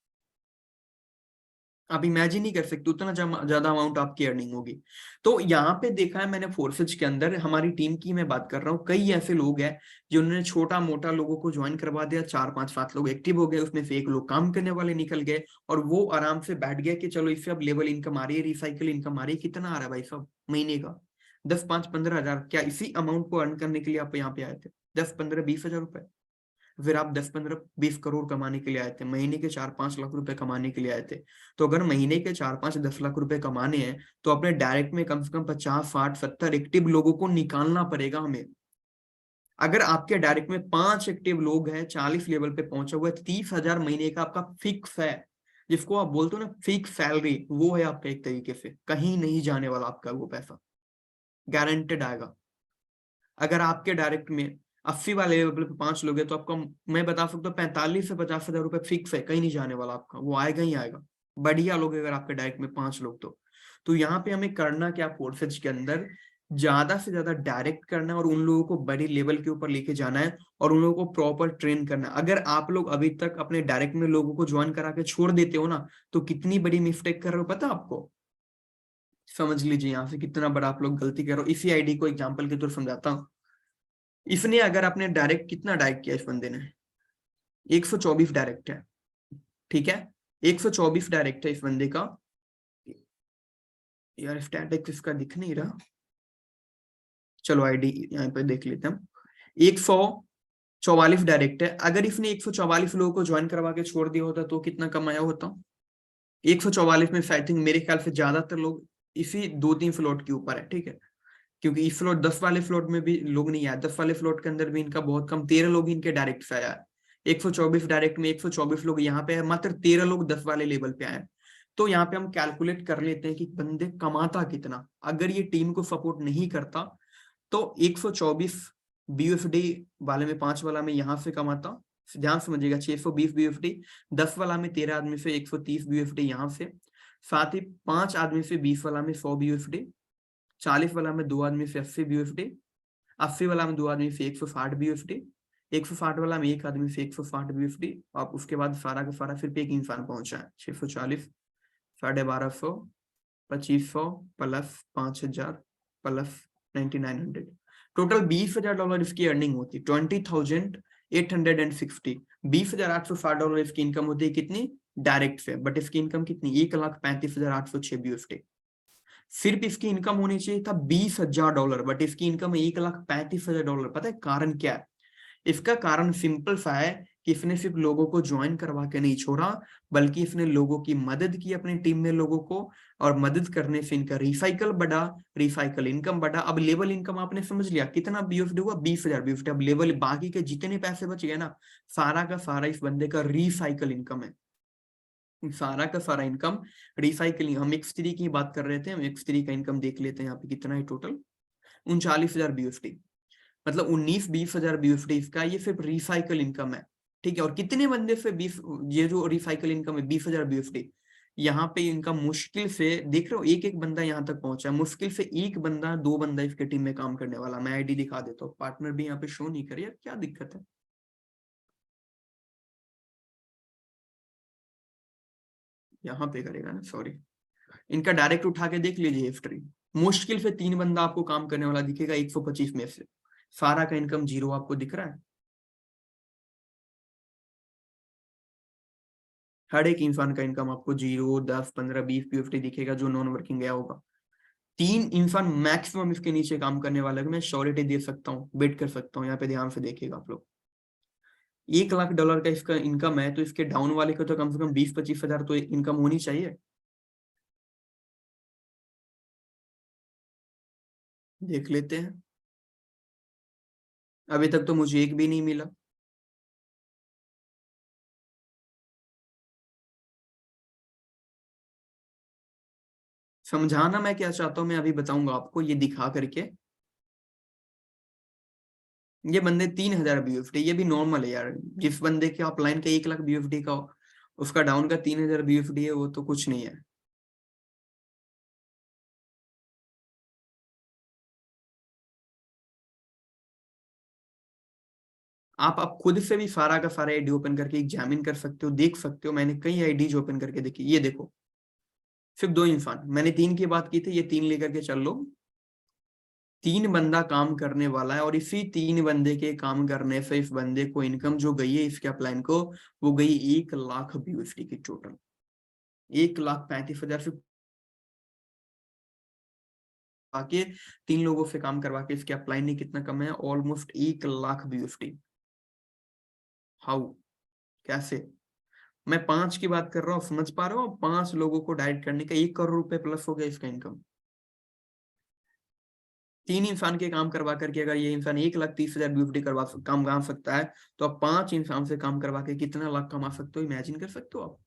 आप इमेजिन नहीं कर सकते उतना ज्यादा अमाउंट आपकी अर्निंग होगी। तो यहाँ पे देखा है मैंने फोर्सेज के अंदर, हमारी टीम की मैं बात कर रहा हूँ, कई ऐसे लोग हैं जिन्होंने छोटा मोटा लोगों को ज्वाइन करवा दिया, 4-5-7 लोग एक्टिव हो गए, उसमें से एक लोग काम करने वाले निकल गए, और वो आराम से बैठ गया कि चलो इससे अब लेवल इनकम आ रही है, रिसाइकल इनकम आ रही है। कितना आ रहा है भाई साहब महीने का? 10-5-15 हजार। क्या इसी अमाउंट को अर्न करने के लिए आप यहाँ पे आए थे? 10-15-20 हजार रुपए? फिर आप 10-15-20 करोड़ कमाने के लिए आए थे, महीने के 4-5 लाख रुपए कमाने के लिए आए थे। तो अगर महीने के 4-5-10 लाख रुपए कमाने हैं, तो अपने डायरेक्ट में कम से कम 50-60-70 एक्टिव लोगों को निकालना पड़ेगा हमें। अगर आपके डायरेक्ट में 5 एक्टिव लोग हैं, 40 लेवल पे पहुंचा हुआ है, 30 हजार महीने का आपका फिक्स है, जिसको आप बोलते हो ना फिक्स सैलरी, वो है आपका। एक तरीके से कहीं नहीं जाने वाला आपका वो पैसा, गारंटेड आएगा। अगर आपके डायरेक्ट में 80 वाले लेवल पे 5 लोग हैं, तो आपका मैं बता सकता हूँ 45 से 50 हजार रुपए फिक्स है, कहीं नहीं जाने वाला आपका, वो आएगा ही आएगा। बढ़िया लोग अगर आपके डायरेक्ट में 5 लोग, तो यहाँ पे हमें करना क्या, फोर्सेज के अंदर ज्यादा से ज्यादा डायरेक्ट करना है और उन लोगों को बड़ी लेवल के ऊपर लेके जाना है और उन लोगों को प्रॉपर ट्रेन करना है। अगर आप लोग अभी तक अपने डायरेक्ट में लोगों को ज्वाइन करा के छोड़ देते हो ना, तो कितनी बड़ी मिस्टेक कर रहे हो पता आपको? समझ लीजिए यहाँ से कितना बड़ा आप लोग गलती कर रहे हो। इसी आईडी को एग्जाम्पल के तौर समझाता हूँ। इसने अगर आपने डायरेक्ट कितना डायरेक्ट किया, इस बंदे ने 124 डायरेक्ट है, ठीक है, 124 डायरेक्ट है इस बंदे का। यार स्टैटिक इसका दिख नहीं रहा, चलो आईडी यहाँ पे देख लेते हैं हम। 144 डायरेक्ट है। अगर इसने 144 लोगों को ज्वाइन करवा के छोड़ दिया होता तो कितना कमाया होता? 144 में आई थिंक मेरे ख्याल से ज्यादातर लोग इसी 2-3 फ्लोट के ऊपर है, ठीक है, क्योंकि इस फ्लोट 10 वाले फ्लोट में भी लोग नहीं आए, 10 वाले फ्लोट के अंदर भी इनका बहुत कम, 13 लोग इनके डायरेक्ट से आया है। 124 डायरेक्ट में 124 लोग यहाँ पे है, मात्र 13 लोग 10 वाले लेवल पे आए। तो यहाँ पे हम कैलकुलेट कर लेते हैं कि बंदे कमाता कितना। अगर ये टीम को सपोर्ट नहीं करता तो 124 बीयूएफडी वाले में, 5 वाला में यहाँ से कमाता, ध्यान समझिएगा, 620 बीयूएफडी, 10 वाला में 13 आदमी से 130 बीयूएफडी यहाँ से, साथ ही 5 आदमी से 20 वाला में 100 बीयूएफडी, 40 वाला में 2 आदमी से 80 बीयूएफडी, 80 वाला में 2 आदमी से 160 बीयूएफडी, 160 वाला में 1 आदमी से 160 बीयूएफडी। आप उसके बाद सारा का सारा फिर पे एक इंसान पहुंचा है, 640, 1250, 2500 प्लस 5000 प्लस 9900, टोटल $20,000 इसकी अर्निंग होती, 20,860। $20,860 इसकी इनकम होती है, कितनी? डायरेक्ट से। बट इसकी इनकम कितनी? 1,35,806 बीयूएफटी। सिर्फ इसकी इनकम होनी चाहिए था $20,000, बट इसकी इनकम है $1,35,000। पता है कारण क्या है? इसका कारण सिंपल सा है कि इसने सिर्फ लोगों को ज्वाइन करवा के नहीं छोड़ा, बल्कि इसने लोगों की मदद की, अपनी टीम में लोगों को, और मदद करने से इनका रिसाइकल बढ़ा, रिसाइकल इनकम बढ़ा। अब लेवल इनकम आपने समझ लिया कितना बीएफडी हुआ, 20,000 बीएफडी। अब लेवल बाकी के जितने पैसे बच गए ना, सारा का सारा इस बंदे का रिसाइकल इनकम है, सारा का सारा इनकम रिसाइकलिंग। हम X3 की बात कर रहे थे, हम X3 का इनकम देख लेते हैं यहाँ पे कितना है टोटल, 39,000 बीएफटी। मतलब 19-20 हजार बीएफटी इसका, ये सिर्फ रिसाइकल इनकम है, ठीक है। और कितने बंदे से 20, ये जो रिसाइकल इनकम है 20,000 बीएफटी, यहाँ पे इनका मुश्किल से देख रहे हो एक एक बंदा यहाँ तक पहुंचा है, मुश्किल से एक बंदा 2 बंदा इसके टीम में काम करने वाला। मैं आईडी दिखा देता हूँ, पार्टनर भी यहाँ पे शो नहीं करे यार, क्या दिक्कत है? यहाँ पे करेगा ना, सॉरी। इनका डायरेक्ट उठा के देख लीजिए हिस्ट्री, मुश्किल से 3 बंदा आपको काम करने वाला दिखेगा 125 में से। सारा का इनकम जीरो आपको दिख रहा है। हर एक इंसान का इनकम आपको 0, 10, 15, 20 पीएफटी दिखेगा जो नॉन वर्किंग गया होगा। 3 इंसान मैक्सिमम इसके नीचे काम करने वाला है, मैं श्योरिटी दे सकता हूँ, बेट कर सकता हूँ। यहाँ पे ध्यान से देखिएगा आप लोग, $1,00,000 का इसका इनकम है, तो इसके डाउन वाले को तो कम से कम 20-25 हजार तो इनकम होनी चाहिए। देख लेते हैं, अभी तक तो मुझे एक भी नहीं मिला। समझाना मैं क्या चाहता हूँ मैं अभी बताऊंगा आपको, ये दिखा करके। ये बंदे 3,000 BUSD, ये भी नॉर्मल है यार। जिस बंदे के अपलाइन का 1 लाख BUSD का हो, उसका डाउन का 3,000 BUSD है, वो तो कुछ नहीं है। आप खुद से भी सारा का सारा आईडी ओपन करके एग्जामिन कर सकते हो, देख सकते हो। मैंने कई आईडीज ओपन करके देखी, ये देखो सिर्फ 2 इंसान, मैंने 3 की बात की थी, ये 3 लेकर के चल लो। 3 बंदा काम करने वाला है, और इसी 3 बंदे के काम करने से इस बंदे को इनकम जो गई है इसके अपलाइन को, वो गई 1 लाख BUSD की टोटल। 1,35,000 से आके 3 लोगों से काम करवा के इसके अपलाइन ने कितना कमाया, ऑलमोस्ट 1 लाख BUSD। हाउ, कैसे? मैं 5 की बात कर रहा हूँ, समझ पा रहे हो? 5 लोगों को डायरेक्ट करने का 1 करोड़ रुपए प्लस हो गया इसका इनकम। 3 इंसान के काम करवा करके अगर ये इंसान 1,30,000 BUSD करवा काम कमा सकता है, तो आप 5 इंसान से काम करवा के कितना लाख कमा सकते हो, इमेजिन कर सकते हो आप?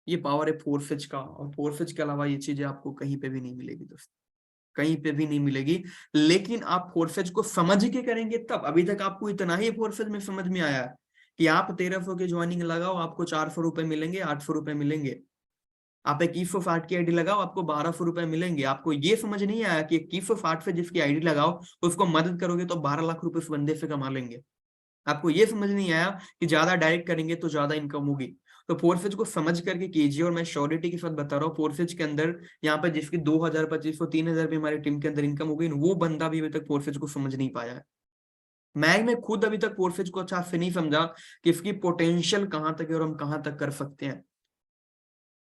ये पावर है फोर्सेज का, और फोर्सेज के अलावा ये चीजें आपको कहीं पे भी नहीं मिलेगी दोस्त, कहीं पे भी नहीं मिलेगी। लेकिन आप फोर्सेज को समझ के करेंगे तब। अभी तक आपको इतना ही फोर्सेज में समझ में आया है कि आप 1,300 की ज्वाइनिंग लगाओ, आपको 400 रुपए मिलेंगे, 800 रुपए मिलेंगे। आप 2160 की आईडी लगाओ, आपको 1,200 रुपए मिलेंगे। आपको ये समझ नहीं आया कि 2160 से जिसकी आईडी लगाओ उसको मदद करोगे तो 12 लाख रुपए उस बंदे से कमा लेंगे। आपको ये समझ नहीं आया कि ज्यादा डायरेक्ट करेंगे तो ज्यादा इनकम होगी। तो फोर्सेज को समझ करके कीजिए, और मैं श्योरिटी के साथ बता रहा हूँ, फोर्सेज के अंदर यहाँ पे जिसकी 2,000, 2,500, 3,000 भी हमारी टीम के अंदर इनकम हो गई, वो बंदा भी अभी तक फोर्सेज को समझ नहीं पाया है। मैं खुद अभी तक फोर्सेज को अच्छा से नहीं समझा कि इसकी पोटेंशियल कहाँ तक है और हम कहाँ तक कर सकते हैं।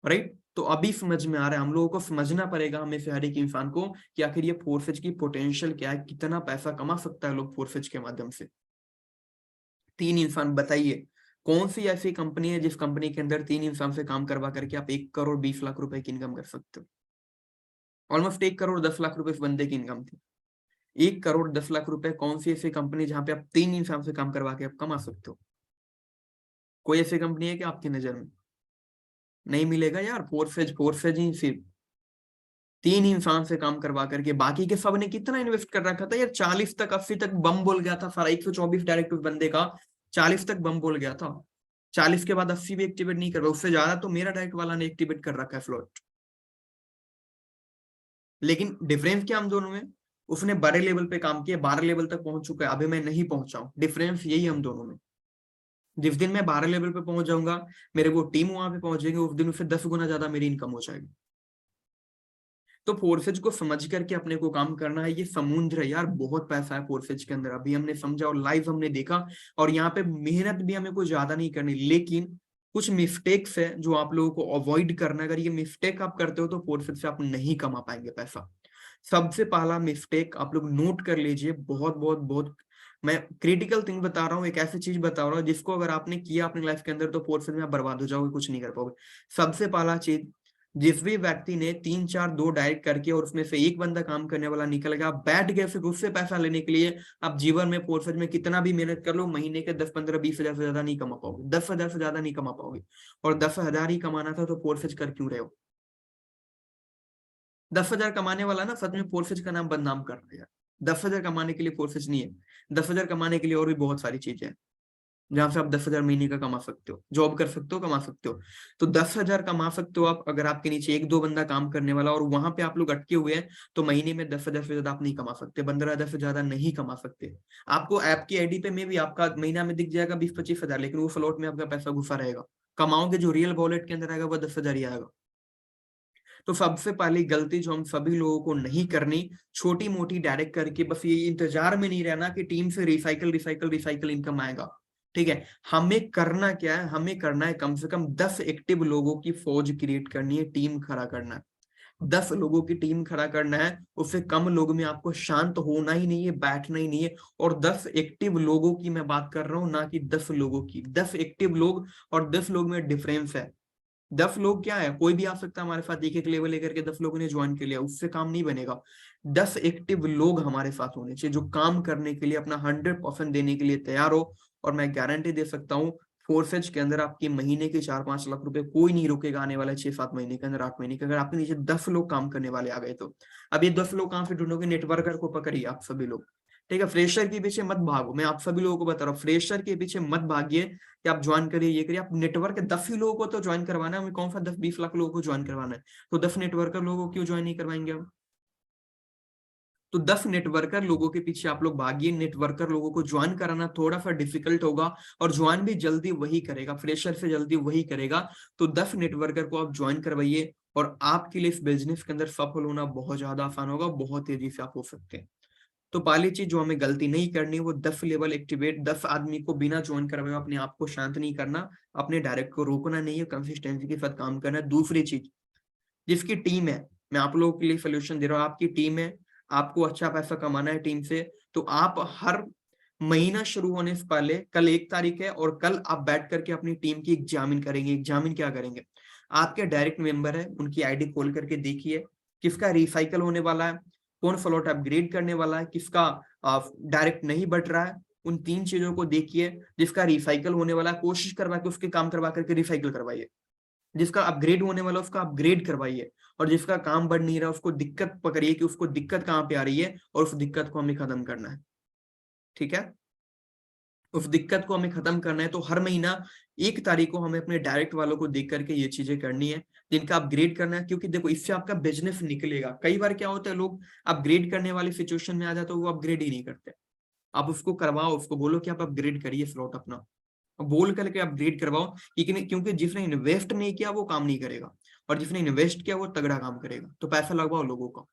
राइट? तो अभी समझ में आ रहा है, हम लोगों को समझना पड़ेगा, हमें से हर एक इंसान को, कि आखिर ये फोर्सेज की पोटेंशियल क्या है, कितना पैसा कमा सकता है लोग फोर्सेज के माध्यम से। 3 इंसान, बताइए कौन सी ऐसी कंपनी है जिस कंपनी के अंदर 3 इंसान से काम करवा करके आप 1,20,00,000 रुपए की इनकम कर सकते हो? ऑलमोस्ट 1,10,00,000 रुपए इस बंदे की इनकम थी। 1,10,00,000 रुपए कौन सी ऐसी कंपनी जहां पे आप 3 इंसान से काम करवा के आप कमा सकते हो? कोई ऐसी कंपनी है कि आपकी नजर में? नहीं मिलेगा यार। फोर्सेज फोर्सेज ही सिर्फ 3 इंसान से काम करवा करके, बाकी के सब ने कितना इन्वेस्ट कर रखा था यार, 40 तक 80 तक बम बोल गया था सारा। 124 डायरेक्ट उस बंदे का 40 तक बम बोल गया था। 40 के बाद 80 भी एक्टिवेट नहीं कर रहा, उससे ज्यादा तो मेरा डायरेक्ट वाला ने एक्टिवेट कर रखा है फ्लोट। लेकिन डिफरेंस क्या हम दोनों में? उसने बड़े लेवल पे काम किया, 12 लेवल तक पहुंच चुका है, अभी मैं नहीं पहुंचा हूं। डिफरेंस यही हम दोनों में। जिस दिन मैं 12 लेवल पे पहुंच जाऊंगा, मेरे वो टीम वहां पे पहुंच जाएगी, उस दिन उससे 10 गुना ज्यादा मेरी इनकम हो जाएगी। तो फोर्सेज को समझ करके अपने को काम करना है। ये समुद्र है यार, बहुत पैसा है फोर्सेज के अंदर, अभी हमने समझा और लाइव हमने देखा। और यहाँ पे मेहनत भी हमें कोई ज्यादा नहीं करनी, लेकिन कुछ मिस्टेक्स है जो आप लोगों को अवॉइड करना है। अगर ये मिस्टेक आप करते हो तो फोर्सेज से आप नहीं कमा पाएंगे पैसा। सबसे पहला मिस्टेक आप लोग नोट कर लीजिए, बहुत बहुत बहुत, मैं क्रिटिकल थिंग बता रहा हूँ, एक ऐसी चीज बता रहा हूँ जिसको अगर आपने किया अपनी लाइफ के अंदर तो फोर्सेज में आप बर्बाद हो जाओगे, कुछ नहीं कर पाओगे। सबसे पहला चीज, जिस भी व्यक्ति ने 3 4 2 डायरेक्ट करके और उसमें से एक बंदा काम करने वाला निकल गया, आप बैठ गए फिर उससे पैसा लेने के लिए, आप जीवन में फोर्सेज में कितना भी मेहनत कर लो, महीने के 10 15 20 हजार से ज्यादा नहीं कमा पाओगे, 10,000 से ज्यादा नहीं कमा पाओगे। और 10,000 ही कमाना था तो फोर्सेज कर क्यों रहे हो? 10,000 कमाने वाला ना सच में फोर्सेज का नाम बदनाम कर रहा है यार। 10,000 कमाने के लिए फोर्सेज नहीं है। 10,000 कमाने के लिए और भी बहुत सारी चीजें हैं, जहां से आप 10,000 महीने का कमा सकते हो, जॉब कर सकते हो, कमा सकते हो। तो 10,000 कमा सकते हो आप, अगर आपके नीचे 1 2 बंदा काम करने वाला और वहां पे आप लोग अटके हुए हैं, तो महीने में 10,000 से ज्यादा आप नहीं कमा सकते, 15,000 से ज्यादा नहीं कमा सकते। आपको ऐप की आईडी पे में भी आपका महीना में दिख जाएगा 20 25 हजार, लेकिन वो फ्लोट में आपका पैसा घुसा रहेगा। कमाओगे जो रियल वॉलेट के अंदर आएगा वो 10,000 ही आएगा। तो सबसे पहली गलती जो हम सभी लोगों को नहीं करनी, छोटी मोटी डायरेक्ट करके बस ये इंतजार में नहीं रहना कि टीम से रिसाइकल रिसाइकल रिसाइकल इनकम आएगा। ठीक है, हमें करना क्या है? हमें करना है कम से कम 10 एक्टिव लोगों की फौज क्रिएट करनी है, टीम खड़ा करना है। 10 लोगों की टीम खड़ा करना है, उससे कम लोग में आपको शांत होना ही नहीं है, बैठना ही नहीं है। और 10 एक्टिव लोगों की मैं बात कर रहा हूं, ना कि 10 लोगों की। 10 एक्टिव लोग और 10 लोग में डिफरेंस है। 10 लोग क्या है, कोई भी आ सकता है हमारे साथ, एक एक लेवल लेकर के 10 लोगों ने ज्वाइन कर लिया, उससे काम नहीं बनेगा। 10 एक्टिव लोग हमारे साथ होने चाहिए जो काम करने के लिए अपना 100% देने के लिए तैयार हो। और मैं गारंटी दे सकता हूँ, फोर्सेज के अंदर आपकी महीने के 4 5 लाख रुपए कोई नहीं रुकेगा आने वाले 6 7 महीने के अंदर, 8 महीने के, अगर आपके नीचे 10 लोग काम करने वाले आ गए तो। अब ये 10 लोग कहाँ से ढूंढोगे? नेटवर्कर को पकड़िए आप सभी लोग। ठीक है, फ्रेशर के पीछे मत भागो, मैं आप सभी लोगों को बता रहा हूँ, फ्रेशर के पीछे मत भागिए कि आप ज्वाइन करिए ये करिए। आप नेटवर्क 10 ही लोगों को तो ज्वाइन करवाना है, हमें कौन सा 10-20 लाख लोगों को ज्वाइन करवाना है, तो 10 नेटवर्कर लोगों को क्यों ज्वाइन नहीं करवाएंगे हम? तो 10 नेटवर्कर लोगों के पीछे आप लोग भागिए, नेटवर्कर लोगों को ज्वाइन कराना थोड़ा सा डिफिकल्ट होगा, और ज्वाइन भी जल्दी वही करेगा, फ्रेशर से जल्दी वही करेगा। तो 10 नेटवर्कर को आप ज्वाइन करवाइए, और आपके लिए इस बिजनेस के अंदर सफल होना बहुत ज्यादा आसान होगा, बहुत तेजी से आप हो सकते हैं। तो पहली चीज जो हमें गलती नहीं करनी, वो 10 लेवल एक्टिवेट, 10 आदमी को बिना ज्वाइन करवाए अपने आप को शांत नहीं करना, अपने डायरेक्ट को रोकना नहीं है, कंसिस्टेंसी के साथ काम करना है। दूसरी चीज, जिसकी टीम है, मैं आप लोगों के लिए सोल्यूशन दे रहा हूँ, आपकी टीम है, आपको अच्छा पैसा कमाना है टीम से, तो आप हर महीना शुरू होने से पहले, कल 1 तारीख है, और कल आप बैठ करके अपनी टीम की एग्जामिन करेंगे। एग्जामिन क्या करेंगे? आपके डायरेक्ट मेंबर है, उनकी आईडी खोल करके देखिए किसका रिसाइकल होने वाला है, कौन फ्लोट अपग्रेड करने वाला है, किसका डायरेक्ट नहीं बट रहा है। उन 3 चीजों को देखिए। जिसका रिसाइकल होने वाला है, कोशिश करवा के उसके काम करवा करके रिसाइकल करवाइए। जिसका अपग्रेड होने वाला है, उसका अपग्रेड करवाइए। और जिसका काम बढ़ नहीं रहा, उसको दिक्कत पकड़िए कि उसको दिक्कत कहाँ पे आ रही है, और उस दिक्कत को हमें खत्म करना है। ठीक है, उस दिक्कत को हमें खत्म करना है। तो हर महीना 1 तारीख को हमें अपने डायरेक्ट वालों को देख करके ये चीजें करनी है, जिनका अपग्रेड करना है। क्योंकि देखो, इससे आपका बिजनेस निकलेगा। कई बार क्या होता है, लोग अपग्रेड करने वाली सिचुएशन में आ जाते हैं, वो अपग्रेड ही नहीं करते। आप उसको करवाओ, उसको बोलो कि आप अपग्रेड करिए स्लॉट अपना, बोल करके अपग्रेड करवाओ। क्योंकि जिसने इन्वेस्ट नहीं किया वो काम नहीं करेगा, और जिसने इन्वेस्ट किया वो तगड़ा काम करेगा। तो पैसा लगवाओ लोगों का।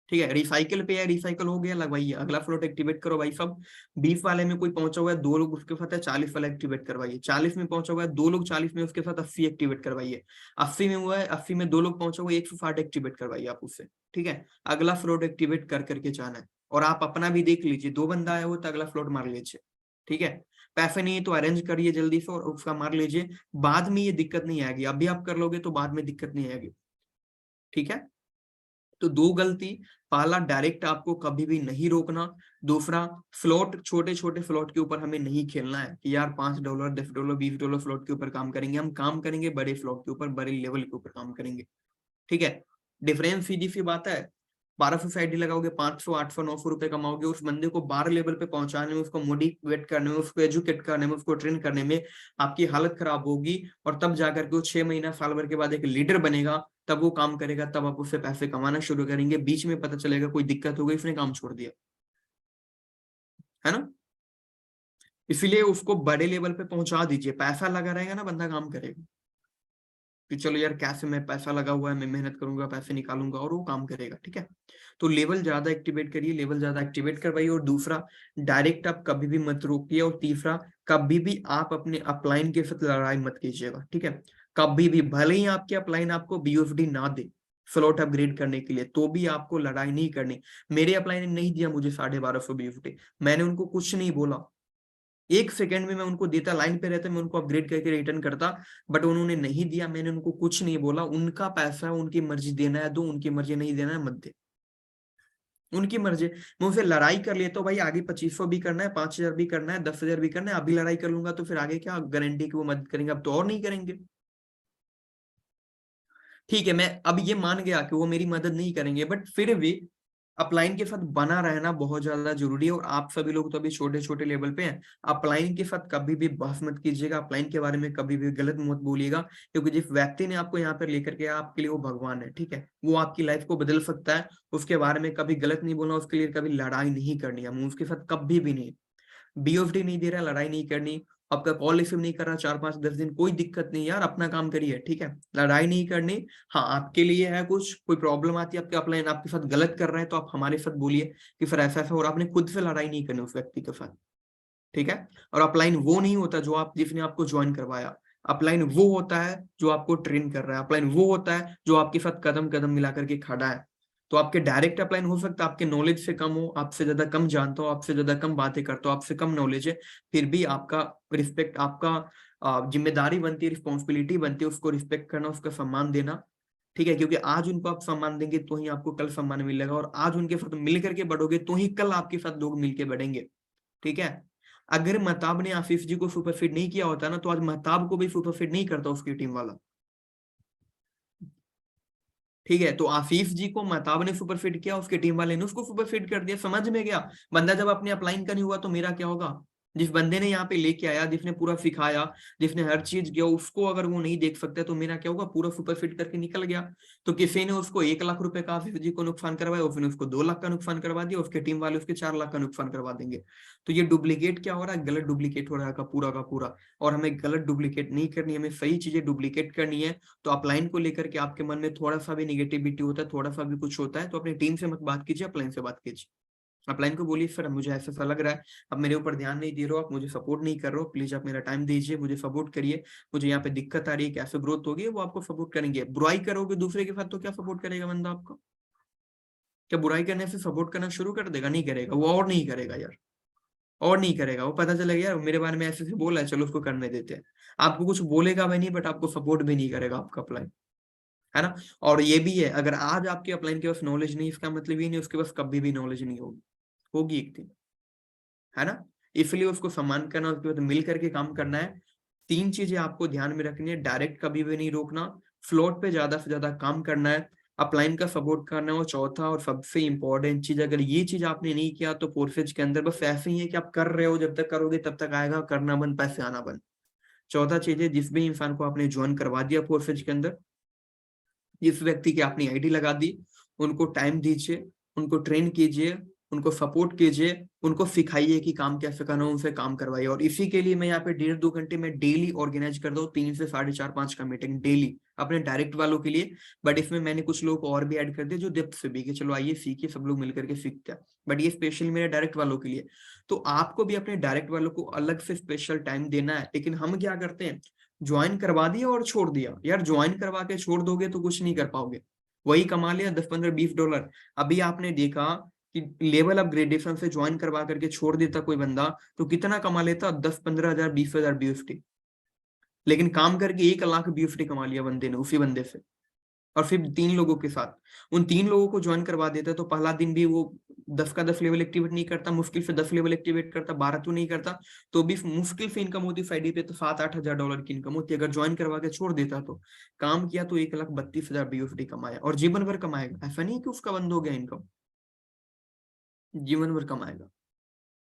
ठीक है, रिसाइकल पे है, रिसाइकल हो गया, लगवाइए। अगला फ्लोट एक्टिवेट करो भाई सब। 20 वाले में कोई पहुंचा हुआ है, 2 लोग उसके साथ है, 40 वाला एक्टिवेट करवाइए। 40 में पहुंचा हुआ है, 2 लोग 40 में उसके साथ 80 एक्टिवेट करवाइए। 80 में हुआ है, 80 में 2 लोग पहुंचा हुआ है, 160 एक्टिवेट करवाइए आप उससे। ठीक है, अगला फ्लोट एक्टिवेट कर करके जाना है। और आप अपना भी देख लीजिए, 2 बंदा आया हो तो अगला फ्लोट मार लीजिए। ठीक है, पैसे नहीं है तो अरेंज करिए जल्दी से और उसका मार लीजिए। बाद में ये दिक्कत नहीं आएगी, अभी आप कर लोगे तो बाद में दिक्कत नहीं आएगी। ठीक है, तो 2 गलती, पहला डायरेक्ट आपको कभी भी नहीं रोकना। दूसरा, फ्लोट, छोटे छोटे फ्लोट के ऊपर हमें नहीं खेलना है कि यार $5, $10, $20 फ्लोट के ऊपर काम करेंगे। हम काम करेंगे बड़े फ्लोट के ऊपर, बड़े लेवल के ऊपर काम करेंगे। ठीक है, डिफरेंस सीधी सी बात है। 1200 से आईडी लगाओगे, 500, 800, 900 रुपए कमाओगे। उस बंदे को 12 लेवल पे पहुंचाने में, उसको मोटिवेट करने में, उसको एजुकेट करने में, उसको ट्रेन करने में आपकी हालत खराब होगी। और तब जाकर के वो 6 महीना, साल भर के बाद एक लीडर बनेगा, तब वो काम करेगा, तब आप उससे पैसे कमाना शुरू करेंगे। बीच में पता चलेगा कोई दिक्कत हो गई, उसने काम छोड़ दिया, है ना। इसीलिए उसको बड़े लेवल पे पहुंचा दीजिए। पैसा लगा रहेगा ना, बंदा काम करेगा कि चलो यार, कैसे में पैसा लगा हुआ है, मैं मेहनत करूंगा, पैसे निकालूंगा, और वो काम करेगा। ठीक है, तो लेवल ज्यादा एक्टिवेट करिए, लेवल ज्यादा एक्टिवेट करवाइए। और दूसरा, डायरेक्ट आप कभी भी मत रोकिए। और तीसरा, कभी भी आप अपने अपलाइन के साथ लड़ाई मत कीजिएगा। ठीक है, कभी भी, भले ही आपके अपलाइन आपको बीओएफडी ना दे स्लॉट अपग्रेड करने के लिए, तो भी आपको लड़ाई नहीं करनी। मेरे अपलाइन ने नहीं दिया मुझे 1250 बीओएफडी, मैंने उनको कुछ नहीं बोला। 1 सेकंड में मैं उनको देता, लाइन पे रहता, मैं उनको अपग्रेड करके रिटर्न करता। बट उन्होंने नहीं दिया, मैंने उनको कुछ नहीं बोला। उनका पैसा है, उनकी मर्जी, देना है दो, उनकी मर्जी नहीं देना है मत दे, उनकी मर्जी। मैं उनसे लड़ाई कर लेता हूँ भाई, आगे 2500 भी करना है, 5000 भी करना है, 10,000 भी करना है, अभी लड़ाई कर लूंगा तो फिर आगे क्या गारंटी कि वो मदद करेंगे? अब तो और नहीं करेंगे। ठीक है, मैं अब ये मान गया कि वो मेरी मदद नहीं करेंगे, बट फिर भी अपलाइन के साथ बना रहना बहुत ज्यादा जरूरी है। और आप सभी लोग तो अभी छोटे छोटे लेवल पे हैं, अपलाइन के साथ कभी भी बहस मत कीजिएगा, अपलाइन के बारे में कभी भी गलत मत बोलिएगा। क्योंकि जिस व्यक्ति ने आपको यहाँ पर लेकर के, आपके लिए वो भगवान है। ठीक है, वो आपकी लाइफ को बदल सकता है। उसके बारे में कभी गलत नहीं बोलना, उसके लिए कभी लड़ाई नहीं करनी है, उसके साथ कभी भी नहीं। बीओएफडी नहीं दे रहा, लड़ाई नहीं करनी। आपका कॉल रिसीव नहीं कर रहा 4-5-10 दिन, कोई दिक्कत नहीं यार, अपना काम करिए। ठीक है, लड़ाई नहीं करनी। हाँ, आपके लिए है कुछ, कोई प्रॉब्लम आती है, आपके अपलाइन आपके साथ गलत कर रहे हैं, तो आप हमारे साथ बोलिए कि फिर ऐसा ऐसा, और आपने खुद से लड़ाई नहीं करनी उस व्यक्ति के साथ। ठीक है, और अपलाइन वो नहीं होता जो आप, जिसने आपको ज्वाइन करवाया। अपलाइन वो होता है जो आपको ट्रेन कर रहा है। अपलाइन वो होता है जो आपके साथ कदम कदम मिला करके खड़ा है। तो आपके डायरेक्ट अपलाइन हो सकता है आपके नॉलेज से कम हो, आपसे ज्यादा कम जानता हो, आपसे ज्यादा कम बातें करता हो, आपसे कम नॉलेज है, फिर भी आपका रिस्पेक्ट, आपका जिम्मेदारी बनती है, रिस्पॉन्सिबिलिटी बनती है उसको रिस्पेक्ट करना, उसका सम्मान देना। ठीक है, क्योंकि आज उनको आप सम्मान देंगे तो ही आपको कल सम्मान मिलेगा, और आज उनके साथ मिल करके बढ़ोगे तो ही कल आपके साथ लोग मिलके बढ़ेंगे। ठीक है, अगर महताब ने आसिफ जी को सुपरफिट नहीं किया होता ना, तो आज महताब को भी सुपरफिट नहीं करता उसकी टीम वाला। ठीक है, तो आफीफ जी को महताब ने सुपर फिट किया, उसके टीम वाले ने उसको सुपर फिट कर दिया। समझ में गया? बंदा जब अपने अपलाइन का नहीं हुआ तो मेरा क्या होगा? जिस बंदे ने यहाँ पे लेके आया, जिसने पूरा सिखाया, जिसने हर चीज किया, उसको अगर वो नहीं देख सकते तो मेरा क्या होगा? पूरा सुपर फिट करके निकल गया। तो किसी ने उसको 1 लाख रुपए का आफीफ जी को नुकसान करवाया, उसने उसको 2 लाख का नुकसान करवा दिया, उसके टीम वाले उसके 4 लाख का नुकसान करवा देंगे। तो ये डुप्लीकेट क्या हो रहा है? गलत डुप्लीकेट हो रहा है का पूरा। और हमें गलत डुप्लीकेट नहीं करनी, हमें सही चीजें डुप्लीकेट करनी है। तो अपलाइन को लेकर के आपके मन में थोड़ा सा भी निगेटिविटी होता है, थोड़ा सा भी कुछ होता है, तो अपनी टीम से मत बात कीजिए, अपलाइन से बात कीजिए। अपलाइन को बोलिए सर मुझे ऐसा सा लग रहा है, अब मेरे ऊपर ध्यान नहीं दे रहे हो, आप मुझे सपोर्ट नहीं कर रहे हो, प्लीज आप मेरा टाइम दीजिए, मुझे सपोर्ट करिए, मुझे यहाँ पे दिक्कत आ रही है, कैसे ग्रोथ होगी, वो आपको सपोर्ट करेंगे। बुराई करोगे दूसरे के साथ तो क्या सपोर्ट करेगा बंदा आपको? क्या बुराई करने से सपोर्ट करना शुरू कर देगा? नहीं करेगा वो, और नहीं करेगा यार, और नहीं करेगा वो। पता चलेगा यार मेरे बारे में ऐसे से बोला है, चलो उसको करने देते हैं। आपको कुछ बोलेगा भी नहीं, बट आपको सपोर्ट भी नहीं करेगा आपका अपलाइन, है ना? और ये भी है, अगर आज आपके अपलाइन के पास नॉलेज नहीं, इसका मतलब ये नहीं उसके पास कभी भी नॉलेज नहीं होगी, होगी एक दिन, है ना? इसलिए उसको सम्मान करना, उसके बाद मिल करके काम करना है। 3 चीजें आपको ध्यान में रखनी है, डायरेक्ट कभी भी नहीं रोकना, फ्लोट पे ज्यादा से ज्यादा काम करना है, अपलाइन का सपोर्ट करना है, और चौथा और सबसे इंपॉर्टेंट चीज, अगर ये चीज आपने नहीं किया तो फोरफेज के अंदर बस ऐसे ही है कि आप कर रहे हो, जब तक करोगे तब तक आएगा, करना बंद, पैसे आना बंद। चौथा चीज है, जिस भी इंसान को आपने ज्वाइन करवा दिया फोरफेज के अंदर, जिस व्यक्ति की आपने आईडी लगा दी, उनको टाइम दीजिए, उनको ट्रेन कीजिए, उनको सपोर्ट कीजिए, उनको सिखाइए कि काम कैसे करना है, उनसे काम करवाइए। और इसी के लिए मैं यहाँ पे 1.5-2 घंटे में डेली ऑर्गेनाइज कर दो, 3 से 4.5-5 का मीटिंग डेली अपने डायरेक्ट वालों के लिए। बट इसमें मैंने कुछ लोग और भी ऐड कर दिए जो डेप्थ से भी, कि चलो आइए सीखिए, सब लोग मिलकर के सीखते हैं, बट ये स्पेशली मेरे डायरेक्ट वालों के लिए। तो आपको भी अपने डायरेक्ट वालों को अलग से स्पेशल टाइम देना है। लेकिन हम क्या करते हैं, ज्वाइन करवा दिया और छोड़ दिया। यार ज्वाइन करवा के छोड़ दोगे तो कुछ नहीं कर पाओगे, वही कमा लिया 10-15-20 डॉलर। अभी आपने देखा कि लेवल अपग्रेडेशन से ज्वाइन करवा करके छोड़ देता कोई बंदा तो कितना कमा लेता? 10-15 हजार, 20 हजार BUSD। लेकिन काम करके 1 लाख BUSD कमा लिया बंदे ने, उसी बंदे से। और फिर 3 लोगों के साथ, उन 3 लोगों को ज्वाइन करवा देता तो पहला दिन भी वो 10 का 10 लेवल एक्टिवेट नहीं करता, मुश्किल से 10 लेवल एक्टिवेट करता, 12 तो नहीं करता, तो भी मुश्किल से इनकम होती फ्राइडे पे तो 7-8 हजार डॉलर की इनकम होती। अगर ज्वाइन करवा के छोड़ देता तो काम किया तो 1,32,000 BUSD कमाया, और जीवन भर कमाएगा। ऐसा नहीं कि उसका बंद हो गया इनकम, जीवन भर कमाएगा।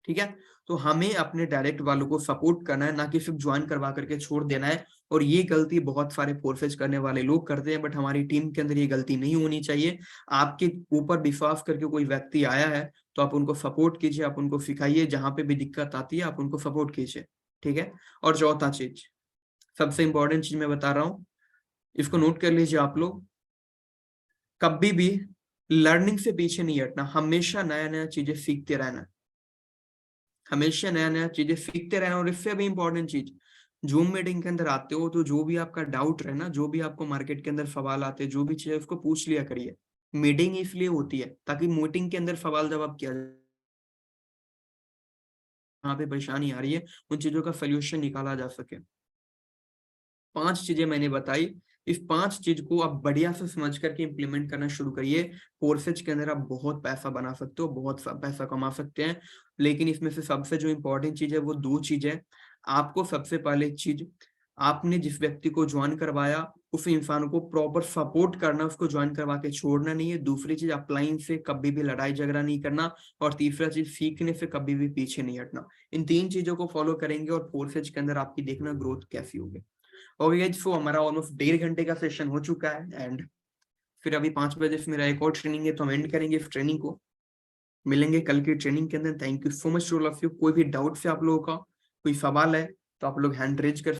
ठीक है, तो हमें अपने डायरेक्ट वालों को सपोर्ट करना है, ना कि सिर्फ ज्वाइन करवा करके छोड़ देना है। और ये गलती बहुत सारे फोरफेज करने वाले लोग करते हैं, बट हमारी टीम के अंदर ये गलती नहीं होनी चाहिए। आपके ऊपर विश्वास करके कोई व्यक्ति आया है तो आप उनको सपोर्ट कीजिए, आप उनको सिखाइए, जहां पे भी दिक्कत आती है आप उनको सपोर्ट कीजिए। ठीक है, और चौथा चीज, सबसे इंपॉर्टेंट चीज मैं बता रहा हूँ, इसको नोट कर लीजिए आप लोग, कभी भी लर्निंग से पीछे नहीं हटना, हमेशा नया नया चीजें सीखते रहना, हमेशा नया नया चीजें सीखते रहना। और इससे भी इंपॉर्टेंट चीज, जूम मीटिंग के अंदर आते हो तो जो भी आपका डाउट रहे ना, जो भी आपको मार्केट के अंदर सवाल आते हैं, जो भी चीज है उसको पूछ लिया करिए। मीटिंग इसलिए होती है ताकि मीटिंग के अंदर सवाल जवाब किया जाए, यहाँ पे परेशानी आ रही है उन चीजों का सोल्यूशन निकाला जा सके। 5 चीजें मैंने बताई, इस 5 चीज को आप बढ़िया से समझ करके इम्प्लीमेंट करना शुरू करिए। कोर्सेज के अंदर आप बहुत पैसा बना सकते हो, बहुत पैसा कमा सकते हैं। लेकिन इसमें से सबसे जो इंपॉर्टेंट चीज है वो 2 चीज है। आपको सबसे पहले चीज, आपने जिस व्यक्ति को ज्वाइन करवाया उस इंसान को प्रॉपर सपोर्ट करना, उसको ज्वाइन करवा के छोड़ना नहीं है। दूसरी चीज, अपलाइन से कभी भी लड़ाई झगड़ा नहीं करना। और तीसरा चीज, सीखने से कभी भी पीछे नहीं हटना। इन 3 चीजों को फॉलो करेंगे और कोर्सेज के अंदर आपकी देखना ग्रोथ कैसी होगी। ओके गाइस, सो हमारा ऑलमोस्ट 1.5 घंटे का सेशन हो चुका है, एंड फिर अभी 5 बजे से मेरा एक और ट्रेनिंग है, तो हम एंड करेंगे इस ट्रेनिंग को। मिलेंगे कल की ट्रेनिंग के अंदर। Thank you so much to all of you. कोई भी डाउट से आप लोगों का कोई सवाल है तो आप लोग हैंड रेज कर